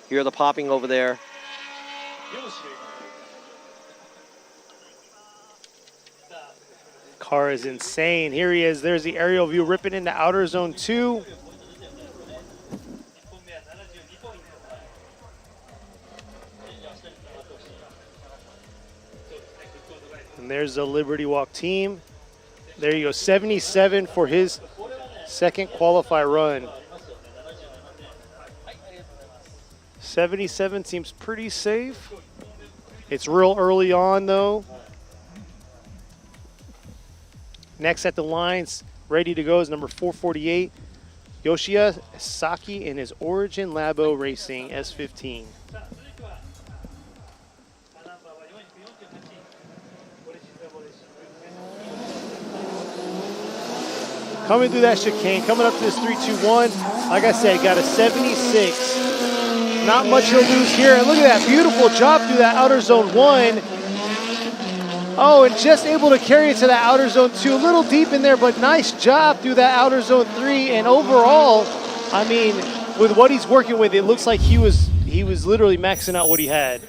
Hear the popping over there. Car is insane. Here he is. There's the aerial view ripping into outer zone 2. And there's the Liberty Walk team. There you go, 77 for his second qualify run. 77 seems pretty safe. It's real early on though. Next at the lines, ready to go is number 448, Yoshia Saki in his Origin Labo Racing S15. Coming through that chicane, coming up to this 3-2-1. Like I said, got a 76. Not much he'll lose here. And look at that beautiful job through that outer zone 1. Oh, and just able to carry it to that outer zone 2. A little deep in there, but nice job through that outer zone 3. And overall, I mean, with what he's working with, it looks like he was literally maxing out what he had.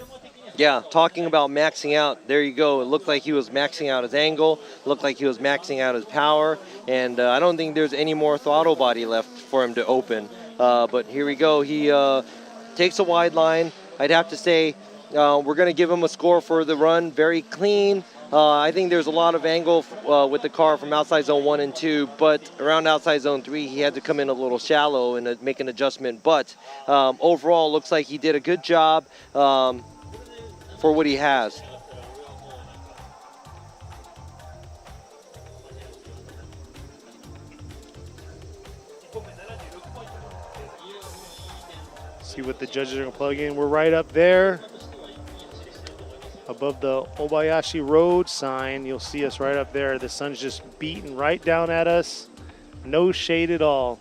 Yeah, talking about maxing out, there you go. It looked like he was maxing out his angle, looked like he was maxing out his power, and I don't think there's any more throttle body left for him to open. But here we go. He takes a wide line. I'd have to say we're going to give him a score for the run. Very clean. I think there's a lot of angle with the car from outside zone 1 and 2, but around outside zone 3, he had to come in a little shallow and make an adjustment. But overall, looks like he did a good job for what he has. See what the judges are going to plug in. We're right up there above the Obayashi Road sign. You'll see us right up there. The sun's just beating right down at us. No shade at all.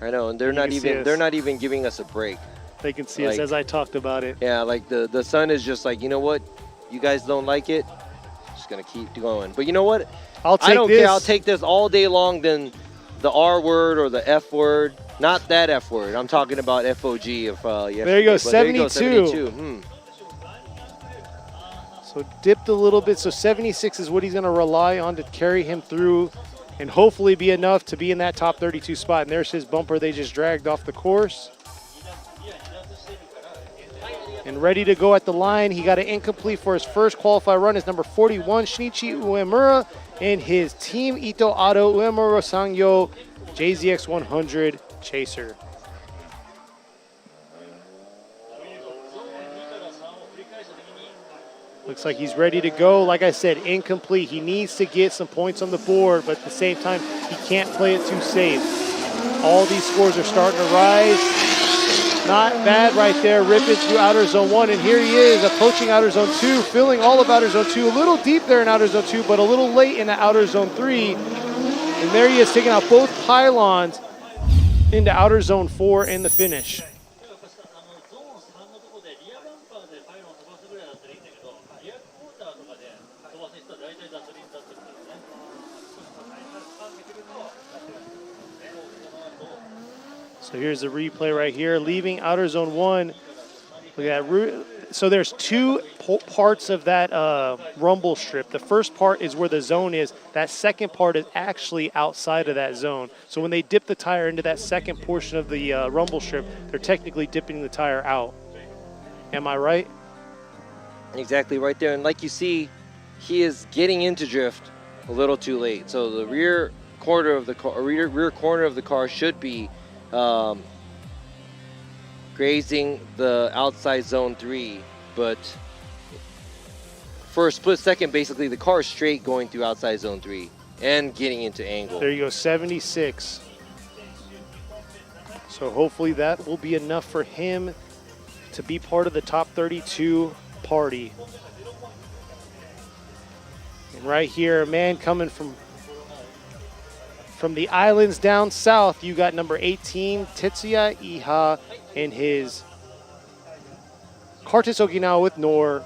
I know, and they're not even giving us a break. They can see us as I talked about it. Yeah, like the sun is just like, you know what? You guys don't like it? Just going to keep going. But you know what? I don't care. I'll take this all day long than the R word or the F word. Not that F word. I'm talking about FOG. There you go, 72. 72. So dipped a little bit. So 76 is what he's going to rely on to carry him through and hopefully be enough to be in that top 32 spot. And there's his bumper they just dragged off the course. And ready to go at the line. He got an incomplete for his first qualified run. Is number 41, Shinichi Uemura, and his Team Ito Auto Uemura Sangyo JZX 100 Chaser. Looks like he's ready to go. Like I said, incomplete. He needs to get some points on the board, but at the same time, he can't play it too safe. All these scores are starting to rise. Not bad right there, ripping through outer zone 1, and here he is approaching outer zone 2, filling all of outer zone 2, a little deep there in outer zone 2, but a little late in the outer zone 3. And there he is, taking out both pylons into outer zone 4 in the finish. So here's the replay right here, leaving outer zone 1. Look at that. So there's two parts of that rumble strip. The first part is where the zone is. That second part is actually outside of that zone. So when they dip the tire into that second portion of the rumble strip, they're technically dipping the tire out. Am I right? Exactly right there. And like you see, he is getting into drift a little too late. So the rear corner of the car should be grazing the outside zone 3, but for a split second, basically the car is straight going through outside zone 3 and getting into angle. There you go, 76. So hopefully that will be enough for him to be part of the top 32 party. And right here, a man coming from the islands down south, you got number 18, Tetsuya Iha, in his Kartis Okinawa with Nor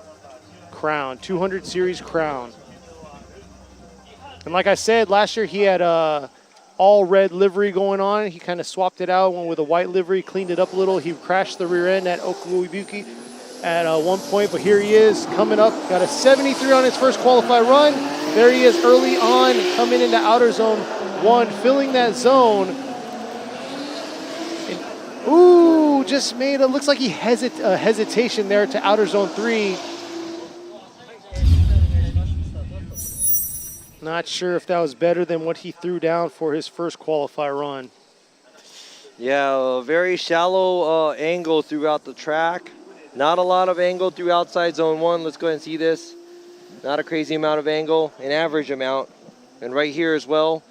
crown, 200 series crown. And like I said, last year he had all red livery going on. He kind of swapped it out, went with a white livery, cleaned it up a little. He crashed the rear end at Okuibuki at one point, but here he is coming up. Got a 73 on his first qualified run. There he is early on, coming into outer zone 1, filling that zone. And, ooh, just made it, looks like he hesitation there to outer zone 3. Not sure if that was better than what he threw down for his first qualifier run. Yeah, a very shallow angle throughout the track. Not a lot of angle through outside zone 1. Let's go ahead and see this. Not a crazy amount of angle, an average amount. And right here as well.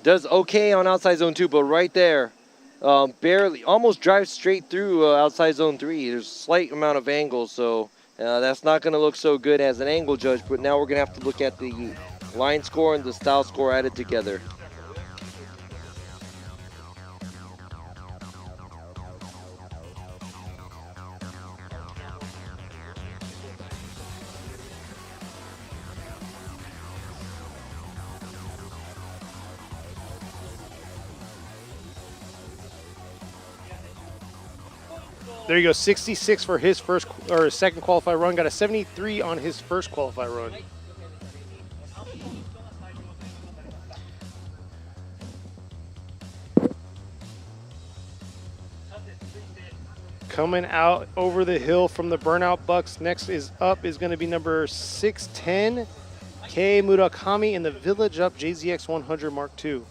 Does okay on outside zone 2, but right there, barely, almost drives straight through outside zone 3. There's a slight amount of angle, so that's not going to look so good as an angle judge, but now we're going to have to look at the line score and the style score added together. There you go, 66 for his first or second qualified run. Got a 73 on his first qualified run. Coming out over the hill from the Burnout Bucks. Next is going to be number 610, Kei Murakami in the Village Up JZX 100 Mark II.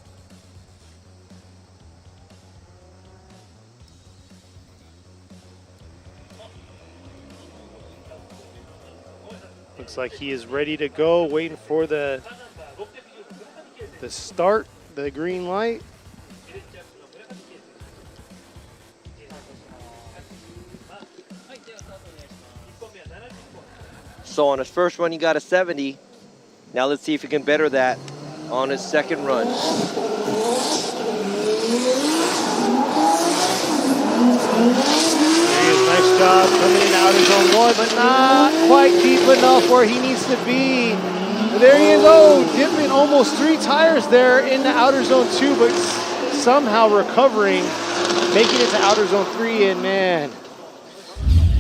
Looks like he is ready to go, waiting for the start, the green light. So on his first run, he got a 70. Now let's see if he can better that on his second run. Nice job coming in out of zone 1, but not quite deep enough where he needs to be. There he is, dipping almost 3 tires there into outer zone 2, but somehow recovering, making it to outer zone 3, and man,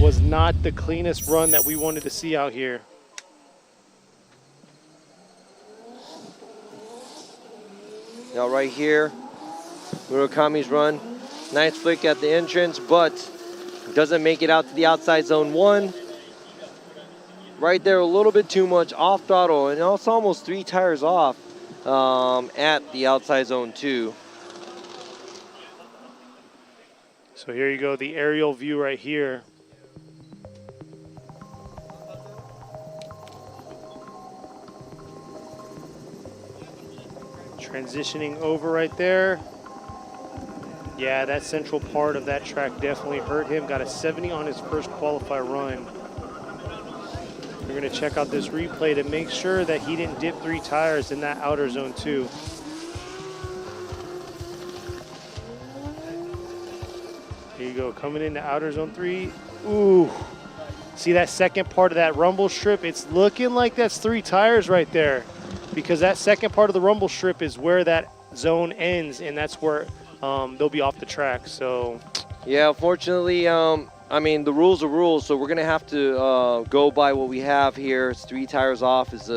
was not the cleanest run that we wanted to see out here. Now right here, Murakami's run. Nice flick at the entrance, but doesn't make it out to the outside zone 1. Right there, a little bit too much off throttle, and also almost 3 tires off at the outside zone 2. So here you go, the aerial view right here. Transitioning over right there. Yeah, that central part of that track definitely hurt him. Got a 70 on his first qualifier run. We're going to check out this replay to make sure that he didn't dip 3 tires in that outer zone 2. Here you go, coming into outer zone 3. Ooh, see that second part of that rumble strip? It's looking like that's 3 tires right there, because that second part of the rumble strip is where that zone ends, and that's where they'll be off the track. So yeah, unfortunately, I mean, the rules are rules, so we're gonna have to go by what we have here. It's 3 tires off. It's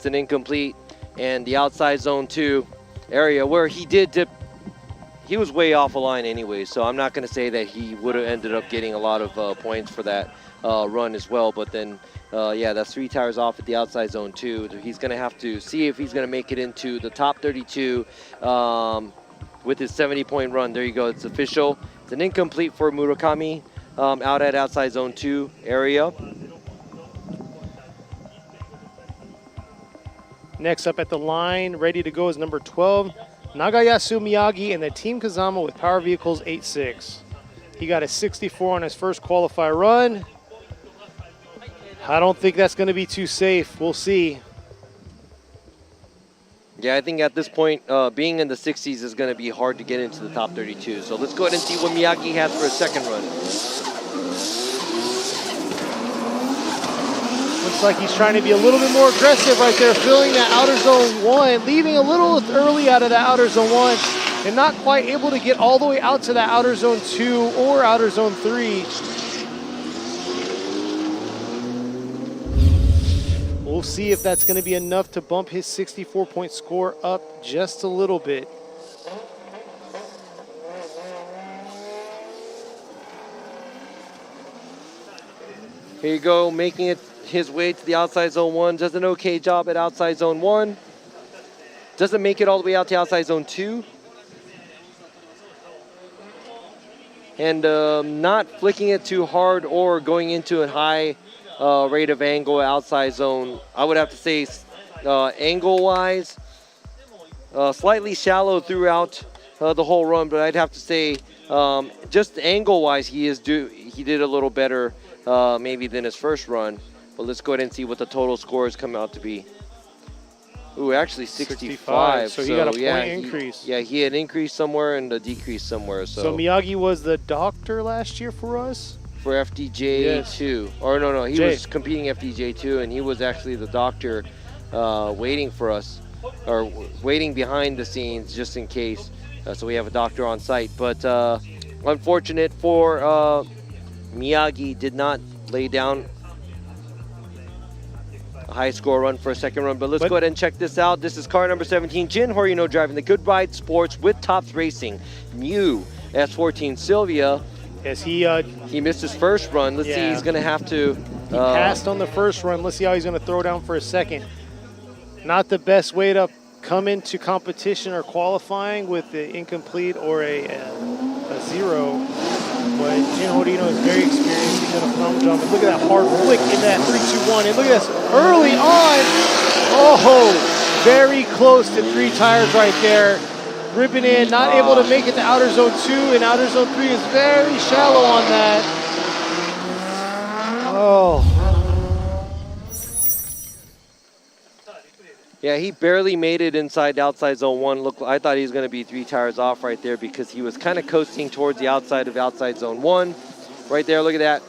an incomplete, and the outside zone 2 area where he did dip, he was way off a line anyway. So I'm not gonna say that he would have ended up getting a lot of points for that run as well. But then, yeah, that's 3 tires off at the outside zone 2. He's gonna have to see if he's gonna make it into the top 32. with his 70-point run. There you go. It's official. It's an incomplete for Murakami out at outside zone 2 area. Next up at the line, ready to go is number 12, Nagayasu Miyagi and the Team Kazama with Power Vehicles 8.6. He got a 64 on his first qualifier run. I don't think that's going to be too safe. We'll see. Yeah, I think at this point, being in the 60s is going to be hard to get into the top 32. So let's go ahead and see what Miyagi has for a second run. Looks like he's trying to be a little bit more aggressive right there, filling that outer zone 1, leaving a little early out of the outer zone 1, and not quite able to get all the way out to that outer zone 2 or outer zone 3. We'll see if that's going to be enough to bump his 64-point score up just a little bit. Here you go, making it his way to the outside zone 1. Does an okay job at outside zone 1. Doesn't make it all the way out to outside zone 2. And not flicking it too hard or going into a high rate of angle outside zone. I would have to say angle-wise, slightly shallow throughout the whole run, but I'd have to say just angle-wise, he did a little better maybe than his first run. But let's go ahead and see what the total scores come out to be. Ooh, actually 65. So he got a point increase. He had increased somewhere and a decrease somewhere. So Miyagi was the doctor last year for us? For FDJ2. Or no, he was competing FDJ2, and he was actually the doctor waiting for us, or waiting behind the scenes just in case. So we have a doctor on site. But unfortunate for Miyagi, did not lay down a high score run for a second run. But let's go ahead and check this out. This is car number 17, Jin Horino, driving the Good Ride Sports with Tops Racing. Mew S14 Sylvia. Yes, he missed his first run. Let's see, he's going to have to... He passed on the first run. Let's see how he's going to throw down for a second. Not the best way to come into competition or qualifying with the incomplete or a 0. But Jin Horino is very experienced. He's done a phenomenal job. But look at that hard flick in that 3-2-1. And look at this early on. Oh, very close to 3 tires right there. Ripping in, not able to make it to outer zone 2, and outer zone 3 is very shallow on that. Oh. Yeah, he barely made it inside outside zone 1. Look, I thought he was going to be 3 tires off right there because he was kind of coasting towards the outside of outside zone 1. Right there, look at that.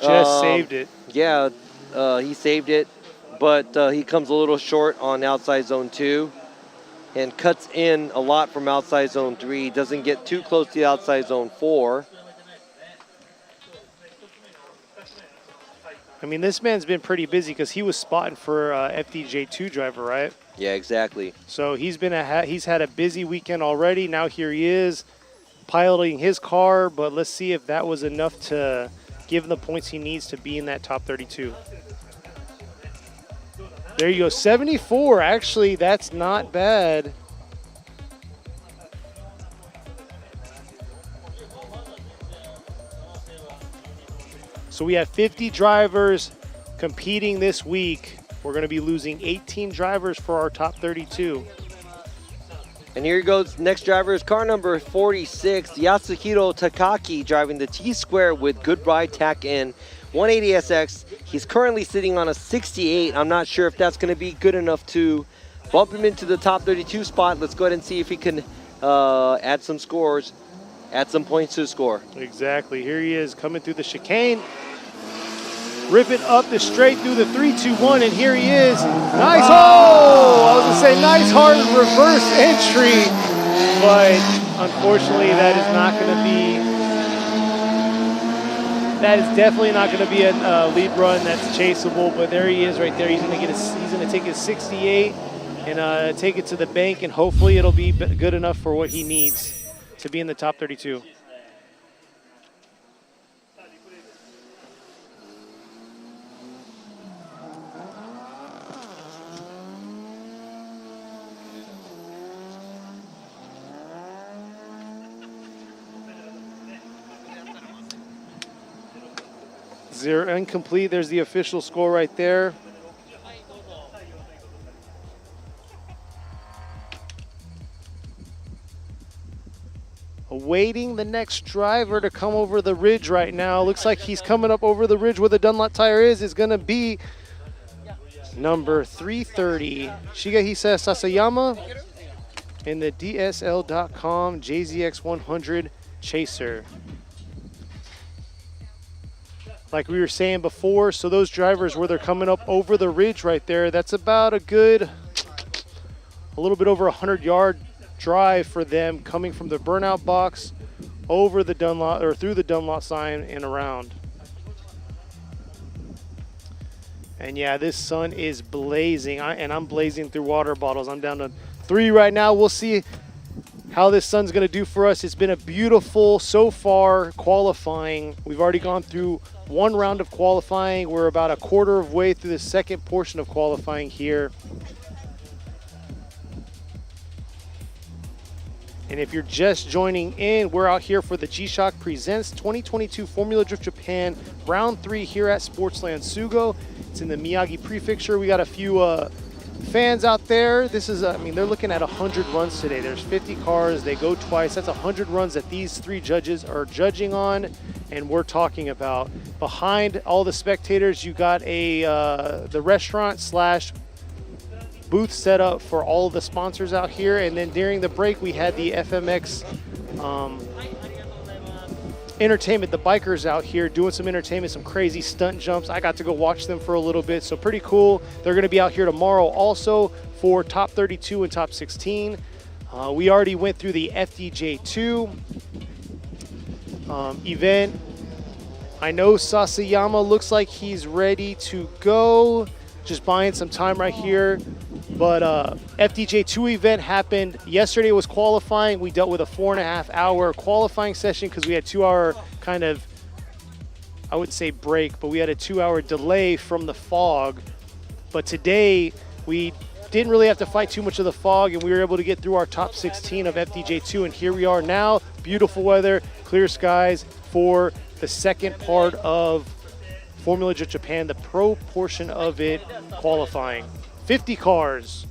Just saved it. Yeah, he saved it, but he comes a little short on outside zone 2 and cuts in a lot from outside zone 3. Doesn't get too close to the outside zone 4. I mean, this man's been pretty busy because he was spotting for FDJ2 driver, right? Yeah, exactly. So he's had a busy weekend already. Now here he is piloting his car, but let's see if that was enough to give him the points he needs to be in that top 32. There you go, 74. Actually, that's not bad. So we have 50 drivers competing this week. We're going to be losing 18 drivers for our top 32. And here goes, next driver is car number 46, Yasuhiro Takaki, driving the T-Square with Good Ride Tack In 180SX. He's currently sitting on a 68. I'm not sure if that's going to be good enough to bump him into the top 32 spot. Let's go ahead and see if he can add some scores, add some points to the score. Exactly. Here he is coming through the chicane. Ripping up the straight through the 3-2-1, and here he is. Nice, I was gonna say nice hard reverse entry, but unfortunately that is not gonna be, that is definitely not gonna be a lead run that's chaseable, but there he is right there. He's gonna take his 68 and take it to the bank, and hopefully it'll be good enough for what he needs to be in the top 32. 0 incomplete. There's the official score right there. Awaiting the next driver to come over the ridge right now. Looks like he's coming up over the ridge where the Dunlop tire is going to be number 330, Shigehisa Sasayama in the DSL.com JZX100 Chaser. Like we were saying before, so those drivers where they're coming up over the ridge right there, that's about a little bit over 100-yard drive for them coming from the burnout box over the Dunlop or through the Dunlop sign and around. And yeah, this sun is blazing, and I'm blazing through water bottles. I'm down to 3 right now. We'll see how this sun's going to do for us. It's been a beautiful so far qualifying. We've already gone through 1 round of qualifying. We're about a quarter of way through the second portion of qualifying here. And if you're just joining in, we're out here for the G-Shock Presents 2022 Formula Drift Japan Round 3 here at Sportsland Sugo. It's in the Miyagi Prefecture. We got a few fans out there. This is, I mean, they're looking at 100 runs today. There's 50 cars. They go twice. That's 100 runs that these 3 judges are judging on, and we're talking about. Behind all the spectators, you got the restaurant / booth set up for all of the sponsors out here. And then during the break, we had the FMX entertainment, the bikers out here doing some entertainment, some crazy stunt jumps. I got to go watch them for a little bit, so pretty cool. They're going to be out here tomorrow also for top 32 and top 16. We already went through the FDJ2 event. I know Sasayama looks like he's ready to go, just buying some time right here. But FDJ2 event happened yesterday. Was qualifying. We dealt with a 4.5-hour qualifying session because we had 2-hour kind of, I would say break, but we had a 2-hour delay from the fog. But today we didn't really have to fight too much of the fog, and we were able to get through our top 16 of FDJ2. And here we are now. Beautiful weather, clear skies for the second part of Formula Drift Japan, the pro portion of it qualifying. 50 cars.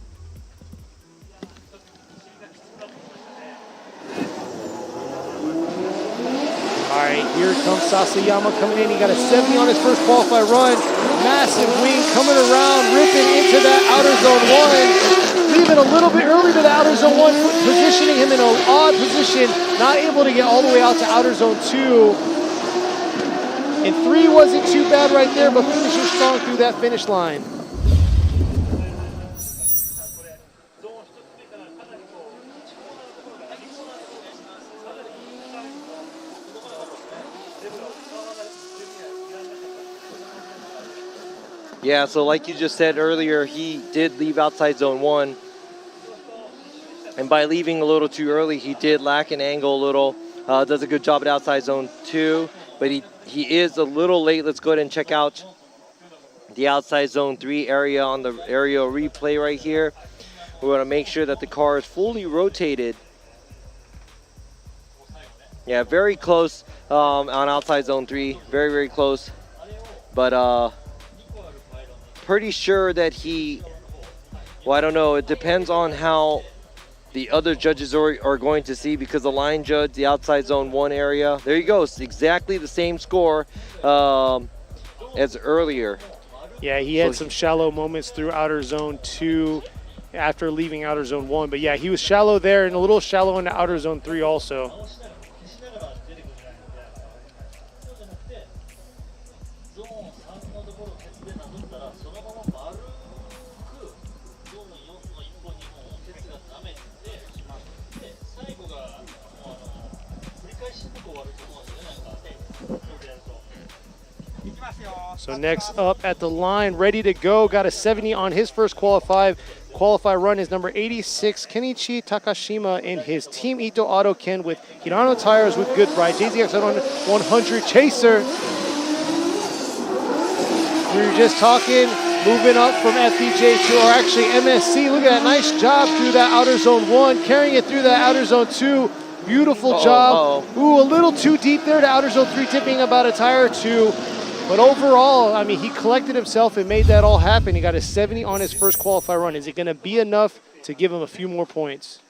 All right, here comes Sasayama coming in. He got a 70 on his first qualified run. Massive wing coming around, ripping into that outer zone 1. Leaving a little bit early to the outer zone 1, positioning him in an odd position. Not able to get all the way out to outer zone 2. And 3 wasn't too bad right there, but finishing strong through that finish line. Yeah, so like you just said earlier, he did leave outside zone 1. And by leaving a little too early, he did lack an angle a little. Does a good job at outside zone 2, but he is a little late. Let's go ahead and check out the outside zone 3 area on the aerial replay right here. We want to make sure that the car is fully rotated. Yeah, very close on outside zone 3. Very, very close. But pretty sure that well, I don't know. It depends on how the other judges are going to see, because the line judge, the outside zone 1 area, there you go. It's exactly the same score as earlier. Yeah, he had some shallow moments through outer zone 2 after leaving outer zone 1. But yeah, he was shallow there and a little shallow in the outer zone 3 also. So next up at the line, ready to go, got a 70 on his first qualify run, is number 86, Kenichi Takashima in his Team Ito Auto Ken with Hirano tires with good ride. JZX 100 Chaser. We were just talking, moving up from FDJ to, or actually MSC. Look at that, nice job through that outer zone 1, carrying it through that outer zone 2. Beautiful job. Ooh, a little too deep there to outer zone 3, tipping about a tire or 2. But overall, I mean, he collected himself and made that all happen. He got a 70 on his first qualifier run. Is it going to be enough to give him a few more points?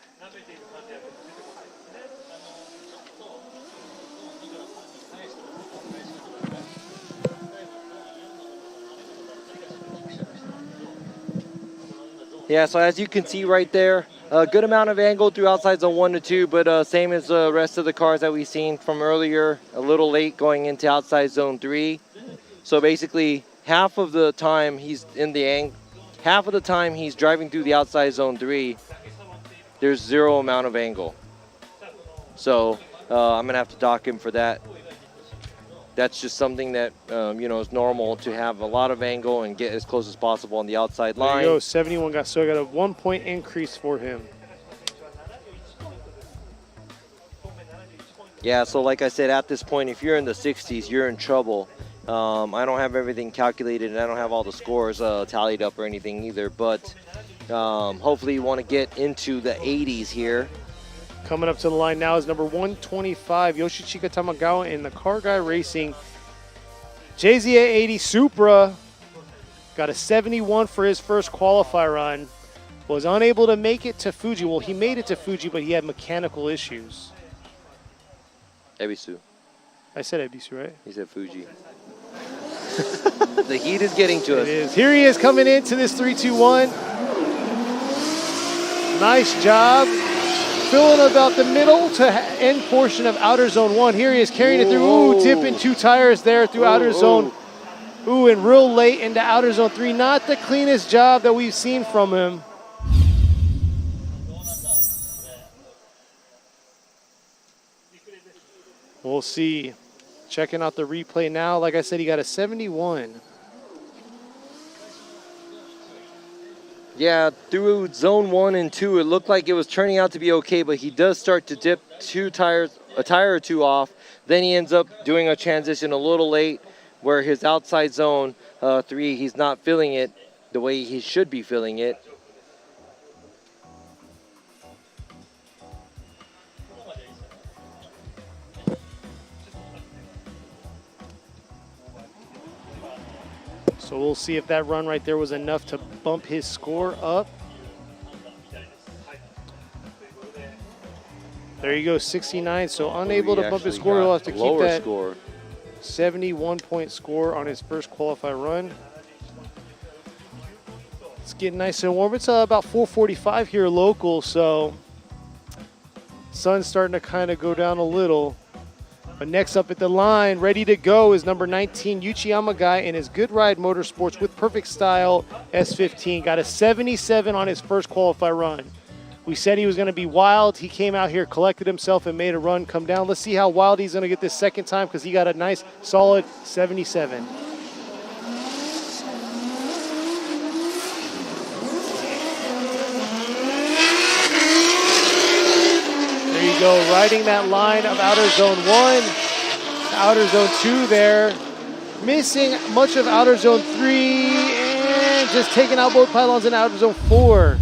Yeah, so as you can see right there, a good amount of angle through outside zone 1 to 2, but same as the rest of the cars that we've seen from earlier, a little late going into outside zone 3. So basically, half of the time he's half of the time he's driving through the outside zone 3, there's zero amount of angle. So I'm gonna have to dock him for that. That's just something that you know, is normal to have a lot of angle and get as close as possible on the outside line. There you go, 71 got, so I got a 1 point increase for him. Yeah, so like I said, at this point, if you're in the 60s, you're in trouble. I don't have everything calculated, and I don't have all the scores tallied up or anything either, but hopefully you want to get into the 80s here. Coming up to the line now is number 125, Yoshichika Tamagawa in the Car Guy Racing JZA80 Supra. Got a 71 for his first qualifier run. Was unable to make it to Fuji. Well, he made it to Fuji, but he had mechanical issues. Ebisu. I said Ebisu, right? He said Fuji. The heat is getting to us. It is. Here he is coming into this 3-2-1. Nice job. Filling about the middle to end portion of outer zone 1. Here he is carrying it through. Ooh, tipping 2 tires there through outer zone. Ooh, and real late into outer zone 3. Not the cleanest job that we've seen from him. We'll see. Checking out the replay now. Like I said, he got a 71. Yeah, through zone 1 and 2, it looked like it was turning out to be okay, but he does start to dip a tire or two off. Then he ends up doing a transition a little late where his outside zone 3, he's not feeling it the way he should be feeling it. So we'll see if that run right there was enough to bump his score up. There you go, 69. So unable to bump his score. He'll have to keep that 71-point score on his first qualified run. It's getting nice and warm. It's about 4:45 here local, so sun's starting to kind of go down a little. But next up at the line, ready to go, is number 19, Yuchiyama Guy in his Good Ride Motorsports with Perfect Style S15. Got a 77 on his first qualifier run. We said he was going to be wild. He came out here, collected himself, and made a run come down. Let's see how wild he's going to get this second time, because he got a nice, solid 77. There you go, riding that line of outer zone 1, outer zone 2 there. Missing much of outer zone 3, and just taking out both pylons in outer zone 4.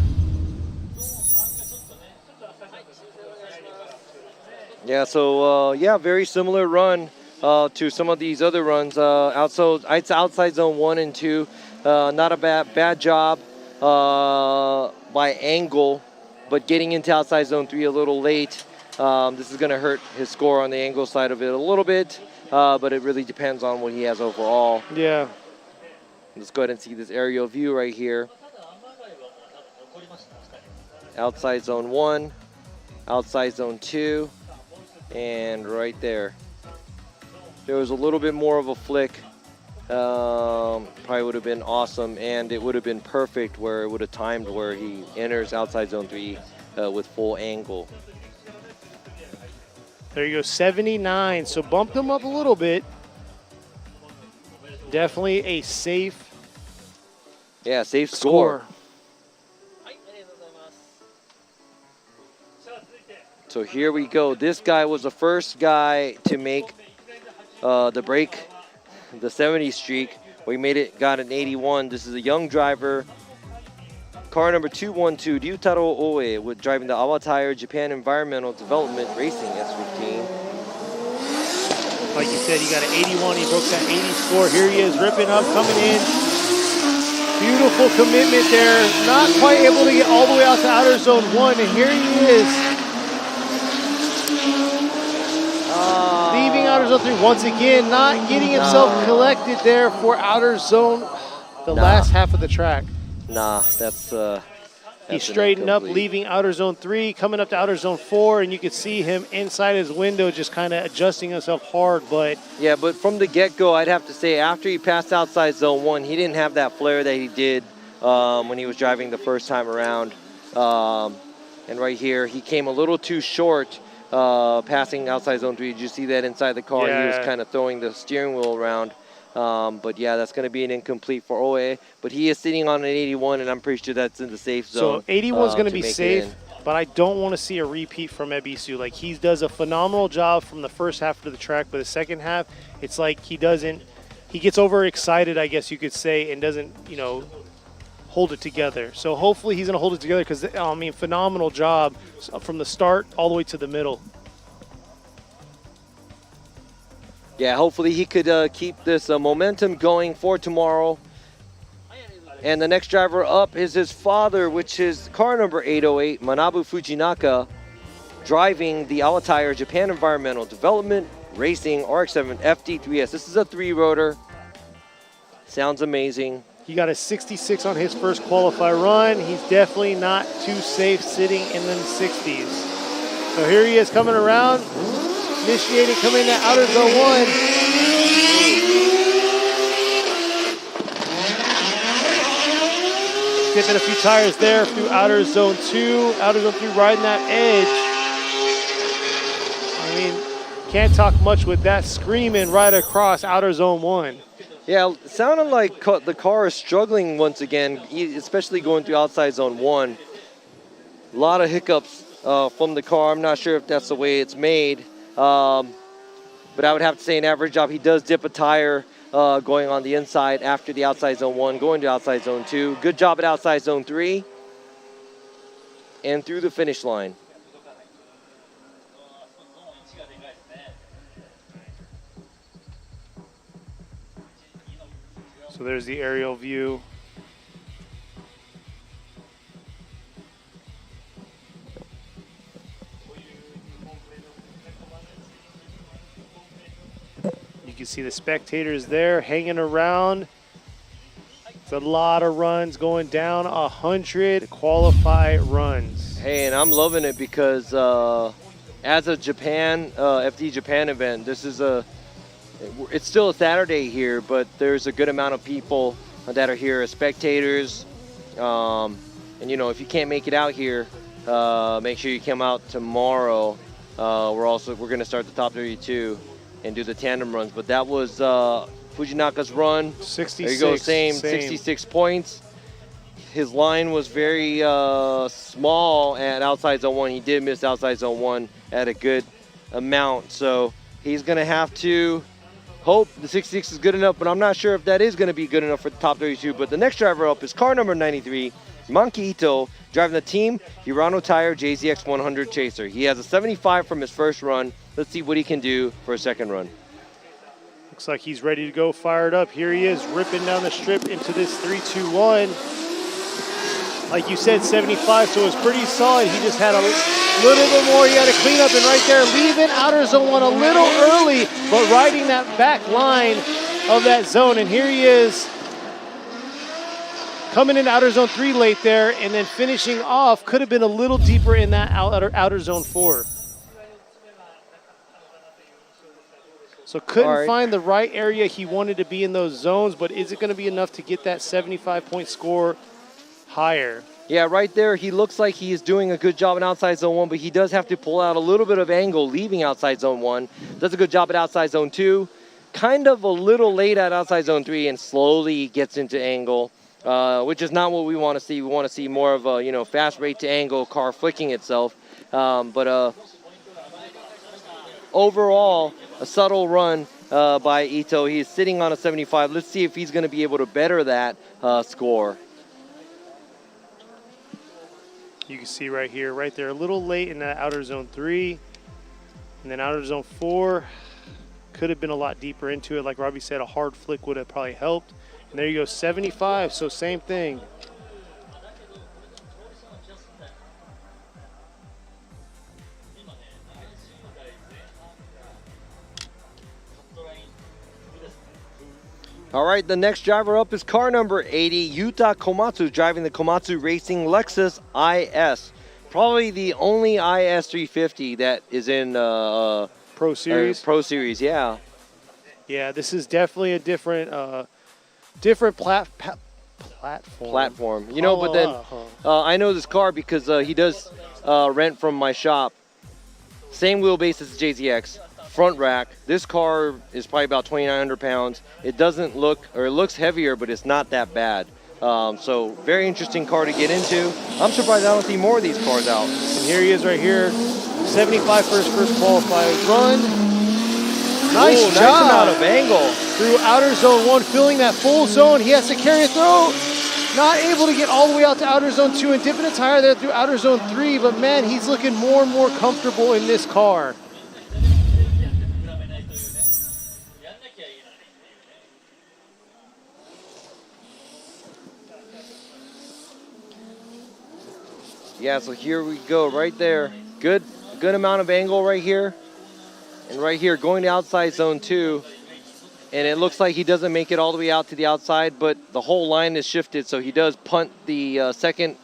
Yeah, so yeah, very similar run to some of these other runs. Outside zone 1 and 2, not a bad job by angle, but getting into outside zone 3 a little late. This is going to hurt his score on the angle side of it a little bit, but it really depends on what he has overall. Yeah. Let's go ahead and see this aerial view right here. Outside zone 1, outside zone 2, and right there. There was a little bit more of a flick. Probably would have been awesome, and it would have been perfect where it would have timed where he enters outside zone 3 with full angle. There you go, 79. So bumped him up a little bit. Definitely a safe. Yeah, safe score. So here we go. This guy was the first guy to make the break, the 70 streak. We made it, got an 81. This is a young driver. Car number 212, Ryutaro Oe, with driving the Awa Tire Japan Environmental Development Racing S15. Like you said, he got an 81. He broke that 80 score. Here he is, ripping up, coming in. Beautiful commitment there. Not quite able to get all the way out to outer zone 1, and here he is. Leaving outer zone 3 once again, not getting himself collected there for outer zone, the last half of the track. That's he straightened up, leaving outer zone 3, coming up to outer zone 4, and you could see him inside his window just kind of adjusting himself hard. But yeah, but from the get-go, I'd have to say after he passed outside zone 1, he didn't have that flare that he did when he was driving the first time around. And right here, he came a little too short passing outside zone 3. Did you see that inside the car? Yeah. He was kind of throwing the steering wheel around. But yeah, that's going to be an incomplete for OA. But he is sitting on an 81, and I'm pretty sure that's in the safe zone. So 81 is going to be safe, but I don't want to see a repeat from Ebisu. Like, he does a phenomenal job from the first half of the track, but the second half, it's like he gets overexcited, I guess you could say, and doesn't, hold it together. So hopefully he's going to hold it together because, phenomenal job from the start all the way to the middle. Yeah, hopefully he could keep this momentum going for tomorrow. And the next driver up is his father, which is car number 808, Manabu Fujinaka, driving the Alitair Japan Environmental Development Racing RX-7 FD3S. This is a 3-rotor. Sounds amazing. He got a 66 on his first qualify run. He's definitely not too safe sitting in the 60s. So here he is coming around. Initiating, coming to outer zone 1. Skipping a few tires there through outer zone 2. Outer zone 3 riding that edge. Can't talk much with that, screaming right across outer zone 1. Yeah, it sounded like the car is struggling once again, especially going through outside zone 1. A lot of hiccups from the car. I'm not sure if that's the way it's made. But I would have to say an average job. He does dip a tire going on the inside after the outside zone 1, going to outside zone 2. Good job at outside zone 3 and through the finish line. So there's the aerial view. You can see the spectators there hanging around. It's a lot of runs going down, 100 qualify runs. Hey, and I'm loving it because as a FD Japan event, it's still a Saturday here, but there's a good amount of people that are here as spectators. And if you can't make it out here, make sure you come out tomorrow. We're going to start the top 32 and do the tandem runs. But that was Fujinaka's run. 66. There you go, same. 66 points. His line was very small at outside zone 1. He did miss outside zone 1 at a good amount. So he's going to have to hope the 66 is good enough, but I'm not sure if that is going to be good enough for the top 32. But the next driver up is car number 93, Monkey Ito, driving the Team Hirano Tire JZX 100 Chaser. He has a 75 from his first run. Let's see what he can do for a second run. Looks like he's ready to go, fired up. Here he is, ripping down the strip into this 3-2-1. Like you said, 75, so it was pretty solid. He just had a little bit more he had to clean up, and right there, leaving outer zone 1 a little early, but riding that back line of that zone. And here he is, coming into outer zone 3 late there, and then finishing off, could have been a little deeper in that outer zone 4. So couldn't find the right area he wanted to be in those zones, but is it going to be enough to get that 75-point score higher? Yeah, right there, he looks like he is doing a good job in outside zone 1, but he does have to pull out a little bit of angle leaving outside zone 1. Does a good job at outside zone 2. Kind of a little late at outside zone 3 and slowly gets into angle, which is not what we want to see. We want to see more of a, fast rate to angle, car flicking itself. But overall, a subtle run by Ito. He's sitting on a 75. Let's see if he's going to be able to better that score. You can see right here, right there, a little late in that outer zone 3. And then outer zone 4. Could have been a lot deeper into it. Like Robbie said, a hard flick would have probably helped. And there you go, 75, so same thing. All right, the next driver up is car number 80, Yuta Komatsu, driving the Komatsu Racing Lexus IS. Probably the only IS 350 that is in Pro Series. Pro Series, yeah. Yeah, this is definitely a different platform. You know, but then I know this car because he does rent from my shop. Same wheelbase as the JZX. Front rack. This car is probably about 2,900 pounds. It doesn't look, or it looks heavier, but it's not that bad. So very interesting car to get into. I'm surprised I don't see more of these cars out. And here he is right here, 75 for his first qualified run. Nice job. Nice amount of angle. Through outer zone 1, filling that full zone. He has to carry it through. Not able to get all the way out to outer zone 2 and dipping a tire there through outer zone 3, but man, he's looking more and more comfortable in this car. Yeah, so here we go, right there. Good amount of angle right here. And right here, going to outside zone 2. And it looks like he doesn't make it all the way out to the outside, but the whole line is shifted, so he does punt the second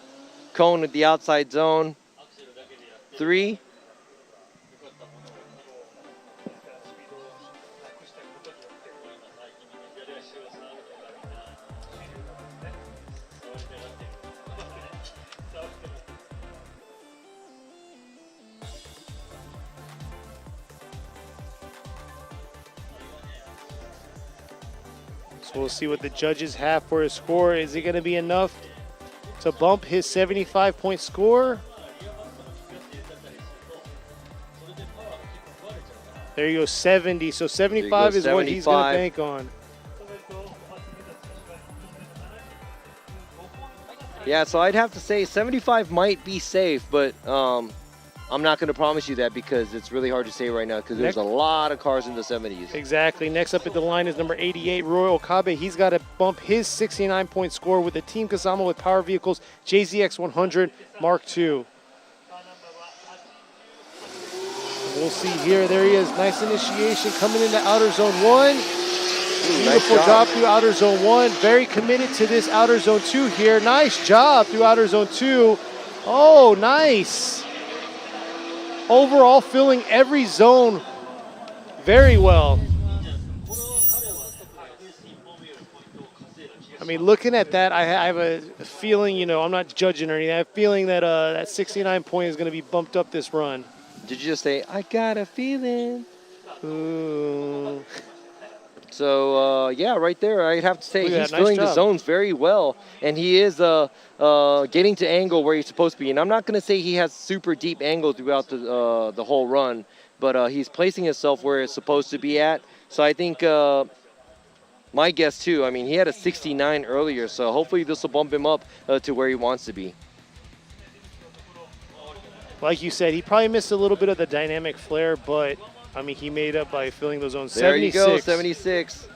cone at the outside zone 3. So we'll see what the judges have for his score. Is it going to be enough to bump his 75-point score? There you go, 70. So 75 is what he's going to bank on. Yeah, so I'd have to say 75 might be safe, but I'm not going to promise you that because it's really hard to say right now because there's a lot of cars in the 70s. Exactly. Next up at the line is number 88, Roy Okabe. He's got to bump his 69-point score with the Team Kasama with Power Vehicles JZX 100 Mark II. We'll see here. There he is. Nice initiation coming into outer zone 1. Beautiful nice job through outer zone 1. Very committed to this outer zone 2 here. Nice job through outer zone 2. Oh, nice. Overall, filling every zone very well. I mean, looking at that, I have a feeling, you know, I'm not judging or anything. I have a feeling that that 69 point is going to be bumped up this run. Did you just say, I got a feeling? Ooh. So, yeah, right there, I'd have to say he's Nice filling the job. zones very well. And he is getting to angle where he's supposed to be. And I'm not going to say he has super deep angle throughout the whole run, but he's placing himself where it's supposed to be at. So I think my guess, too, I mean, he had a 69 earlier, so hopefully this will bump him up to where he wants to be. Like you said, he probably missed a little bit of the dynamic flare, but I mean, he made up by filling those zones. There 76. you go, 76.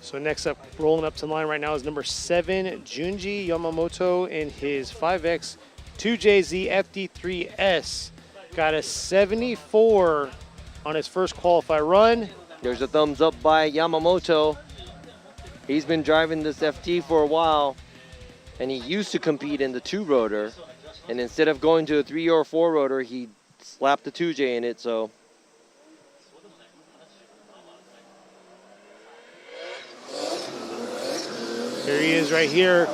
So next up, rolling up to the line right now is number 7, Junji Yamamoto in his 5X 2JZ FD3S. Got a 74 on his first qualify run. There's a thumbs up by Yamamoto. He's been driving this FT for a while, and he used to compete in the 2-rotor. And instead of going to a 3 or 4-rotor, he slapped the 2J in it, so. Here he is right here.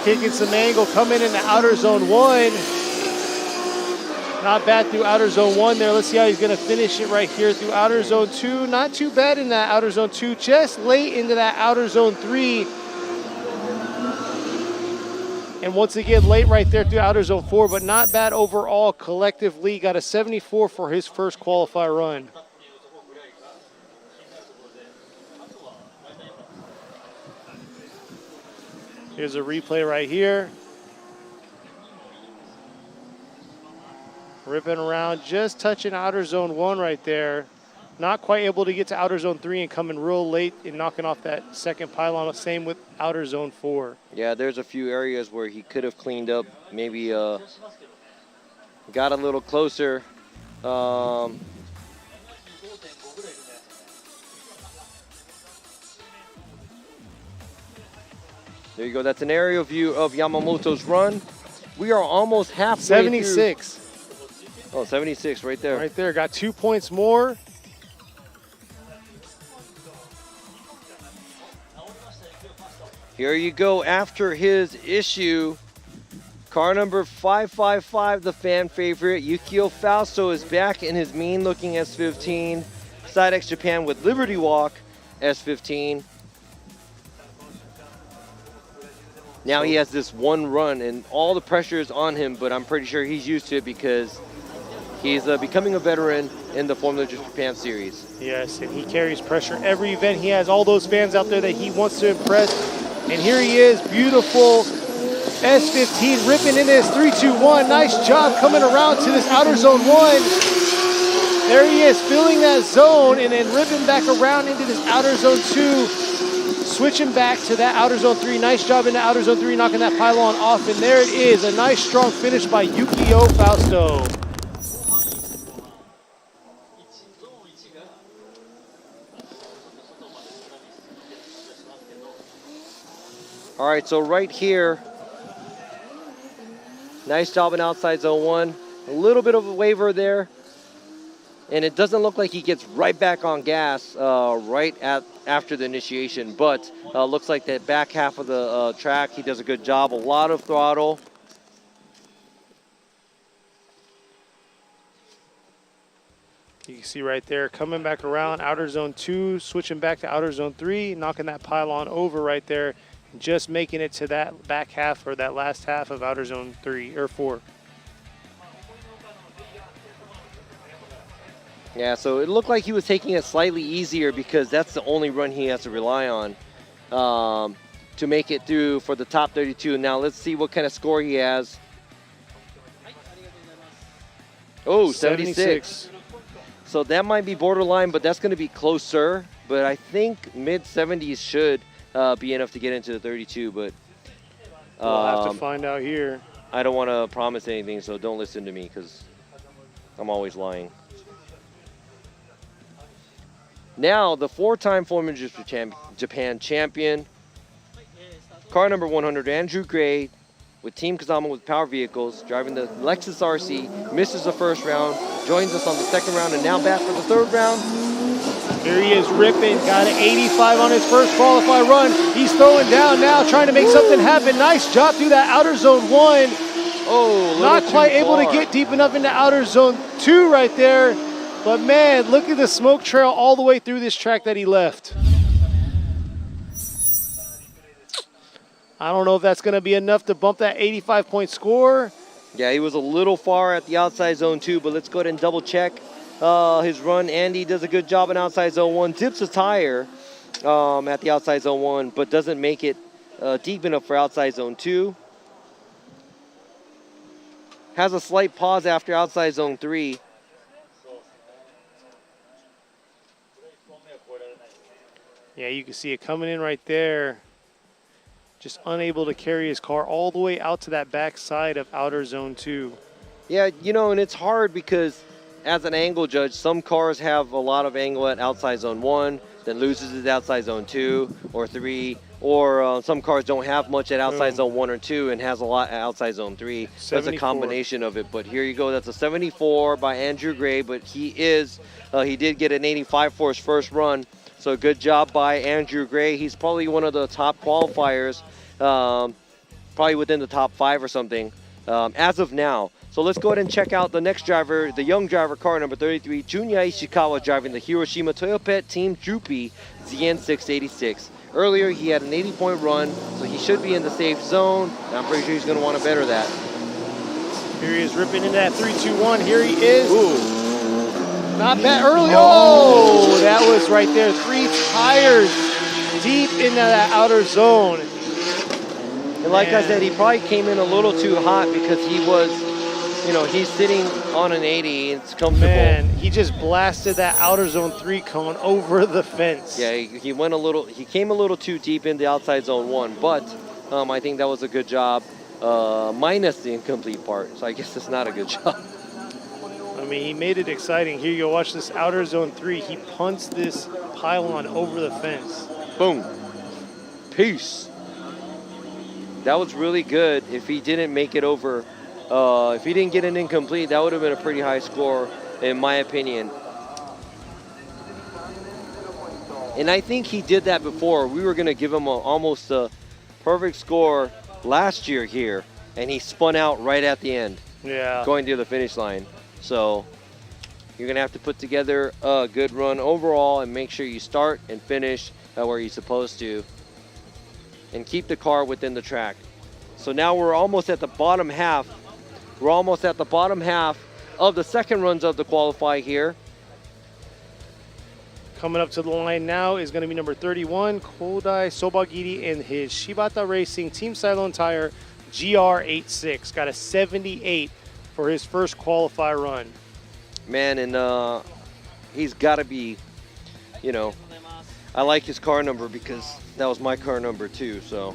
Kicking some angle, coming into outer zone 1. Not bad through outer zone 1 there. Let's see how he's going to finish it right here through outer zone 2. Not too bad in that outer zone 2. Just late into that outer zone 3. And once again, late right there through outer zone 4, but not bad overall collectively. Got a 74 for his first qualifier run. Here's a replay right here. Ripping around, just touching outer zone 1 right there. Not quite able to get to outer zone 3 and coming real late and knocking off that second pylon. Same with outer zone 4. Yeah, there's a few areas where he could have cleaned up, maybe got a little closer. There you go. That's an aerial view of Yamamoto's run. We are almost halfway 76. Through. Oh, 76 right there. Right there. Got 2 points more. Here you go after his issue. Car number 555, the fan favorite, Yukio Fausto is back in his mean-looking S15. Sidex Japan with Liberty Walk S15. Now he has this one run, and all the pressure is on him, but I'm pretty sure he's used to it because he's becoming a veteran in the Formula Japan series. Yes, and he carries pressure every event. He has all those fans out there that he wants to impress. And here he is, beautiful S15, ripping in this 3-2-1. Nice job coming around to this outer zone 1. There he is, filling that zone and then ripping back around into this outer zone 2. Switching back to that outer zone 3. Nice job in the outer zone 3, knocking that pylon off. And there it is, a nice strong finish by Yukio Fausto. All right, so right here, nice job in outside zone 1. A little bit of a waiver there. And it doesn't look like he gets right back on gas after the initiation, but looks like that back half of the track, he does a good job. A lot of throttle. You can see right there, coming back around outer zone 2, switching back to outer zone 3, knocking that pylon over right there, and just making it to that back half or that last half of outer zone 3 or 4. Yeah, so it looked like he was taking it slightly easier because that's the only run he has to rely on to make it through for the top 32. Now let's see what kind of score he has. Oh, 76. So that might be borderline, but that's going to be closer. But I think mid-70s should be enough to get into the 32. But we'll have to find out here. I don't want to promise anything, so don't listen to me because I'm always lying. Now, the 4-time Formula Japan champion, car number 100, Andrew Gray, with Team Kazama with Power Vehicles, driving the Lexus RC, misses the first round, joins us on the second round, and now back for the third round. Here he is ripping, got an 85 on his first qualify run. He's throwing down now, trying to make something happen. Nice job through that outer zone 1. Oh, not quite able to get deep enough into outer zone 2 right there. But man, look at the smoke trail all the way through this track that he left. I don't know if that's going to be enough to bump that 85-point score. Yeah, he was a little far at the outside zone 2, but let's go ahead and double check his run. Andy does a good job in outside zone 1, dips a tire at the outside zone 1, but doesn't make it deep enough for outside zone 2. Has a slight pause after outside zone 3. Yeah, you can see it coming in right there. Just unable to carry his car all the way out to that back side of outer zone 2. Yeah, you know, and it's hard because as an angle judge, some cars have a lot of angle at outside zone 1, then loses it outside zone 2 or 3, or some cars don't have much at outside zone 1 or 2 and has a lot at outside zone 3. That's a combination of it. But here you go. That's a 74 by Andrew Gray, but he did get an 85 for his first run. So good job by Andrew Gray. He's probably one of the top qualifiers, probably within the top 5 or something as of now. So let's go ahead and check out the next driver, the young driver, car number 33, Junya Ishikawa, driving the Hiroshima Toyopet Team Droopy ZN686. Earlier, he had an 80-point run, so he should be in the safe zone. And I'm pretty sure he's going to want to better that. Here he is ripping into that 3-2-1. Here he is. Ooh. Not bad early. Oh, that was right there. 3 tires deep into that outer zone. And like I said, he probably came in a little too hot because he was, you know, he's sitting on an 80 and it's comfortable. Man, he just blasted that outer zone 3 cone over the fence. Yeah, he came a little too deep in the outside zone 1, but I think that was a good job, minus the incomplete part. So I guess it's not a good job. I mean, he made it exciting. Here you go, watch this outer zone 3. He punts this pylon over the fence. Boom. Peace. That was really good. If he didn't make it over, if he didn't get an incomplete, that would have been a pretty high score, in my opinion. And I think he did that before. We were going to give him almost a perfect score last year here, and he spun out right at the end, going to the finish line. So you're going to have to put together a good run overall and make sure you start and finish where you're supposed to, and keep the car within the track. So now we're almost at the bottom half. We're almost at the bottom half of the second runs of the qualify here. Coming up to the line now is going to be number 31, Kodai Sobagiri, and his Shibata Racing Team Cylon Tire GR86. Got a 78 for his first qualify run. Man, and he's got to be, you know, I like his car number because that was my car number too, so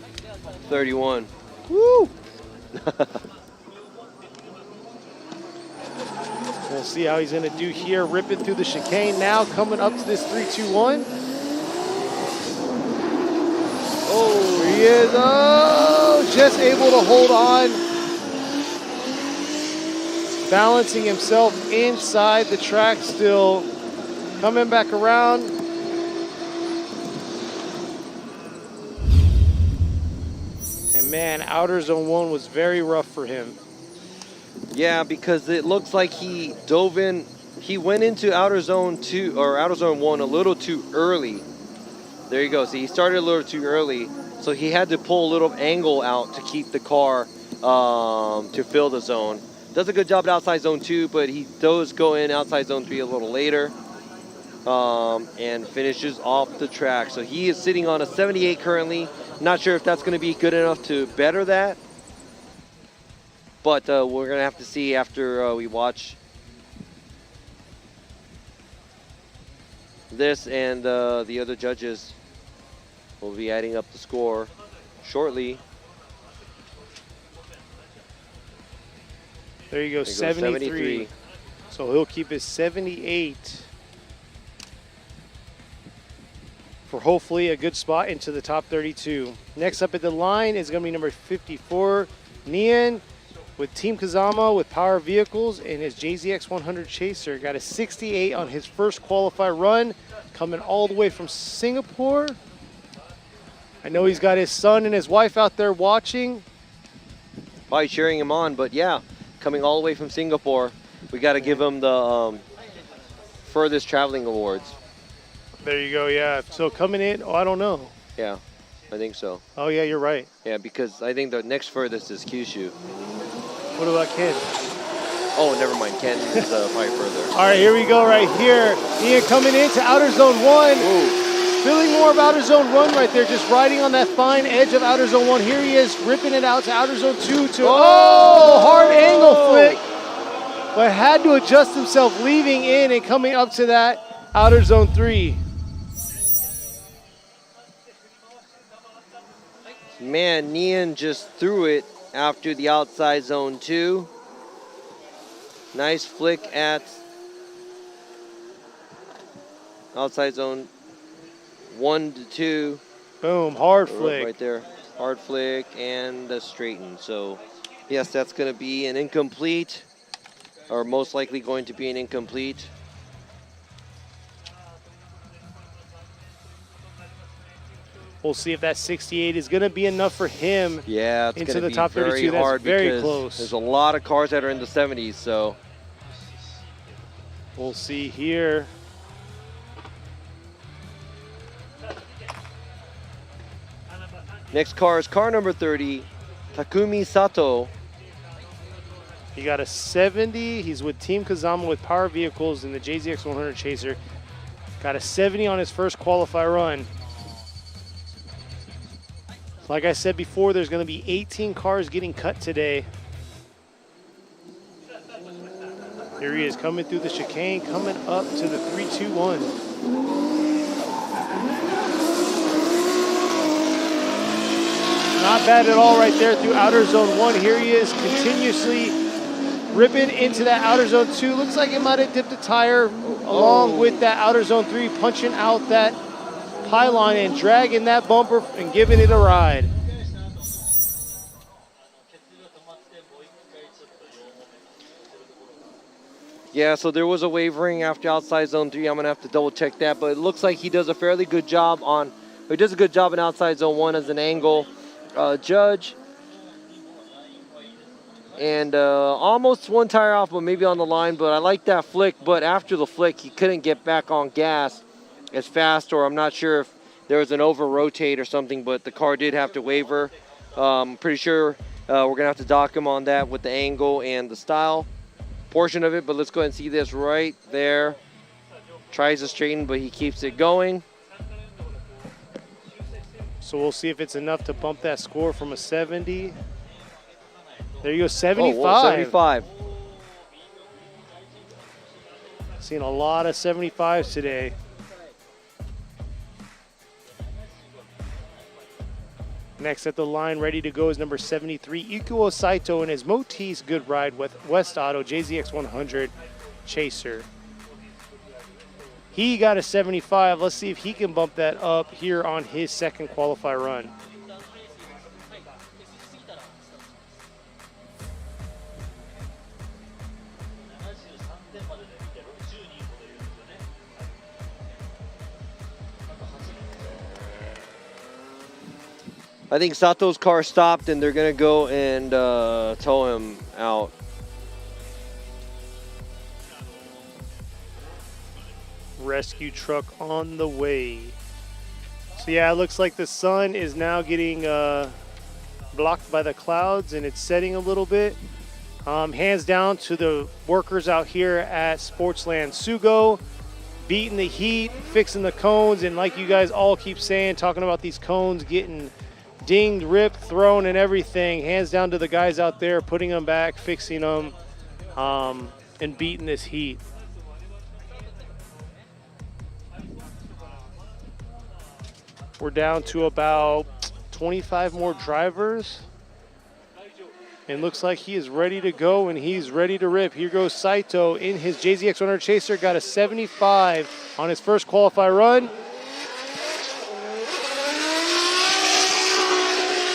31. Woo! We'll see how he's going to do here, ripping through the chicane now, coming up to this 3-2-1. Oh, he is, just able to hold on. Balancing himself inside the track still. Coming back around. And man, outer zone 1 was very rough for him. Yeah, because it looks like he dove in. He went into outer zone 2 or outer zone 1 a little too early. There you go. See, he started a little too early, so he had to pull a little angle out to keep the car to fill the zone. Does a good job at outside zone 2, but he does go in outside zone 3 a little later and finishes off the track. So he is sitting on a 78 currently. Not sure if that's going to be good enough to better that. But we're going to have to see after we watch this, and the other judges will be adding up the score shortly. There you go, 73. So he'll keep his 78 for hopefully a good spot into the top 32. Next up at the line is going to be number 54, Nian, with Team Kazama with Power Vehicles and his JZX 100 Chaser. Got a 68 on his first qualify run, coming all the way from Singapore. I know he's got his son and his wife out there watching. Probably cheering him on, but yeah, coming all the way from Singapore. We got to give him the furthest traveling awards. There you go, yeah. So coming in, I don't know. Yeah, I think so. Oh yeah, you're right. Yeah, because I think the next furthest is Kyushu. What about Ken? Oh, never mind. Ken is probably further. All right, here we go right here. Ian coming into outer zone 1. Ooh. Feeling more of outer zone 1 right there, just riding on that fine edge of outer zone 1. Here he is, ripping it out to outer zone 2 to, hard angle flick. But had to adjust himself, leaving in and coming up to that outer zone 3. Man, Nian just threw it after the outside zone 2. Nice flick at outside zone 1 to 2. Boom, hard flick. Right there. Hard flick and the straighten. So, yes, that's going to be an incomplete, or most likely going to be an incomplete. We'll see if that 68 is going to be enough for him. Yeah, it's into going to the be top very 32. hard That's very because close. there's a lot of cars that are in the 70s, so. We'll see here. Next car is car number 30, Takumi Sato. He got a 70. He's with Team Kazama with Power Vehicles in the JZX 100 Chaser. Got a 70 on his first qualify run. Like I said before, there's going to be 18 cars getting cut today. Here he is coming through the chicane, coming up to the 3-2-1. Not bad at all right there through outer zone 1. Here he is continuously ripping into that outer zone 2. Looks like it might have dipped a tire along with that outer zone 3, punching out that pylon and dragging that bumper and giving it a ride. Yeah, so there was a wavering after outside zone 3. I'm going to have to double check that, but it looks like he does a fairly good job on, he does a good job in outside zone 1 as an angle judge. And almost one tire off, but maybe on the line, but I like that flick. But after the flick, he couldn't get back on gas as fast, or I'm not sure if there was an over rotate or something, but the car did have to waver. Pretty sure we're going to have to dock him on that with the angle and the style portion of it, but let's go ahead and see this right there. Tries to straighten, but he keeps it going. So we'll see if it's enough to bump that score from a 70. There you go, 75. Oh, whoa, 75. Seen a lot of 75s today. Next at the line, ready to go, is number 73, Ikuo Saito in his Motis Good Ride with West Auto JZX 100 Chaser. He got a 75. Let's see if he can bump that up here on his second qualify run. I think Sato's car stopped, and they're going to go and tow him out. Rescue truck on the way. So yeah, it looks like the sun is now getting blocked by the clouds, and it's setting a little bit. Hands down to the workers out here at Sportsland Sugo, beating the heat, fixing the cones, and like you guys all keep saying, talking about these cones getting dinged, ripped, thrown, and everything. Hands down to the guys out there putting them back, fixing them, and beating this heat. We're down to about 25 more drivers. And looks like he is ready to go and he's ready to rip. Here goes Saito in his JZX 100 Chaser. Got a 75 on his first qualify run.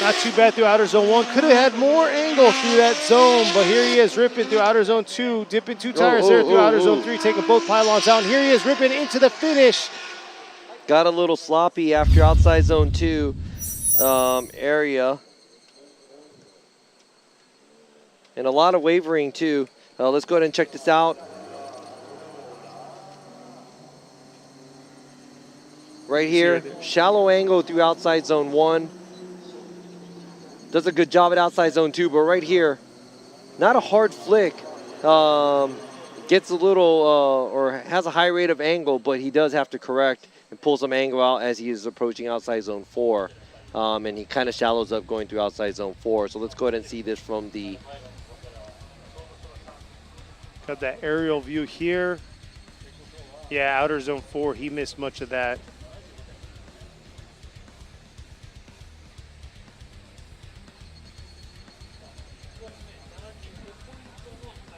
Not too bad through outer zone 1. Could have had more angle through that zone, but here he is ripping through outer zone 2, dipping 2 tires there through outer zone 3, taking both pylons out. And here he is ripping into the finish. Got a little sloppy after outside zone 2 area. And a lot of wavering too. Let's go ahead and check this out. Right here, shallow angle through outside zone 1. Does a good job at outside zone 2, but right here, not a hard flick. Gets a little, or has a high rate of angle, but he does have to correct and pull some angle out as he is approaching outside zone 4. And he kind of shallows up going through outside zone 4. So let's go ahead and see this from the... Got that aerial view here. Yeah, outer zone 4, he missed much of that.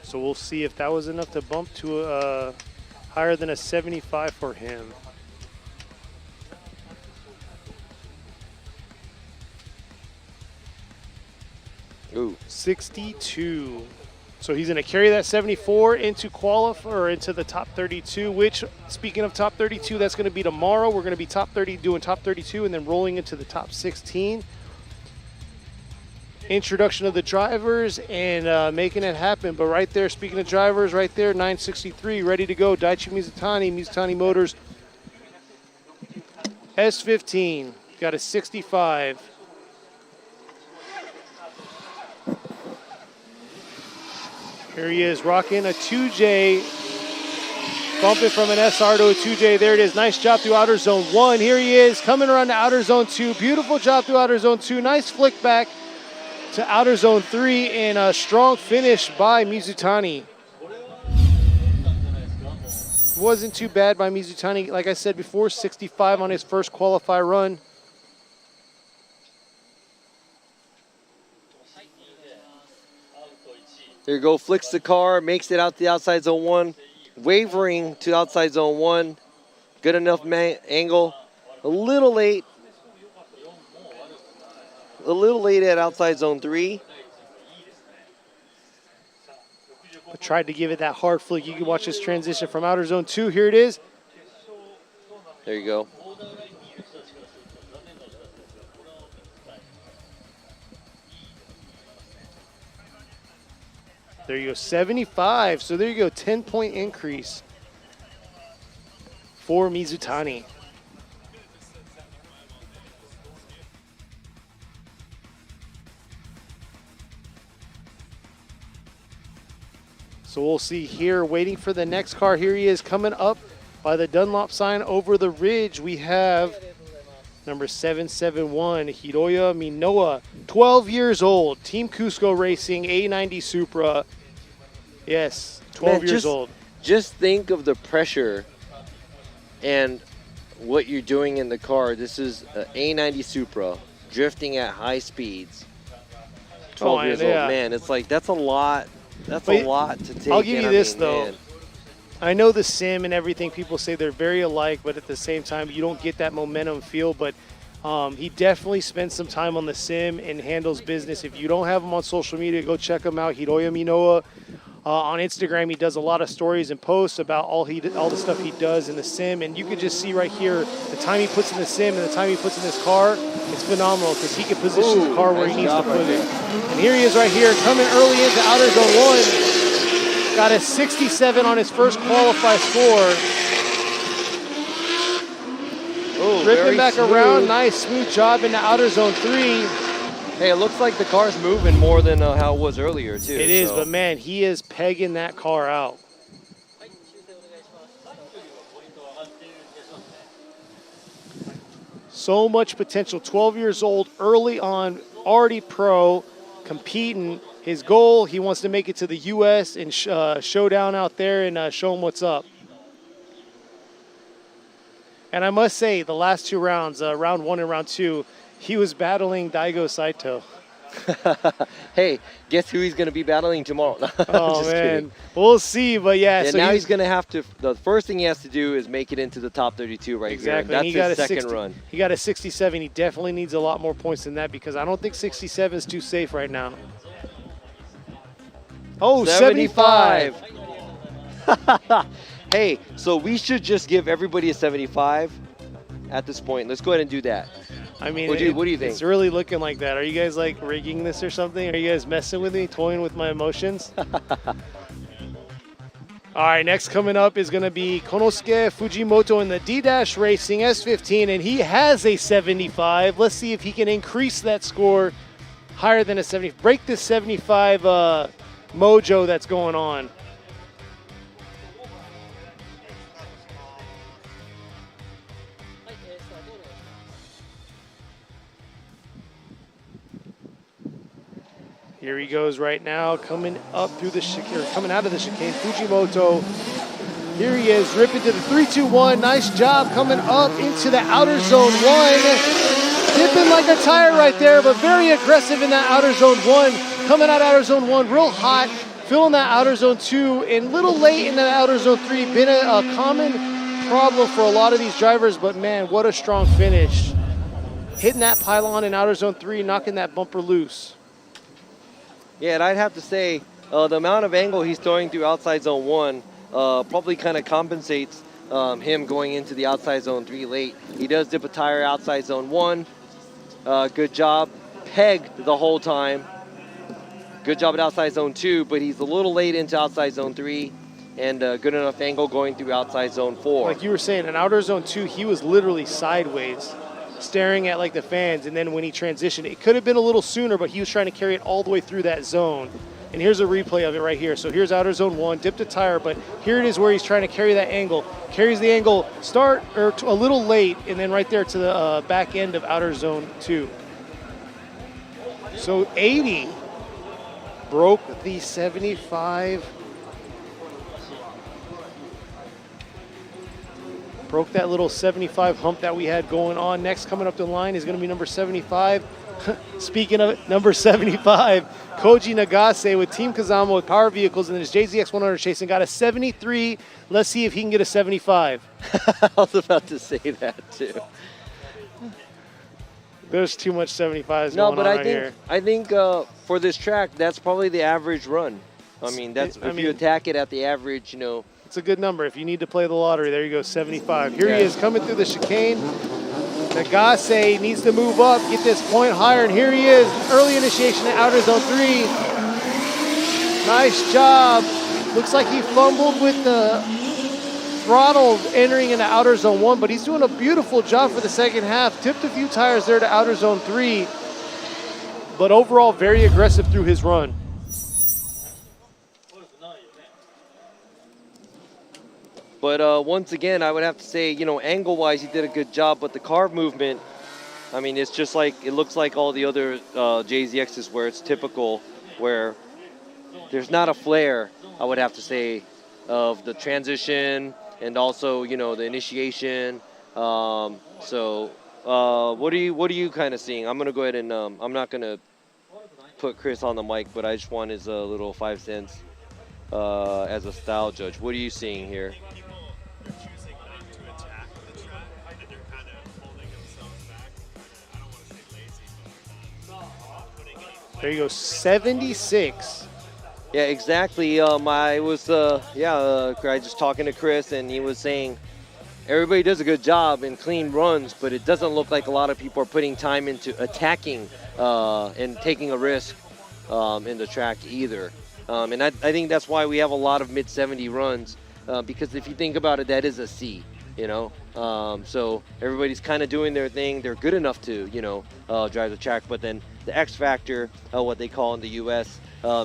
So we'll see if that was enough to bump to a higher than a 75 for him. Ooh. 62. So he's going to carry that 74 into qualify or into the top 32, which, speaking of top 32, that's going to be tomorrow. We're going to be top 30, doing top 32, and then rolling into the top 16. Introduction of the drivers and making it happen. But right there, speaking of drivers, right there, 963, ready to go. Daichi Mizutani Motors S15, got a 65. Here he is rocking a 2J. Bumping from an SR to a 2J. There it is. Nice job through outer zone 1. Here he is coming around to outer zone 2. Beautiful job through outer zone 2. Nice flick back to outer zone 3 and a strong finish by Mizutani. Wasn't too bad by Mizutani. Like I said before, 65 on his first qualify run. There you go, flicks the car, makes it out to the outside zone 1. Wavering to outside zone 1. Good enough angle. A little late. A little late at outside zone 3. But tried to give it that hard flick. You can watch this transition from outer zone 2. Here it is. There you go. There you go, 75. So there you go, 10-point increase for Mizutani. So we'll see here, waiting for the next car. Here he is coming up by the Dunlop sign over the ridge. We have number 771, Hiroya Minoa, 12 years old, Team Cusco Racing, A90 Supra. Yes, 12 years old. Just think of the pressure and what you're doing in the car. This is an A90 Supra drifting at high speeds. 12 years old, man. It's like, that's a lot. That's a lot to take. I'll give you this, though. Man. I know the sim and everything, people say they're very alike, but at the same time, you don't get that momentum feel. But he definitely spends some time on the sim and handles business. If you don't have him on social media, go check him out, Hiroya Minoa. On Instagram, he does a lot of stories and posts about all the stuff he does in the sim, and you can just see right here the time he puts in the sim and the time he puts in his car. It's phenomenal because he can position the car where he needs to put it. And here he is right here, coming early into outer zone 1. Got a 67 on his first qualify score. Ripping back around, nice smooth job into outer zone 3. Hey, it looks like the car's moving more than how it was earlier, too. It is, but man, he is pegging that car out. So much potential. 12 years old, early on, already pro, competing. His goal, he wants to make it to the U.S. and showdown out there and show him what's up. And I must say, the last 2 rounds, round 1 and round 2, he was battling Daigo Saito. Hey, guess who he's going to be battling tomorrow? Oh, man. Kidding. We'll see, but yeah. And so now he's going to have to, the first thing he has to do is make it into the top 32 right exactly. here. That's his second run. He got a 67. He definitely needs a lot more points than that because I don't think 67 is too safe right now. Oh, 75. Hey, so we should just give everybody a 75 at this point. Let's go ahead and do that. I mean, what do you think? It's really looking like that. Are you guys like rigging this or something? Are you guys messing with me, toying with my emotions? All right, next coming up is going to be Konosuke Fujimoto in the D-Dash Racing S15, and he has a 75. Let's see if he can increase that score higher than a 70. Break this 75 mojo that's going on. Here he goes right now, coming up through the chicane, coming out of the chicane. Fujimoto. Here he is, ripping to the 3-2-1. Nice job coming up into the outer zone 1. Dipping like a tire right there, but very aggressive in that outer zone 1. Coming out outer zone 1, real hot. Filling that outer zone 2, and a little late in that outer zone 3. Been a common problem for a lot of these drivers, but man, what a strong finish. Hitting that pylon in outer zone 3, knocking that bumper loose. Yeah, and I'd have to say the amount of angle he's throwing through outside zone 1 probably kind of compensates him going into the outside zone 3 late. He does dip a tire outside zone 1. Good job. Pegged the whole time. Good job at outside zone 2, but he's a little late into outside zone 3 and good enough angle going through outside zone 4. Like you were saying, in outer zone 2, he was literally sideways, staring at like the fans, and then when he transitioned, it could have been a little sooner, but he was trying to carry it all the way through that zone. And here's a replay of it right here. So here's outer zone 1, dipped a tire, but here it is where he's trying to carry that angle. Carries the angle a little late, and then right there to the back end of outer zone 2. So 80 broke the 75. Broke that little 75 hump that we had going on. Next coming up the line is going to be number 75. Speaking of it, number 75, Koji Nagase with Team Kazama with Power Vehicles and his JZX 100 chasing got a 73. Let's see if he can get a 75. I was about to say that too. There's too much 75s No, going but on I right think here. I think for this track, that's probably the average run. I mean, that's if you attack it at the average, you know. It's a good number. If you need to play the lottery, there you go, 75. Here he is coming through the chicane. Nagase needs to move up, get this point higher, and here he is. Early initiation at outer zone 3. Nice job. Looks like he fumbled with the throttle entering into outer zone 1, but he's doing a beautiful job for the second half. Tipped a few tires there to outer zone 3, but overall very aggressive through his run. But once again, I would have to say, you know, angle-wise, he did a good job. But the carve movement, I mean, it's just like, it looks like all the other JZXs where it's typical, where there's not a flare, I would have to say, of the transition and also, you know, the initiation. So what are you kind of seeing? I'm going to go ahead and, I'm not going to put Chris on the mic, but I just want his little 5 cents as a style judge. What are you seeing here? There you go, 76. Yeah, exactly. I was, I just talking to Chris, and he was saying everybody does a good job in clean runs, but it doesn't look like a lot of people are putting time into attacking and taking a risk in the track either. And I think that's why we have a lot of mid-70 runs, because if you think about it, that is a C, you know. So everybody's kind of doing their thing. They're good enough to, you know, drive the track, but then the X factor, what they call in the U.S.,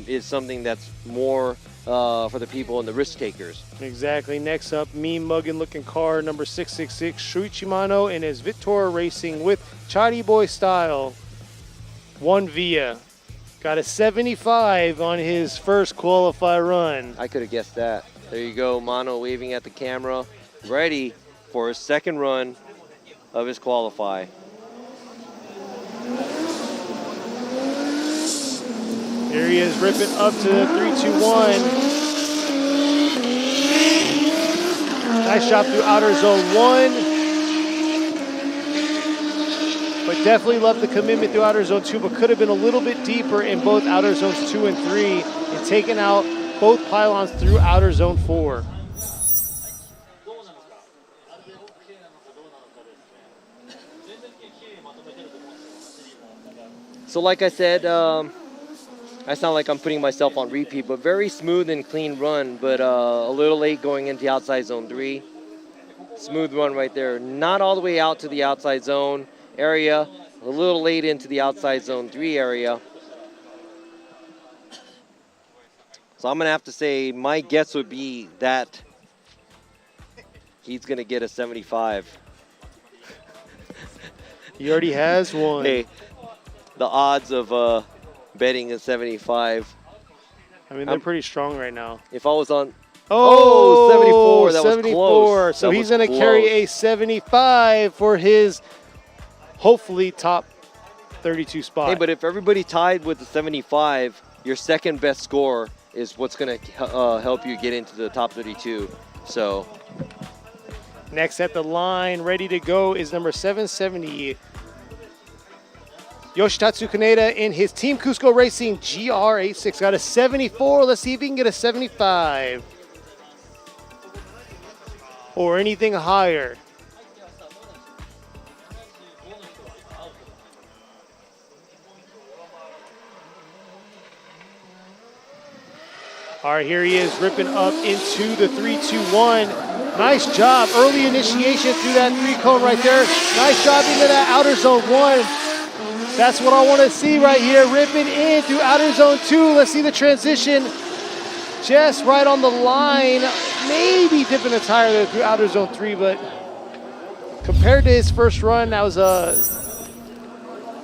is something that's more for the people and the risk takers. Exactly. Next up, mean mugging looking car, number 666, Shuichi Mano and his Vittora Racing with Chadi Boy Style. 1 via. Got a 75 on his first qualify run. I could have guessed that. There you go, Mano waving at the camera, ready for his second run of his qualify. Here he is, ripping up to the 3-2-1. Nice shot through outer zone 1. But definitely love the commitment through outer zone 2, but could have been a little bit deeper in both outer zones 2 and 3 and taken out both pylons through outer zone 4. So like I said, I sound like I'm putting myself on repeat, but very smooth and clean run, but a little late going into the outside zone 3. Smooth run right there. Not all the way out to the outside zone area, a little late into the outside zone 3 area. So I'm going to have to say my guess would be that he's going to get a 75. He already has one. Hey, the odds of betting a 75. I mean, they're pretty strong right now. If I was on... 74. That 74. was close. So he's going to carry a 75 for his hopefully top 32 spot. Hey, but if everybody tied with the 75, your second best score is what's going to help you get into the top 32. So next at the line, ready to go, is number 770. Yoshitatsu Kaneda in his Team Cusco Racing GR86 got a 74. Let's see if he can get a 75. Or anything higher. All right, here he is ripping up into the 3-2-1. Nice job. Early initiation through that 3-cone right there. Nice job into that outer zone 1. That's what I want to see right here. Ripping in through outer zone 2. Let's see the transition. Just right on the line. Maybe dipping a tire there through outer zone 3, but compared to his first run, that was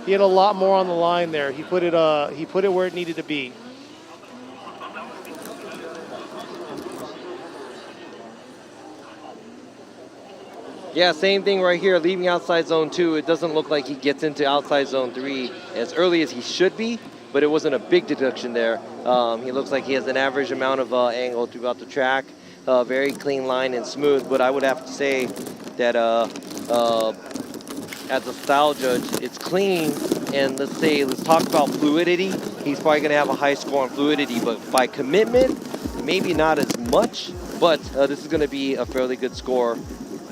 he had a lot more on the line there. He put it where it needed to be. Yeah, same thing right here, leaving outside zone 2. It doesn't look like he gets into outside zone 3 as early as he should be, but it wasn't a big deduction there. He looks like he has an average amount of angle throughout the track. Very clean line and smooth, but I would have to say that as a style judge, it's clean, and let's talk about fluidity. He's probably gonna have a high score on fluidity, but by commitment, maybe not as much, but this is gonna be a fairly good score.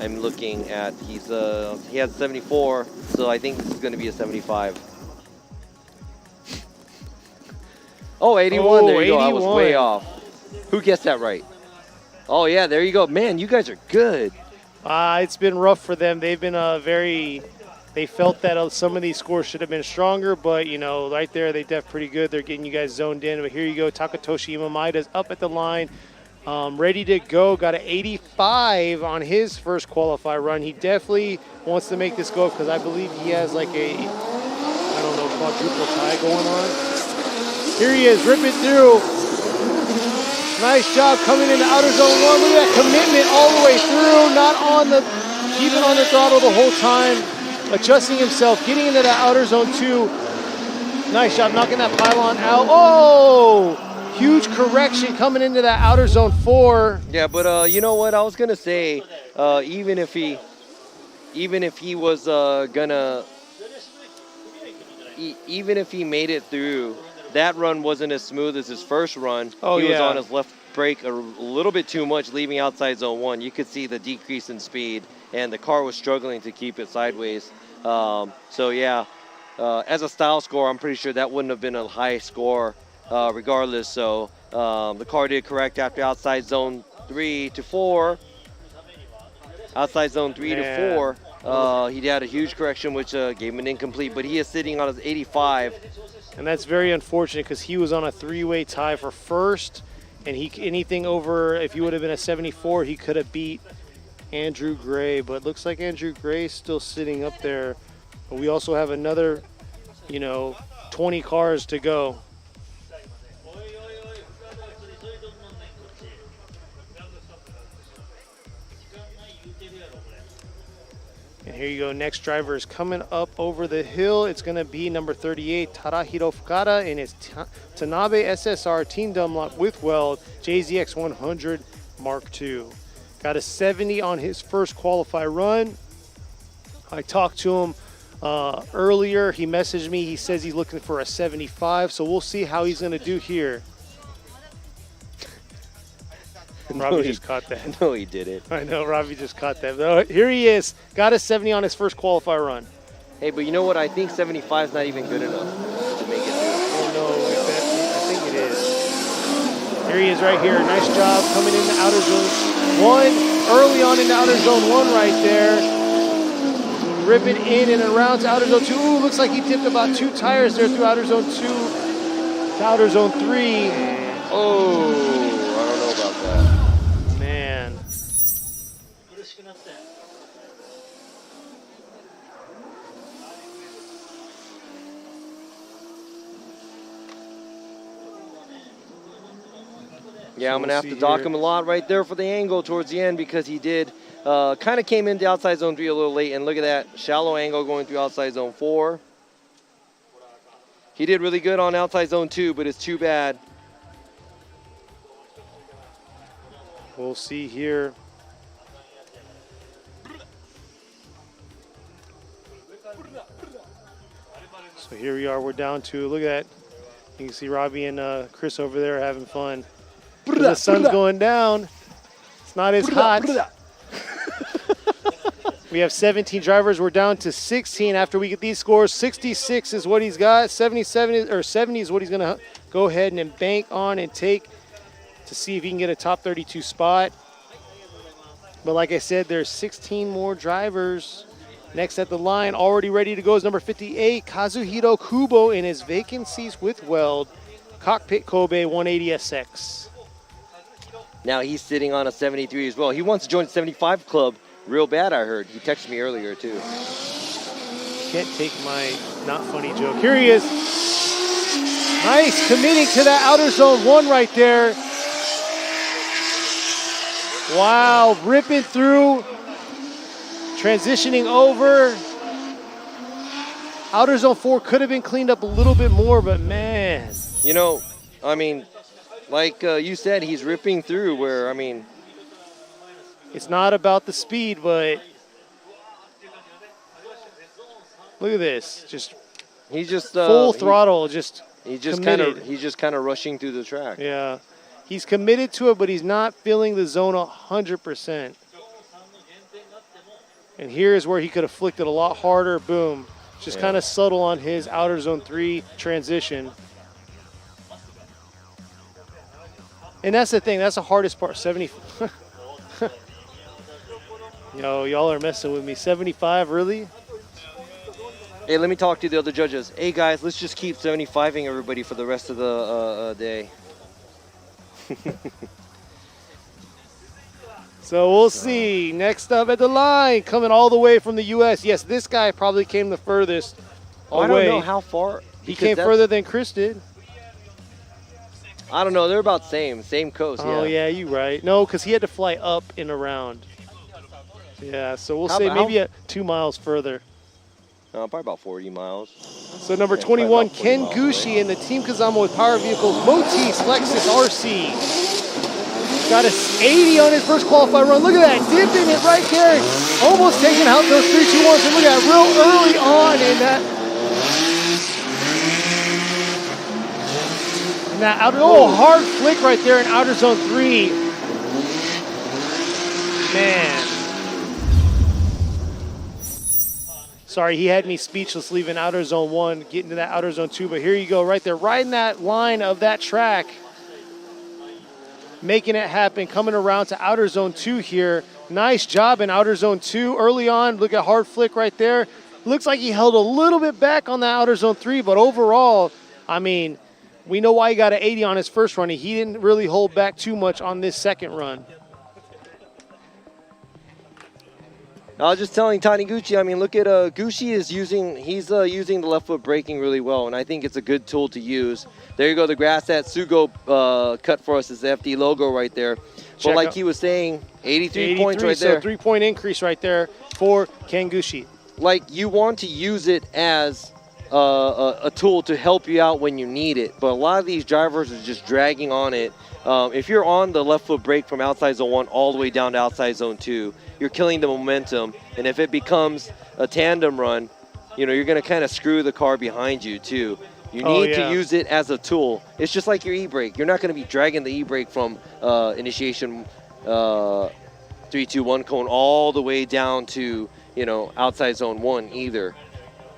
I'm looking at, he had 74, so I think this is gonna be a 75. Oh, 81, there you go, I was way off. Who gets that right? Oh yeah, there you go. Man, you guys are good. It's been rough for them. They've been they felt that some of these scores should have been stronger, but you know, right there, they def pretty good. They're getting you guys zoned in, but here you go. Takatoshi Imamaida's up at the line. Ready to go, got an 85 on his first qualify run. He definitely wants to make this go because I believe he has like a, I don't know, quadruple tie going on. Here he is, ripping through. Nice job coming into outer zone 1. Look at that commitment all the way through, not on the, keeping on the throttle the whole time, adjusting himself, getting into that outer zone 2. Nice job knocking that pylon out. Oh! Huge correction coming into that outer zone 4. Yeah, but you know what? I was gonna say, even if he was even if he made it through, that run wasn't as smooth as his first run. Oh, he was yeah. on his left brake a little bit too much, leaving outside zone 1. You could see the decrease in speed, and the car was struggling to keep it sideways. So yeah, as a style score, I'm pretty sure that wouldn't have been a high score. Regardless, so the car did correct after outside zone 3 to 4. Outside zone 3 to 4, he had a huge correction, which gave him an incomplete, but he is sitting on his 85. And that's very unfortunate because he was on a 3-way tie for first, and anything over, if he would have been a 74, he could have beat Andrew Gray, but looks like Andrew Gray's still sitting up there. But we also have another, 20 cars to go. And here you go, next driver is coming up over the hill. It's gonna be number 38, Tarahiro Fukada in his Tanabe SSR Team Dunlop with Weld JZX 100 Mark II. Got a 70 on his first qualify run. I talked to him earlier. He messaged me. He says he's looking for a 75, so we'll see how he's gonna do here. Robbie just caught that. No, he didn't. I know, Robbie just caught that. Oh, here he is. Got a 70 on his first qualify run. Hey, but you know what? I think 75 is not even good enough to make it through. Oh, no. I think it is. Here he is right here. Nice job coming into outer zone 1. Early on into outer zone 1 right there. Ripping in and around to outer zone 2. Ooh, looks like he tipped about 2 tires there through outer zone 2 to outer zone 3. Oh, I don't know about that. Man. Yeah, I'm going to have to dock him a lot right there for the angle towards the end because he did kind of came into outside zone 3 a little late. And look at that shallow angle going through outside zone 4. He did really good on outside zone 2, but it's too bad. We'll see here. So here we are. We're down to, look at that. You can see Robbie and Chris over there having fun. The sun's going down. It's not as hot. We have 17 drivers. We're down to 16 after we get these scores. 66 is what he's got. 77 or 70 is what he's going to go ahead and bank on and take to see if he can get a top 32 spot. But like I said, there's 16 more drivers Next at the line, already ready to go, is number 58, Kazuhiro Kubo in his vacancies with weld, Cockpit Kobe 180SX. Now he's sitting on a 73 as well. He wants to join the 75 club real bad, I heard. He texted me earlier, too. Can't take my not funny joke. Here he is. Nice, committing to that outer zone 1 right there. Wow, ripping through, transitioning over. Outer zone 4 could have been cleaned up a little bit more, but man. You know, I mean, like you said, he's ripping through where, I mean. It's not about the speed, but look at this. He's just full throttle, just he's just kind of rushing through the track. Yeah. He's committed to it, but he's not feeling the zone 100%. And here's where he could have flicked it a lot harder. Boom. Just kind of subtle on his outer zone 3 transition. And that's the thing. That's the hardest part. 70. Yo, y'all are messing with me. 75, really? Hey, let me talk to the other judges. Hey, guys, let's just keep 75ing everybody for the rest of the day. So we'll see. Next up at the line, coming all the way from the U.S. Yes, this guy probably came the furthest away. I don't know how far. He came further than Chris did. I don't know. They're about same coast. Oh, yeah, you're right. No, because he had to fly up and around. Yeah, so we'll say maybe 2 miles further. Probably about 40 miles. So number 21, Ken Gushi in the Team Kazama with Power Vehicles, Motis Lexus RC. Got a 80 on his first qualified run. Look at that, dipping it right there. Almost taking out those 3-2-1s. And look at that, real early on in that. And that outer, hard flick right there in outer zone 3. Man. Sorry, he had me speechless leaving outer zone 1, getting to that outer zone 2. But here you go, right there, right in that line of that track. Making it happen, coming around to outer zone 2 here. Nice job in outer zone 2 early on. Look at hard flick right there. Looks like he held a little bit back on that outer zone 3, but overall, I mean, we know why he got an 80 on his first run. He didn't really hold back too much on this second run. I was just telling Taniguchi, I mean, look at Gushi is using the left foot braking really well, and I think it's a good tool to use. There you go, the grass that Sugo cut for us is the FD logo right there. But like he was saying, 83 points right there. So 3-point increase right there for Ken Gushi. Like, you want to use it as a tool to help you out when you need it, but a lot of these drivers are just dragging on it. If you're on the left foot brake from outside zone 1 all the way down to outside zone 2, you're killing the momentum, and if it becomes a tandem run, you know, you're going to kind of screw the car behind you too. You need to use it as a tool. It's just like your e-brake. You're not going to be dragging the e-brake from initiation 3-2-1 cone all the way down to, you know, outside zone 1 either.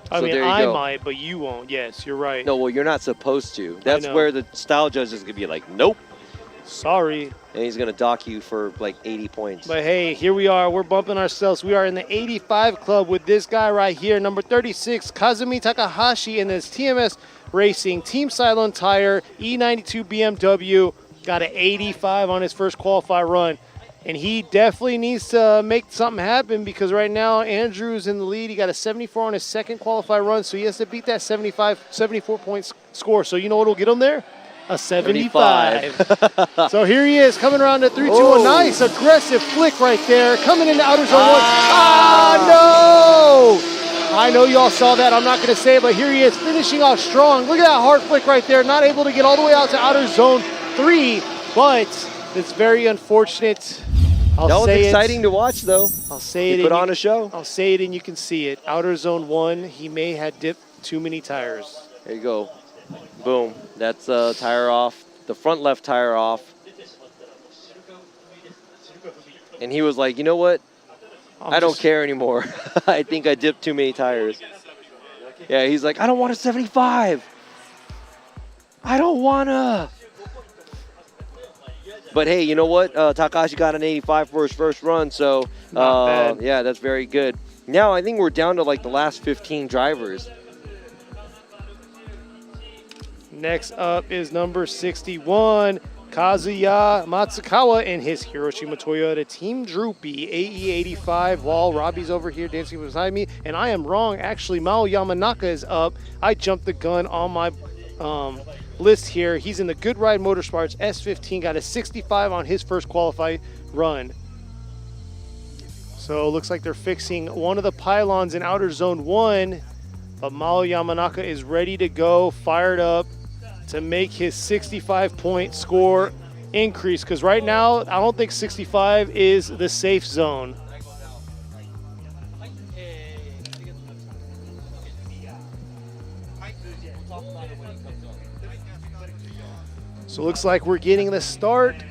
I mean, I might, but you won't. Yes, you're right. No, well, you're not supposed to. That's where the style judge is going to be like, nope. Sorry. And he's going to dock you for like 80 points. But hey, here we are. We're bumping ourselves. We are in the 85 club with this guy right here, number 36, Kazumi Takahashi in this TMS Racing Team Cylon Tire E92 BMW. Got an 85 on his first qualify run. And he definitely needs to make something happen because right now Andrew's in the lead. He got a 74 on his second qualify run, so he has to beat that 74 points score. So you know what will get him there? A 75. So here he is coming around to 3-2-1. Nice aggressive flick right there. Coming into outer zone 1. No! I know y'all saw that. I'm not going to say it, but here he is finishing off strong. Look at that hard flick right there. Not able to get all the way out to outer zone 3, but it's very unfortunate. That was exciting to watch, though. I'll say it. He put on a show. I'll say it, and you can see it. Outer zone 1, he may have dipped too many tires. There you go. Boom. That's tire off. The front left tire off. And he was like, you know what? I don't care anymore. I think I dipped too many tires. Yeah, he's like, I don't want a 75. I don't want to. But hey, you know what? Takahashi got an 85 for his first run, so Not bad. yeah, that's very good. Now I think we're down to like the last 15 drivers. Next up is number 61, Kazuya Matsukawa and his Hiroshima Toyota Team Droopy AE85. While Robbie's over here dancing beside me, and I am wrong. Actually, Mao Yamanaka is up. I jumped the gun on my list here. He's in the Good Ride Motorsports S15, got a 65 on his first qualified run. So it looks like they're fixing one of the pylons in outer zone 1, but Mao Yamanaka is ready to go, fired up to make his 65-point score increase, because right now I don't think 65 is the safe zone. So it looks like we're getting the start.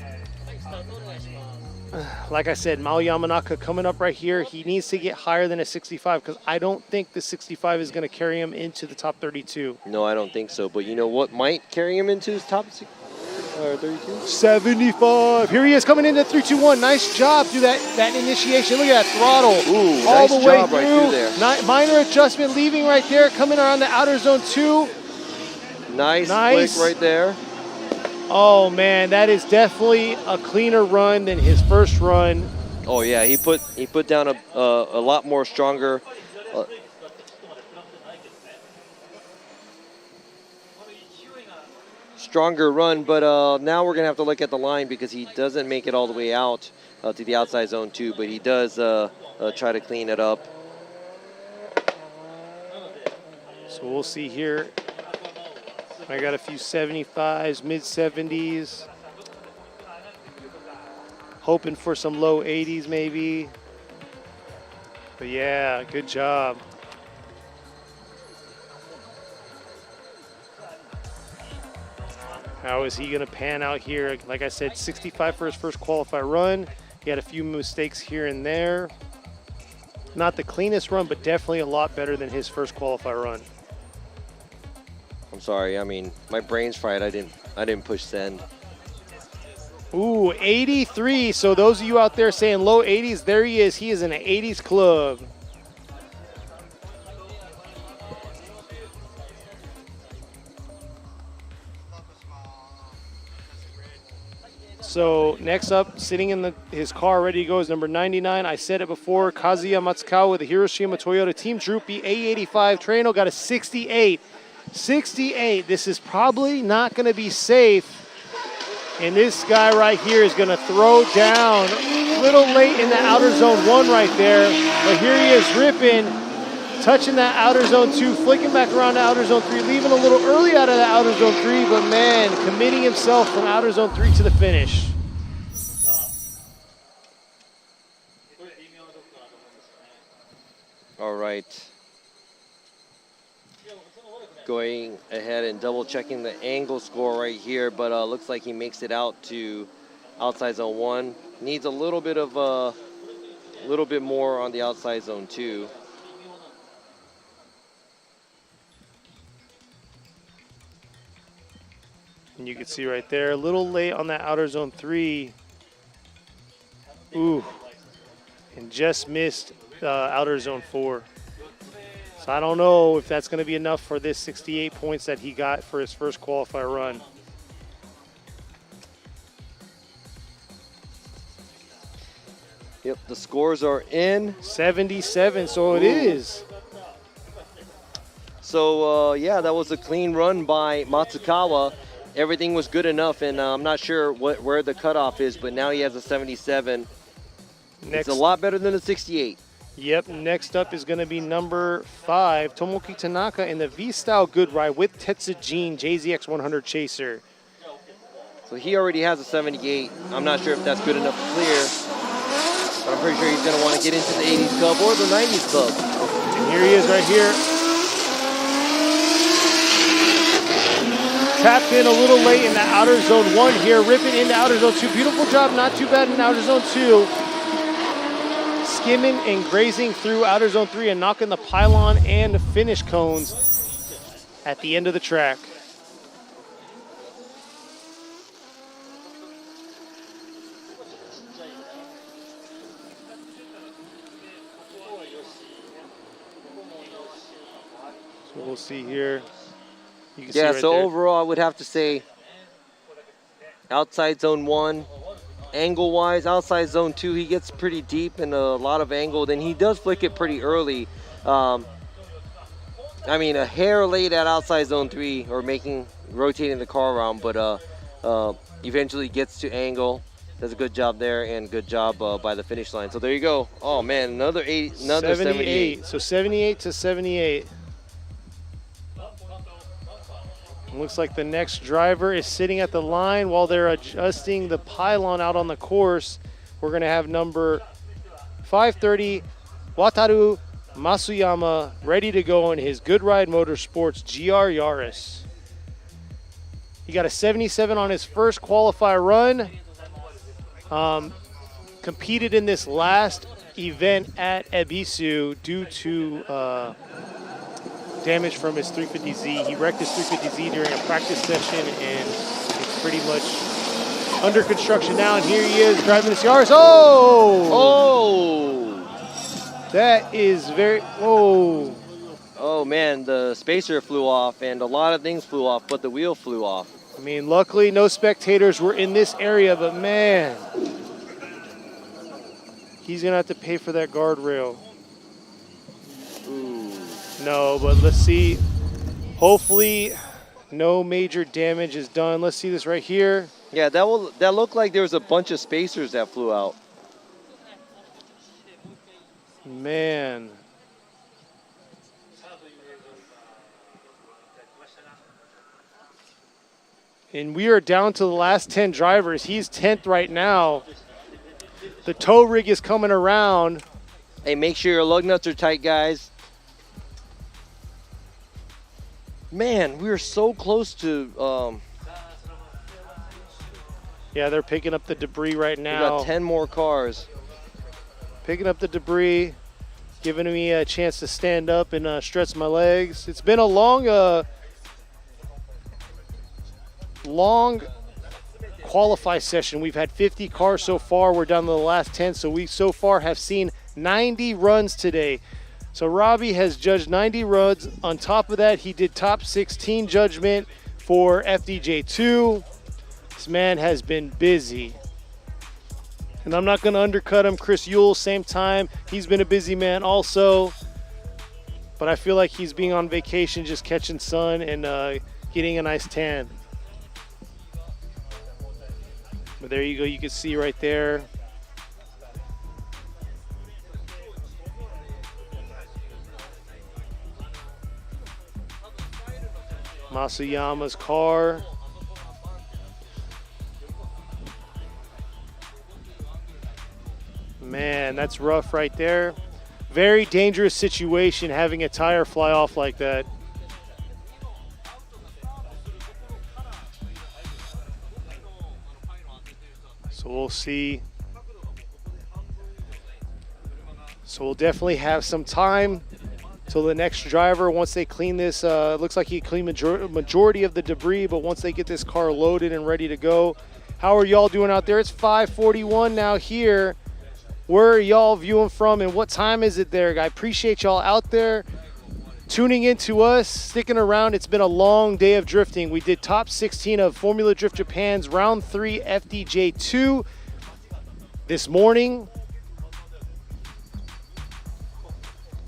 Like I said, Mao Yamanaka coming up right here. He needs to get higher than a 65 because I don't think the 65 is going to carry him into the top 32. No, I don't think so. But you know what might carry him into his top 32? 75. Here he is coming into 321. Nice job through that initiation. Look at that throttle. Ooh, all nice the way job through. right through there. Minor adjustment leaving right there, coming around the outer zone 2. Nice. Flick right there. Oh man, that is definitely a cleaner run than his first run. Oh yeah, he put down a lot more stronger. Stronger run, but now we're gonna have to look at the line because he doesn't make it all the way out to the outside zone 2, but he does try to clean it up. So we'll see here. I got a few 75s, mid 70s. Hoping for some low 80s maybe. But yeah, good job. How is he going to pan out here? Like I said, 65 for his first qualified run. He had a few mistakes here and there. Not the cleanest run, but definitely a lot better than his first qualified run. I'm sorry. I mean, my brain's fried. I didn't push send. Ooh, 83. So those of you out there saying low 80s, there he is. He is in an 80s club. So next up, sitting in his car, ready to go, is number 99. I said it before, Kazuya Matsukawa with the Hiroshima Toyota Team Droopy A85 Trano got a 68. 68. This is probably not going to be safe. And this guy right here is going to throw down a little late in the outer zone 1 right there. But here he is ripping, touching that outer zone 2, flicking back around to outer zone 3, leaving a little early out of the outer zone 3, but man, committing himself from outer zone 3 to the finish. All right. Going ahead and double checking the angle score right here, but looks like he makes it out to outside zone 1. Needs a little bit more on the outside zone 2. And you can see right there, a little late on that outer zone 3. Ooh, and just missed outer zone 4. So I don't know if that's going to be enough for this 68 points that he got for his first qualifier run. Yep, the scores are in. 77, so it is. So yeah, that was a clean run by Matsukawa. Everything was good enough, and I'm not sure where the cutoff is, but now he has a 77. It's a lot better than a 68. Yep, next up is going to be number 5, Tomoki Tanaka in the V-Style Good Ride with Tetsujin JZX 100 Chaser. So he already has a 78. I'm not sure if that's good enough to clear, but I'm pretty sure he's going to want to get into the 80s club or the 90s club. And here he is right here. Tapped in a little late in the outer zone 1 here, ripping into outer zone 2. Beautiful job, not too bad in outer zone 2. Skimming and grazing through outer zone 3 and knocking the pylon and finish cones at the end of the track. So we'll see here. You can Yeah, see right so there. overall, I would have to say outside zone 1, angle-wise, outside zone 2, he gets pretty deep and a lot of angle. Then he does flick it pretty early. I mean, a hair late at outside zone 3 or rotating the car around, but eventually gets to angle. Does a good job there and good job by the finish line. So there you go. Oh man, another 78. So 78 to 78. Looks like the next driver is sitting at the line while they're adjusting the pylon out on the course. We're going to have number 530, Wataru Masuyama, ready to go in his Good Ride Motorsports GR Yaris. He got a 77 on his first qualifier run. Competed in this last event at Ebisu due to damage from his 350Z. He wrecked his 350Z during a practice session, and it's pretty much under construction now. And here he is driving this Yaris. That is very. Oh man, the spacer flew off, and a lot of things flew off, but the wheel flew off. I mean, luckily no spectators were in this area, but man, he's gonna have to pay for that guardrail. Ooh. No, but let's see. Hopefully, no major damage is done. Let's see this right here. Yeah, that looked like there was a bunch of spacers that flew out. Man. And we are down to the last 10 drivers. He's 10th right now. The tow rig is coming around. Hey, make sure your lug nuts are tight, guys. Man, we are so close to. Yeah, they're picking up the debris right We now. got 10 more cars. Picking up the debris, giving me a chance to stand up and stretch my legs. It's been a long qualify session. We've had 50 cars so far. We're down to the last 10, so we so far have seen 90 runs today. So Robbie has judged 90 runs. On top of that, he did top 16 judgment for FDJ2. This man has been busy. And I'm not going to undercut him. Chris Yule, same time. He's been a busy man also. But I feel like he's being on vacation, just catching sun and getting a nice tan. But there you go. You can see right there. Masuyama's car. Man, that's rough right there. Very dangerous situation having a tire fly off like that. So we'll see. So we'll definitely have some time till the next driver. Once they clean this, looks like he cleaned majority of the debris, but once they get this car loaded and ready to go. How are y'all doing out there? It's 5:41 now here. Where are y'all viewing from and what time is it there? I appreciate y'all out there tuning in to us, sticking around. It's been a long day of drifting. We did top 16 of Formula Drift Japan's round 3 FDJ2 this morning.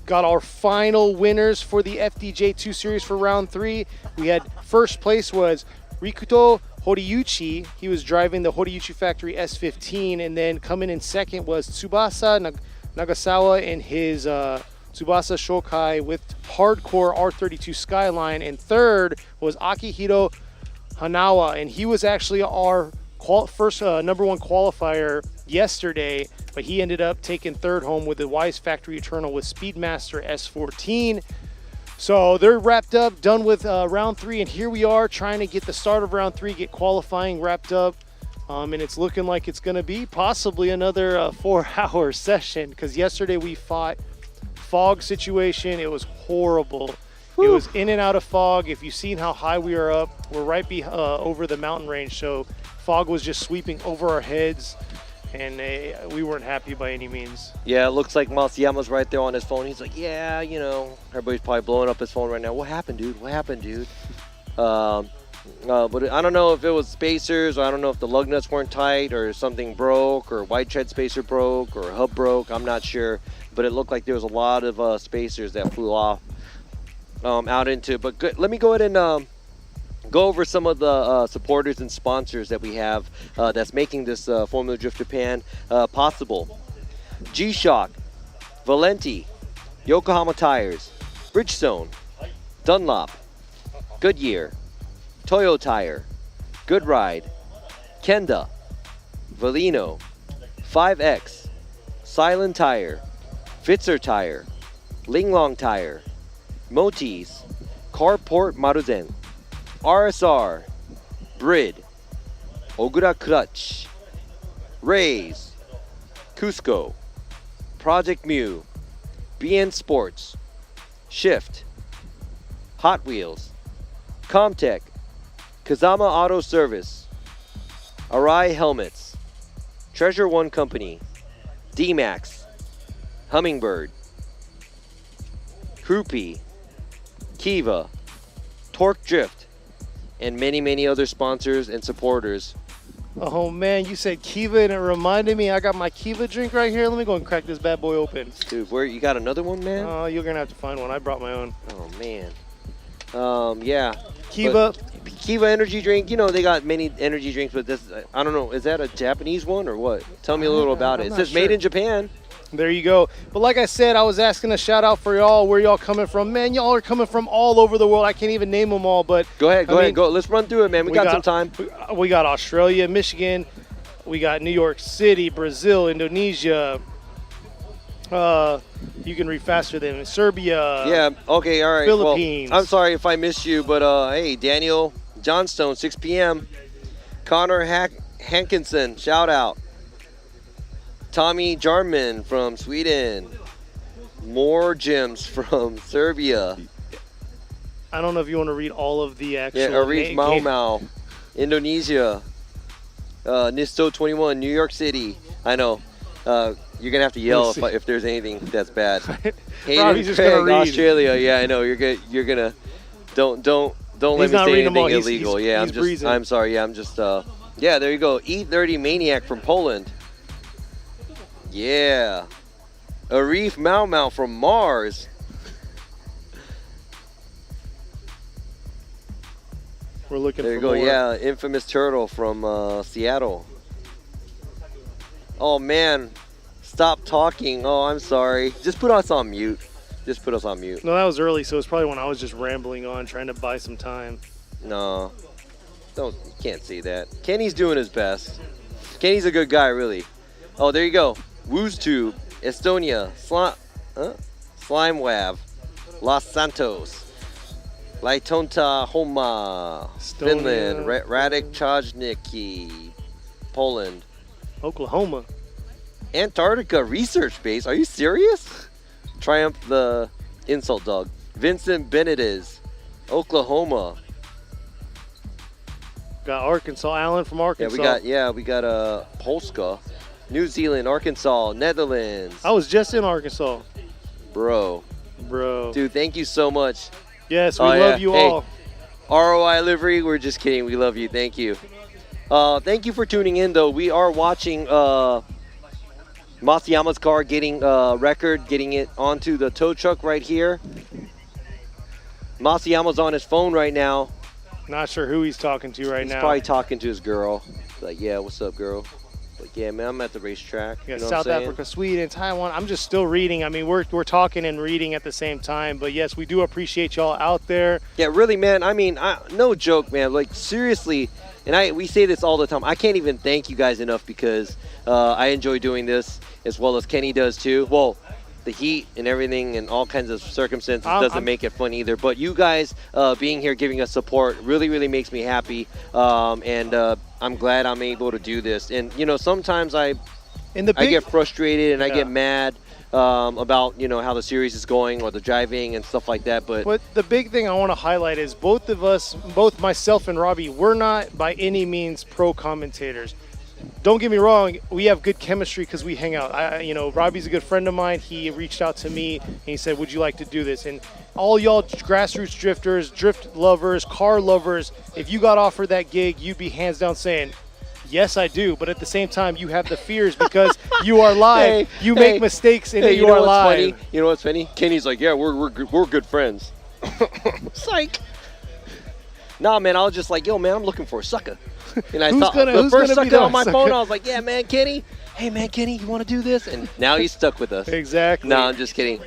Got our final winners for the FDJ2 series for round 3. We had first place was Rikuto Horiuchi. He was driving the Horiuchi Factory S15, and then coming in second was Tsubasa Nagasawa in his Tsubasa Shokai with hardcore R32 Skyline, and third was Akihiro Hanawa, and he was actually our first number 1 qualifier yesterday, but he ended up taking third home with the Wise Factory Eternal with Speedmaster S14. So they're wrapped up, done with round 3, and here we are trying to get the start of round 3, get qualifying wrapped up, and it's looking like it's going to be possibly another 4-hour session, because yesterday we fought fog situation. It was horrible. Whew. It was in and out of fog. If you've seen how high we are up, we're right over the mountain range, so fog was just sweeping over our heads. and we weren't happy by any means. Yeah, it looks like Masayama's right there on his phone. He's like, yeah, you know, everybody's probably blowing up his phone right now. What happened, dude? What happened, dude? But I don't know if it was spacers, or I don't know if the lug nuts weren't tight, or something broke, or white tread spacer broke, or hub broke. I'm not sure, but it looked like there was a lot of spacers that flew off out into. But good. Let me go ahead and go over some of the supporters and sponsors that we have that's making this Formula Drift Japan possible. G-Shock, Valenti, Yokohama Tires, Bridgestone, Dunlop, Goodyear, Toyo Tire, Good Ride, Kenda, Valino, 5X, Silent Tire, Fitzer Tire, Linglong Tire, Motis, Carport Maruzen, RSR, Brid, Ogura Clutch, Rays, Cusco, Project Mu, BN Sports, Shift, Hot Wheels, Comtech, Kazama Auto Service, Arai Helmets, Treasure One Company, D-Max, Hummingbird, Krupi, Kiva, Torque Drift, and many, many other sponsors and supporters. Oh man, you said Kiva and it reminded me, I got my Kiva drink right here. Let me go and crack this bad boy open. Dude, where you got another one, man? Oh, you're gonna have to find one. I brought my own. Oh man. Yeah. Kiva. Kiva energy drink. You know they got many energy drinks, but this, I don't know. Is that a Japanese one or what? Tell me a little about it. It says made in Japan. There you go. But like I said, I was asking a shout out for y'all. Where y'all coming from? Man, y'all are coming from all over the world. I can't even name them all, but go ahead. Let's run through it, man. We got some time. We got Australia, Michigan. We got New York City, Brazil, Indonesia. You can read faster than Serbia. Yeah. Okay. All right. Philippines. Well, I'm sorry if I missed you, but hey, Daniel Johnstone, 6 p.m. Connor Hankinson, shout out. Tommy Jarman from Sweden. More gyms from Serbia. I don't know if you want to read all of the actual. Yeah, Arif Mau Mau, Indonesia. Nisto 21, New York City. I know. You're gonna have to yell if there's anything that's bad. Hayden Craig, Australia. Yeah, I know. You're gonna. Don't let me say anything illegal. I'm sorry. Yeah, I'm just. Yeah, there you go. E30 Maniac from Poland. Yeah. Arif Mau Mau from Mars. We're looking there you for go. more. Yeah, Infamous Turtle from Seattle. Oh, man. Stop talking. Oh, I'm sorry. Just put us on mute. Just put us on mute. No, that was early, so it's probably when I was just rambling on, trying to buy some time. No. You can't say that. Kenny's doing his best. Kenny's a good guy, really. Oh, there you go. WooZTube, Estonia, Slimewab, Los Santos, Laitonta Homa, Finland, Radek Chajnicki, Poland, Oklahoma, Antarctica Research Base. Are you serious? Triumph the Insult Dog, Vincent Benitez, Oklahoma. Got Arkansas, Alan from Arkansas. We got Polska. New Zealand, Arkansas, Netherlands. I was just in Arkansas. Bro. Dude, thank you so much. Yes, we love you all. ROI Livery, we're just kidding. We love you. Thank you. Thank you for tuning in, though. We are watching Masayama's car getting record, getting it onto the tow truck right here. Masayama's on his phone right now. Not sure who he's talking to right now. He's probably talking to his girl. Like, yeah, what's up, girl? Like, yeah, man, I'm at the racetrack. You got South Africa, Sweden, Taiwan. I'm just still reading. I mean, we're talking and reading at the same time. But, yes, we do appreciate y'all out there. Yeah, really, man. I mean, no joke, man. Like, seriously, and we say this all the time. I can't even thank you guys enough because I enjoy doing this as well as Kenny does, too. Well, the heat and everything and all kinds of circumstances doesn't make it fun either. But you guys being here, giving us support really, really makes me happy. And I'm glad I'm able to do this. And, you know, sometimes I get frustrated and I get mad about, you know, how the series is going or the driving and stuff like that. But the big thing I want to highlight is both of us, both myself and Robbie, we're not by any means pro commentators. don't get me wrong, we have good chemistry because we hang out. You know, Robbie's a good friend of mine. He reached out to me and he said, would you like to do this? And all y'all grassroots drifters, drift lovers, car lovers, if you got offered that gig, you'd be hands down saying, yes, I do. But at the same time, you have the fears because you are live. You make mistakes and you are live. Funny? You know what's funny? Kenny's like, yeah, we're good friends. Psych. Nah, man, I was just like, yo, man, I'm looking for a sucker. And I thought the first sucker on my phone, I was like, yeah, man, Kenny. Hey, man, Kenny, you want to do this? And now he's stuck with us. Exactly. No, I'm just kidding.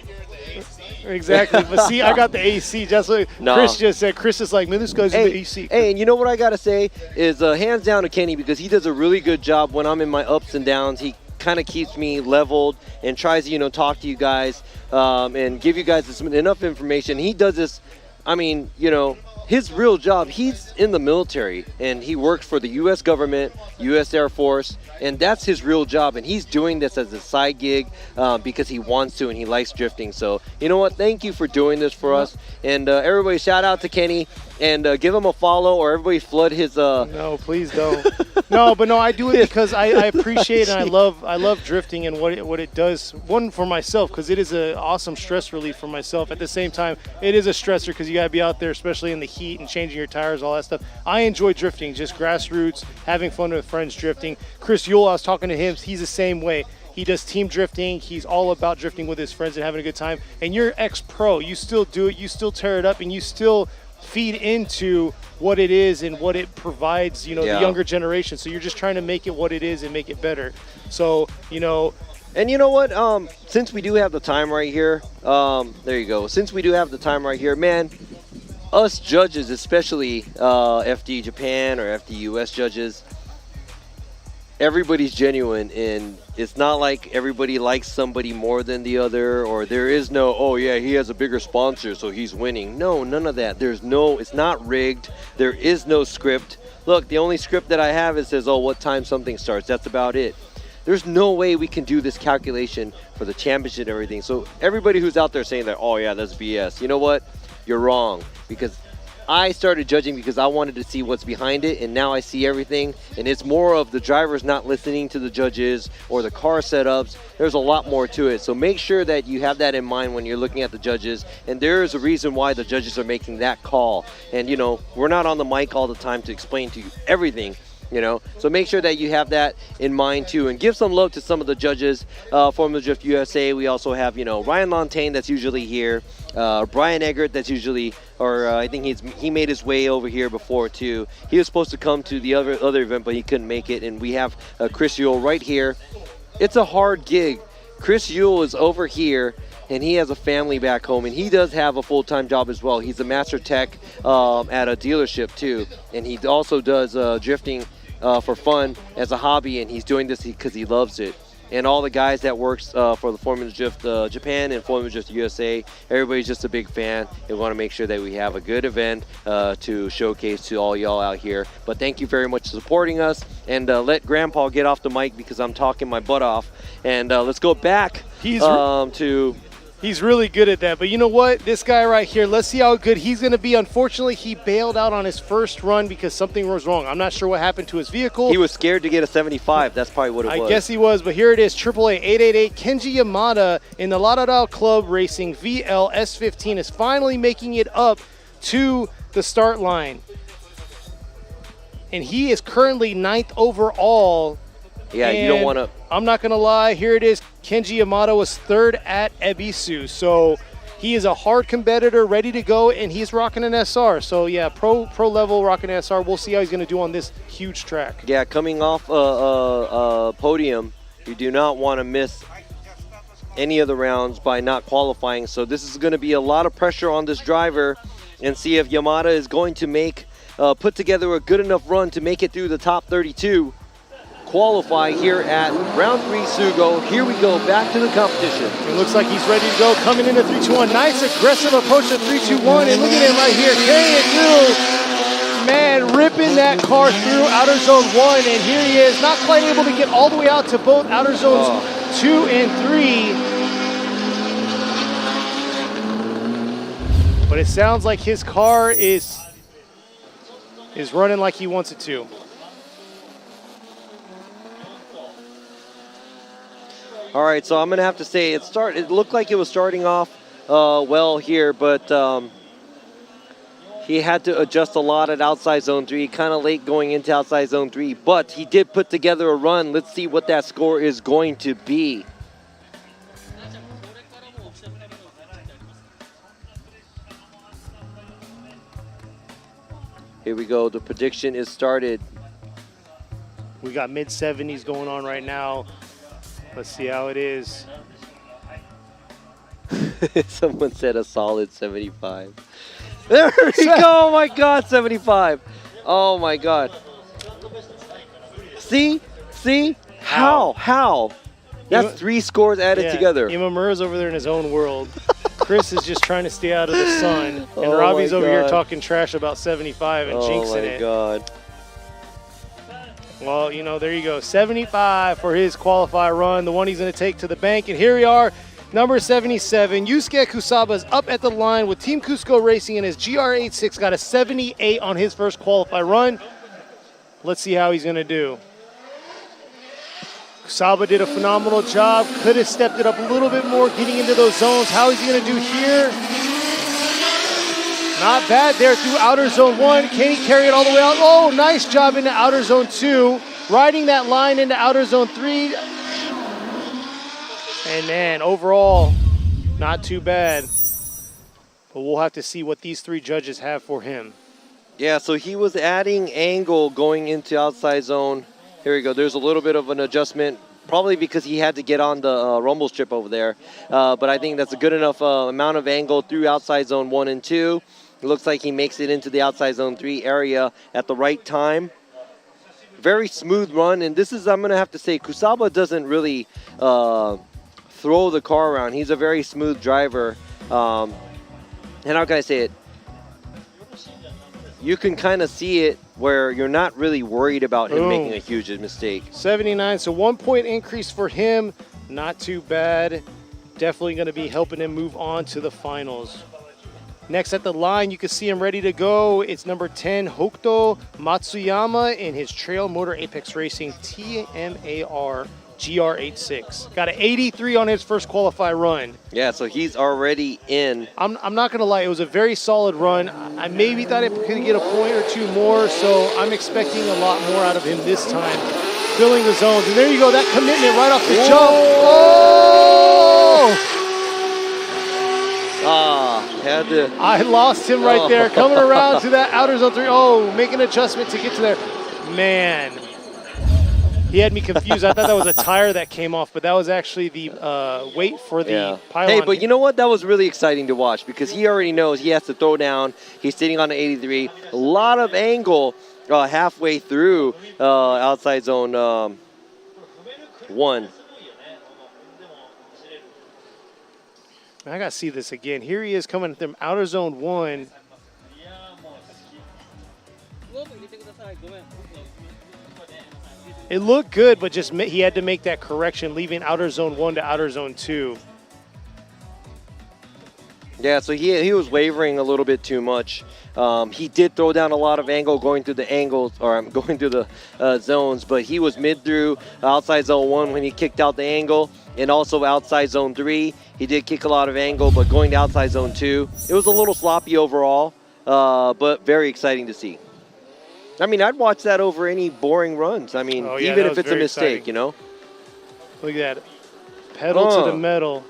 Exactly. But see, I got the AC. Just like Chris just said. Chris is like, man, this guy's in the AC. Hey, and you know what I got to say is hands down to Kenny because he does a really good job when I'm in my ups and downs. He kind of keeps me leveled and tries to, you know, talk to you guys and give you guys enough information. He does this, I mean, you know, his real job, he's in the military and he works for the U.S. government, U.S. Air Force, and that's his real job. And he's doing this as a side gig because he wants to and he likes drifting. So, you know what? Thank you for doing this for us. And everybody shout out to Kenny and give him a follow or everybody flood his... No, please don't. No, I do it because I appreciate and I love drifting and what it does, one, for myself, because it is an awesome stress relief for myself. At the same time, it is a stressor because you got to be out there, especially in the heat and changing your tires, all that stuff. I enjoy drifting, just grassroots, having fun with friends drifting. Chris Yule, I was talking to him, he's the same way. He does team drifting. He's all about drifting with his friends and having a good time. And you're ex-pro. You still do it. You still tear it up, and you still feed into what it is and what it provides, you know, the younger generation. So you're just trying to make it what it is and make it better. So, you know. And you know what? Since we do have the time right here, there you go. Since we do have the time right here, man, us judges, especially FD Japan or FD US judges, everybody's genuine, and it's not like everybody likes somebody more than the other, or there is no, oh yeah, he has a bigger sponsor, so he's winning. No, none of that. There's no, it's not rigged. There is no script. Look, the only script that I have is says, oh, what time something starts. That's about it. There's no way we can do this calculation for the championship and everything. So everybody who's out there saying that, oh yeah, that's BS, you know what? You're wrong, because I started judging because I wanted to see what's behind it, and now I see everything, and it's more of the drivers not listening to the judges or the car setups. There's a lot more to it, so make sure that you have that in mind when you're looking at the judges, and there is a reason why the judges are making that call. And, you know, we're not on the mic all the time to explain to you everything, you know, so make sure that you have that in mind too, and give some love to some of the judges. Formula Drift USA, we also have, you know, Ryan Lontaine that's usually here, Brian Eggert that's usually, or I think he made his way over here before too. He was supposed to come to the other event, but he couldn't make it. And we have Chris Yule right here. It's a hard gig. Chris Yule is over here, and he has a family back home, and he does have a full-time job as well. He's a master tech at a dealership too, and he also does drifting for fun as a hobby, and he's doing this because he loves it. And all the guys that works for the Formula Drift Japan and Formula Drift USA, everybody's just a big fan. We want to make sure that we have a good event to showcase to all y'all out here. But thank you very much for supporting us, and let Grandpa get off the mic because I'm talking my butt off. And let's go back to... He's really good at that. But you know what? This guy right here, let's see how good he's going to be. Unfortunately, he bailed out on his first run because something was wrong. I'm not sure what happened to his vehicle. He was scared to get a 75. That's probably what it was. I guess he was. But here it is, AAA 888. Kenji Yamada in the Lauderdale Club Racing VL S15 is finally making it up to the start line. And he is currently 9th overall. Yeah, you don't want to... I'm not going to lie. Here it is. Kenji Yamada was 3rd at Ebisu. So he is a hard competitor, ready to go, and he's rocking an SR. So, yeah, pro level rocking an SR. We'll see how he's going to do on this huge track. Yeah, coming off a podium, you do not want to miss any of the rounds by not qualifying. So this is going to be a lot of pressure on this driver, and see if Yamada is going to put together a good enough run to make it through the top 32. Qualify here at round 3 Sugo. Here we go, back to the competition. It looks like he's ready to go, coming into 3-2-1. Nice aggressive approach to 3-2-1, and look at him right here, carrying it through. Man, ripping that car through outer zone 1, and here he is, not quite able to get all the way out to both outer zones 2 and 3. But it sounds like his car is running like he wants it to. All right, so I'm going to have to say it looked like it was starting off well here, but he had to adjust a lot at outside zone 3, kind of late going into outside zone 3, but he did put together a run. Let's see what that score is going to be. Here we go. The prediction is started. We got mid-70s going on right now. Let's see how it is. Someone said a solid 75. There we go. Oh, my God, 75. Oh, my God. See? How? That's 3 scores added together. Imamura's over there in his own world. Chris is just trying to stay out of the sun. And Oh Robbie's my over here God. talking trash about 75 and jinxing it. Oh, my God. Well, you know, there you go. 75 for his qualifier run, the one he's going to take to the bank. And here we are, number 77. Yusuke Kusaba's up at the line with Team Cusco Racing, and his GR86 got a 78 on his first qualifier run. Let's see how he's going to do. Kusaba did a phenomenal job. Could have stepped it up a little bit more getting into those zones. How is he going to do here? Not bad there through outer zone 1. Can he carry it all the way out? Oh, nice job into outer zone 2. Riding that line into outer zone 3. And man, overall, not too bad. But we'll have to see what these 3 judges have for him. Yeah, so he was adding angle going into outside zone. Here we go. There's a little bit of an adjustment, probably because he had to get on the rumble strip over there. But I think that's a good enough amount of angle through outside zone 1 and 2. It looks like he makes it into the outside zone 3 area at the right time. Very smooth run, and this is, I'm going to have to say, Kusaba doesn't really throw the car around. He's a very smooth driver. And how can I say it? You can kind of see it where you're not really worried about him making a huge mistake. 79, so 1 point increase for him. Not too bad. Definitely going to be helping him move on to the finals. Next at the line, you can see him ready to go. It's number 10, Hokuto Matsuyama in his Trail Motor Apex Racing TMAR GR86. Got an 83 on his first qualify run. Yeah, so he's already in. I'm not going to lie, it was a very solid run. I maybe thought it could get a point or 2 more, so I'm expecting a lot more out of him this time. Filling the zones. And there you go, that commitment right off the jump. Oh! Had to. I lost him right there. Coming around to that outer zone 3. Oh, make an adjustment to get to there. Man. He had me confused. I thought that was a tire that came off, but that was actually the weight for the pylon. Hey, but you know what? That was really exciting to watch because he already knows he has to throw down. He's sitting on the 83. A lot of angle halfway through outside zone 1. I got to see this again. Here he is coming from outer zone 1. It looked good, but just he had to make that correction, leaving outer zone 1 to outer zone 2. Yeah, so he was wavering a little bit too much. He did throw down a lot of angle going through the angles, or going through the zones, but he was mid through outside zone 1 when he kicked out the angle, and also outside zone 3. He did kick a lot of angle, but going to outside zone 2, it was a little sloppy overall, but very exciting to see. I mean, I'd watch that over any boring runs. I mean, even if it's a mistake, exciting. you know? Look at that. Pedal to the metal.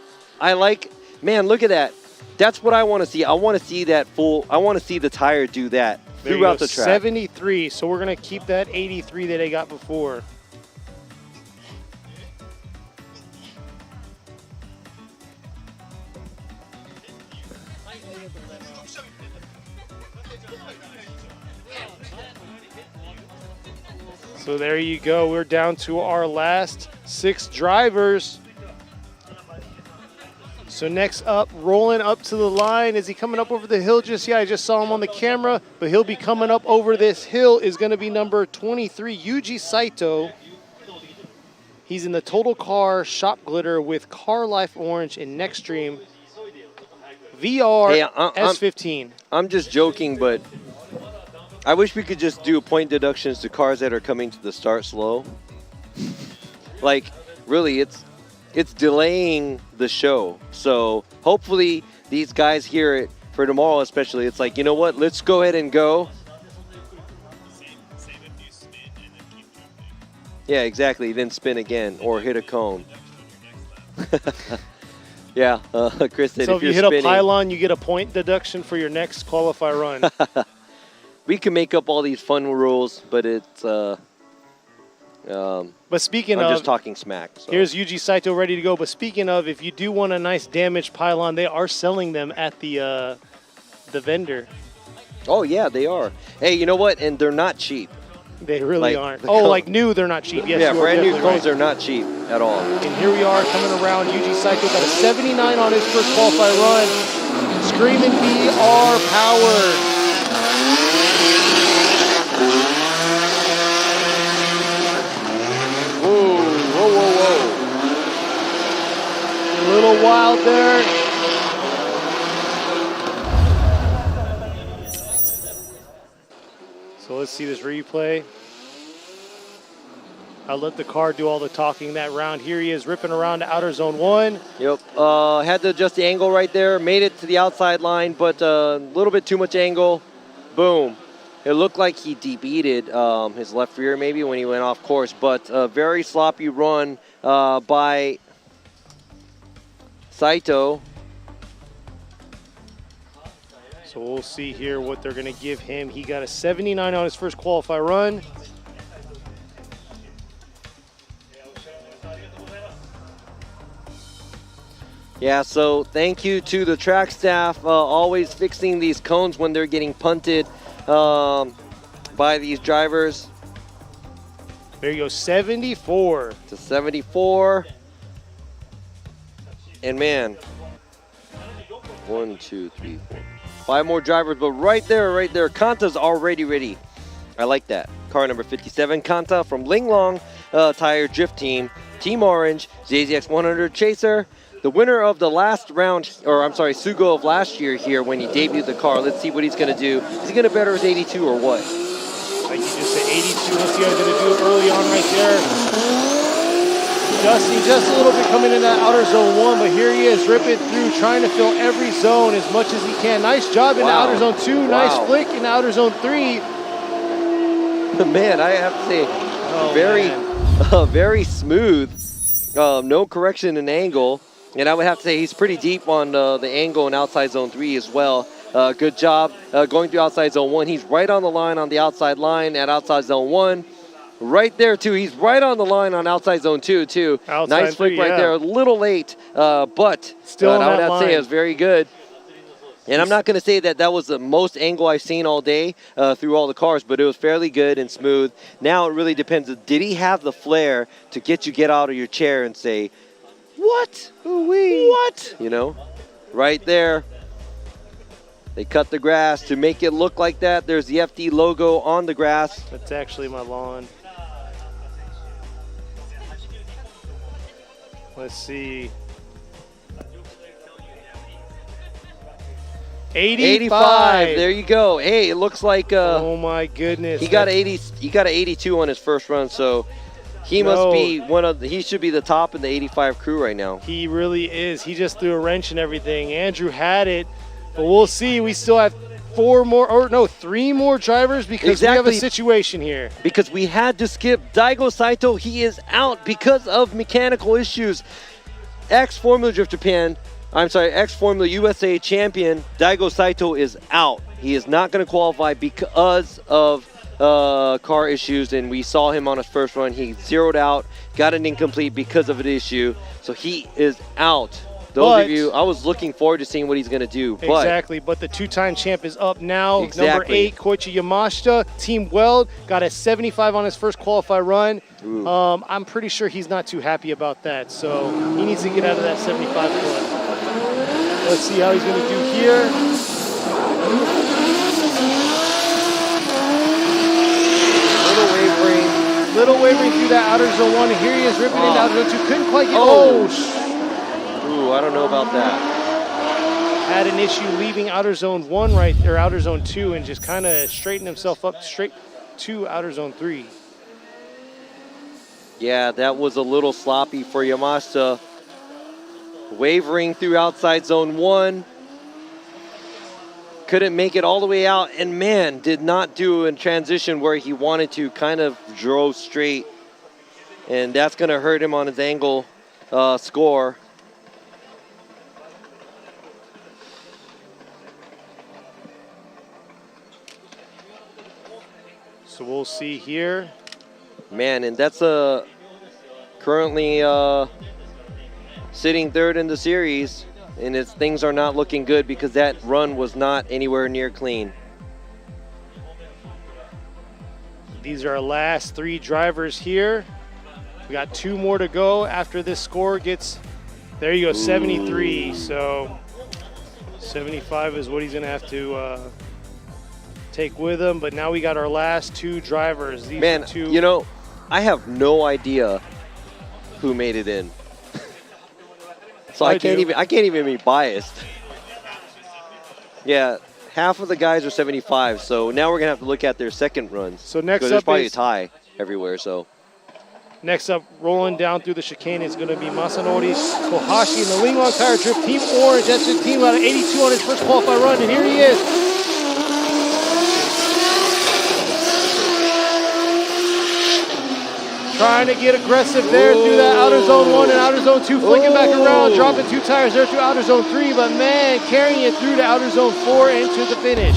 Man, look at that. That's what I want to see. I want to see that I want to see the tire do that throughout the track. 73, so we're going to keep that 83 that I got before. So there you go. We're down to our last 6 drivers. So next up, rolling up to the line. Is he coming up over the hill just yet? I just saw him on the camera, but he'll be coming up over this hill is going to be number 23, Yuji Saito. He's in the Total Car Shop Glitter with Car Life Orange and Nextream VR S15. I'm just joking, but I wish we could just do point deductions to cars that are coming to the start slow. Like, really, it's delaying the show. So hopefully these guys hear it for tomorrow, especially. It's like, you know what? Let's go ahead and go. Yeah, exactly. Then spin again or hit a cone. Yeah, Chris said So if if you you're hit spinning, a pylon, you get a point deduction for your next qualify run. we can make up all these fun rules, but it's But speaking I'm of, just talking smack. So. here's Yuji Saito ready to go. But speaking of, if you do want a nice damaged pylon, they are selling them at the vendor. Oh yeah, they are. Hey, you know what? And they're not cheap. They really Like, aren't. the Oh, cone- like new, they're not cheap. Yes, yeah, you are brand new definitely cones right. are not cheap at all. And here we are coming around. Yuji Saito got a 79 on his first qualify run. Screaming VR powered. Whoa, whoa, whoa, whoa. A little wild there. So let's see this replay. I'll let the car do all the talking that round. Here he is ripping around to outer zone 1. Yep. Had to adjust the angle right there. Made it to the outside line, but a little bit too much angle. Boom. It looked like he debeated his left rear maybe when he went off course, but a very sloppy run by Saito. So we'll see here what they're going to give him. He got a 79 on his first qualify run. Yeah, so thank you to the track staff, always fixing these cones when they're getting punted by these drivers. There you go, 74. To 74. And man, 1, 2, 3, 4, 5 more drivers, but right there, Kanta's already ready. I like that. Car number 57, Kanta from Linglong Tire Drift Team, Team Orange, ZZX 100 Chaser. The winner of the last round, or I'm sorry, Sugo of last year here when he debuted the car. Let's see what he's going to do. Is he going to better his 82 or what? Like you just said, 82. Let's see how he's going to do it early on right there. Dusty just a little bit coming in that outer zone 1, but here he is ripping through, trying to fill every zone as much as he can. Nice job in the outer zone 2. Wow. Nice flick in the outer zone 3. Man, I have to say, very smooth. No correction in angle. And I would have to say he's pretty deep on the angle in outside zone 3 as well. Good job going through outside zone 1. He's right on the line on the outside line at outside zone 1. Right there, too. He's right on the line on outside zone 2, too. Outside nice flick 3, right yeah. there. A little late, but Still on I would that have to say line. it was very good. And I'm not going to say that that was the most angle I've seen all day through all the cars, but it was fairly good and smooth. Now it really depends. Did he have the flair to get out of your chair and say, what? Ooh-wee. What? You know, right there. They cut the grass to make it look like that. There's the FD logo on the grass. That's actually my lawn. Let's see. 85. There you go. Hey, it looks like Oh my goodness. he got 80. He got an 82 on his first run, so he must be he should be the top in the 85 crew right now. He really is. He just threw a wrench and everything. Andrew had it, but we'll see. We still have 3 more drivers because we have a Exactly. situation here. Because we had to skip Daigo Saito. He is out because of mechanical issues. Ex-Formula USA champion Daigo Saito is out. He is not going to qualify because of car issues, and we saw him on his first run. He zeroed out, got an incomplete because of an issue, so he is out. Those of you, I was looking forward to seeing what he's going to do. Exactly, but the 2-time champ is up now. Exactly. Number 8, Koichi Yamashita, Team Weld, got a 75 on his first qualify run. I'm pretty sure he's not too happy about that, so he needs to get out of that 75 club. Let's see how he's going to do here. Little wavering through that outer zone 1, and here he is ripping into outer zone 2. Couldn't quite get. Ooh, I don't know about that. Had an issue leaving outer zone 1 right there, outer zone 2, and just kind of straightened himself up straight to outer zone 3. Yeah, that was a little sloppy for Yamashita. wavering through outside zone 1. Couldn't make it all the way out, and man, did not do a transition where he wanted to, kind of drove straight, and that's going to hurt him on his angle score. So we'll see here. Man, and that's currently sitting third in the series. And things are not looking good because that run was not anywhere near clean. These are our last 3 drivers here. We got 2 more to go after this score gets, there you go, 73. So 75 is what he's gonna have to take with him. But now we got our last 2 drivers. These Man, are 2. you know, I have no idea who made it in. So I can't even be biased. Yeah, half of the guys are 75, so now we're gonna have to look at their second runs. So next up there's probably is- a tie everywhere. So Next up, rolling down through the chicane is going to be Masanori Kohashi in the Linglong Tire Drift Team Orange. That's his team out of 82 on his first qualified run, and here he is. Trying to get aggressive there through that outer zone 1 and outer zone 2, flicking back around, dropping 2 tires there through outer zone 3, but man, carrying it through to outer zone 4 and to the finish.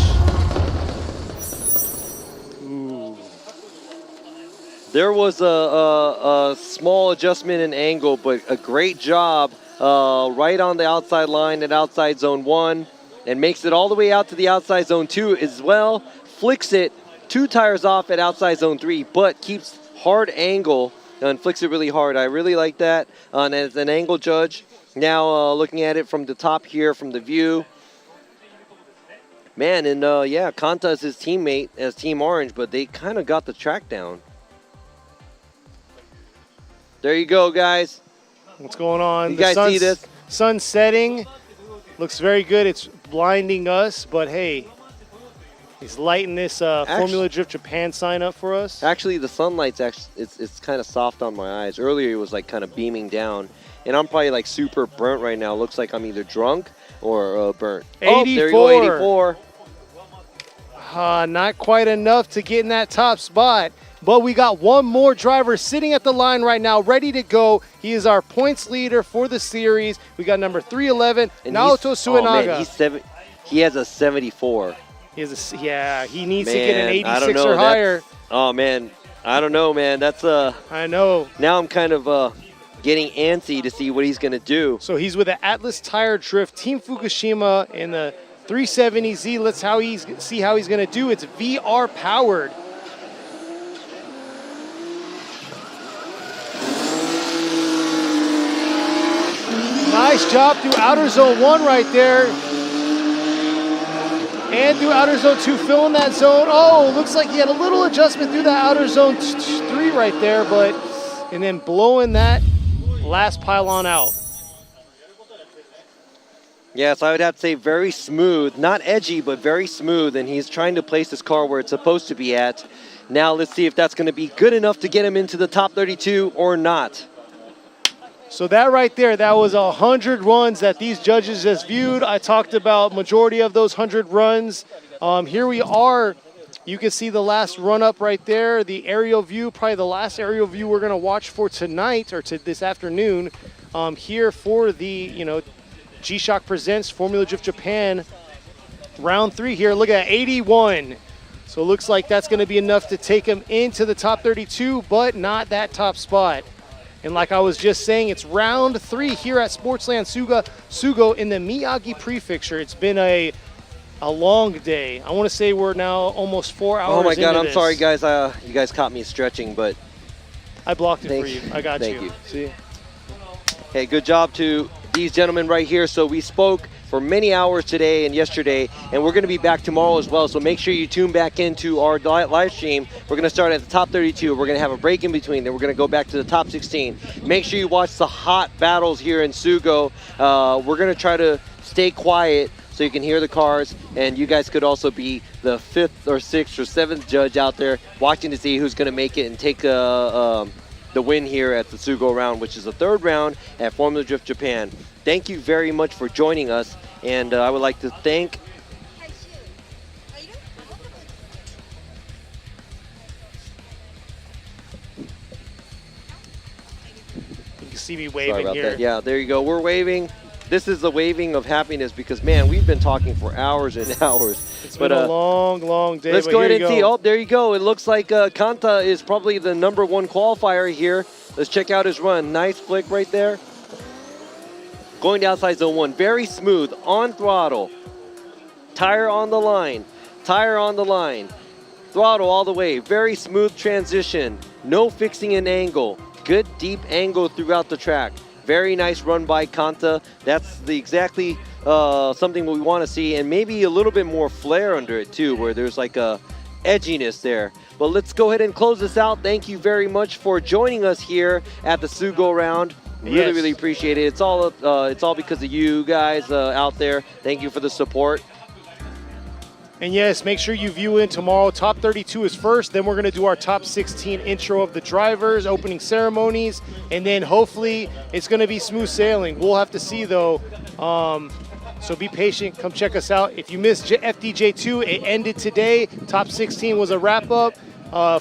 there was a small adjustment in angle, but a great job right on the outside line at outside zone 1, and makes it all the way out to the outside zone 2 as well. Flicks it 2 tires off at outside zone 3, but keeps hard angle and flicks it really hard. I really like that. And as an angle judge, now looking at it from the top here, from the view, man, and yeah, Kanta is his teammate as Team Orange, but they kind of got the track down. There you go, guys. What's going on? You guys see this? Sun setting. Looks very good. It's blinding us, but hey, he's lighting this Formula Drift Japan sign up for us. Actually, the sunlight's it's kind of soft on my eyes. Earlier, it was like kind of beaming down, and I'm probably like super burnt right now. Looks like I'm either drunk or burnt. 84. Oh, there you go, 84. Not quite enough to get in that top spot, but we got one more driver sitting at the line right now, ready to go. He is our points leader for the series. We got number 311, Naoto Suenaga. Oh, man, he has a 74. He needs to get an 86 or higher. Oh man, I don't know, man. That's I know. Now I'm kind of getting antsy to see what he's gonna do. So he's with the Atlas Tire Drift Team Fukushima in the 370Z. Let's see how he's gonna do. It's VR powered. Nice job through outer zone 1 right there. And through outer zone 2, filling that zone. Oh, looks like he had a little adjustment through that outer zone 3 right there, and then blowing that last pylon out. Yes, I would have to say very smooth, not edgy, but very smooth, and he's trying to place his car where it's supposed to be at. Now let's see if that's going to be good enough to get him into the top 32 or not. So that right there, that was 100 runs that these judges just viewed. I talked about majority of those 100 runs. Here we are. You can see the last run up right there, the aerial view, probably the last aerial view we're going to watch for tonight or this afternoon. Here for the, G-Shock Presents Formula Drift Japan round 3 here. Look at 81. So it looks like that's going to be enough to take him into the top 32, but not that top spot. And like I was just saying, it's round 3 here at Sportsland Sugo in the Miyagi Prefecture. It's been a long day. I want to say we're now almost 4 hours. Oh my God, into I'm this. sorry guys. You guys caught me stretching, but I blocked it for you. I got thank you. you. See? Hey, good job to these gentlemen right here. So we spoke for many hours today and yesterday, and we're going to be back tomorrow as well. So make sure you tune back into our live stream. We're going to start at the top 32. We're going to have a break in between. Then we're going to go back to the top 16. Make sure you watch the hot battles here in Sugo. We're going to try to stay quiet so you can hear the cars, and you guys could also be the 5th or 6th or 7th judge out there watching to see who's going to make it and take the win here at the Sugo round, which is the 3rd round at Formula Drift Japan. thank you very much for joining us. And I would like to thank You can see me Sorry waving about here. that. Yeah, there you go. We're waving. This is the waving of happiness because, man, we've been talking for hours and hours. It's been a long, long day. Let's but go here ahead you and see. Oh, there you go. It looks like Kanta is probably the #1 qualifier here. Let's check out his run. Nice flick right there. Going to outside zone 1. Very smooth. On throttle. Tire on the line. Tire on the line. Throttle all the way. Very smooth transition. No fixing an angle. Good deep angle throughout the track. Very nice run by Kanta. That's the exactly something we want to see, and maybe a little bit more flair under it too, where there's like a edginess there. But let's go ahead and close this out. Thank you very much for joining us here at the Sugo round. Really, really appreciate it. It's all because of you guys out there. Thank you for the support. And yes, make sure you view in tomorrow. Top 32 is first. Then we're going to do our top 16 intro of the drivers, opening ceremonies, and then hopefully it's going to be smooth sailing. We'll have to see though. So be patient. Come check us out. If you missed FDJ2, it ended today. Top 16 was a wrap up.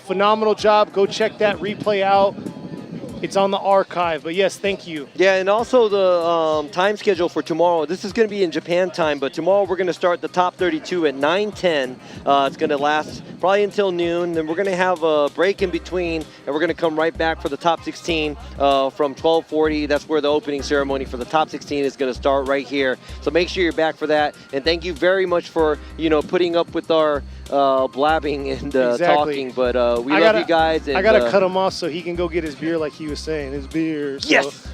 Phenomenal job. Go check that replay out. It's on the archive. But yes, thank you. Yeah, and also the time schedule for tomorrow. This is going to be in Japan time, but tomorrow we're going to start the top 32 at 9:10. It's going to last probably until noon. Then we're going to have a break in between, and we're going to come right back for the top 16 from 12:40. That's where the opening ceremony for the top 16 is going to start right here. So make sure you're back for that. And thank you very much for putting up with our blabbing and talking. But we love you guys. And, I gotta cut him off so he can go get his beer, like he was saying, his beer. So. Yes.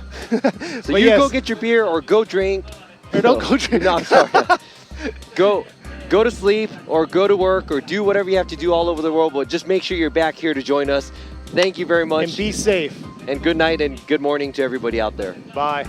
So you go get your beer or go drink. Or don't go drink. No, I'm sorry. Go to sleep or go to work or do whatever you have to do all over the world. But just make sure you're back here to join us. Thank you very much. And be safe. And good night and good morning to everybody out there. Bye.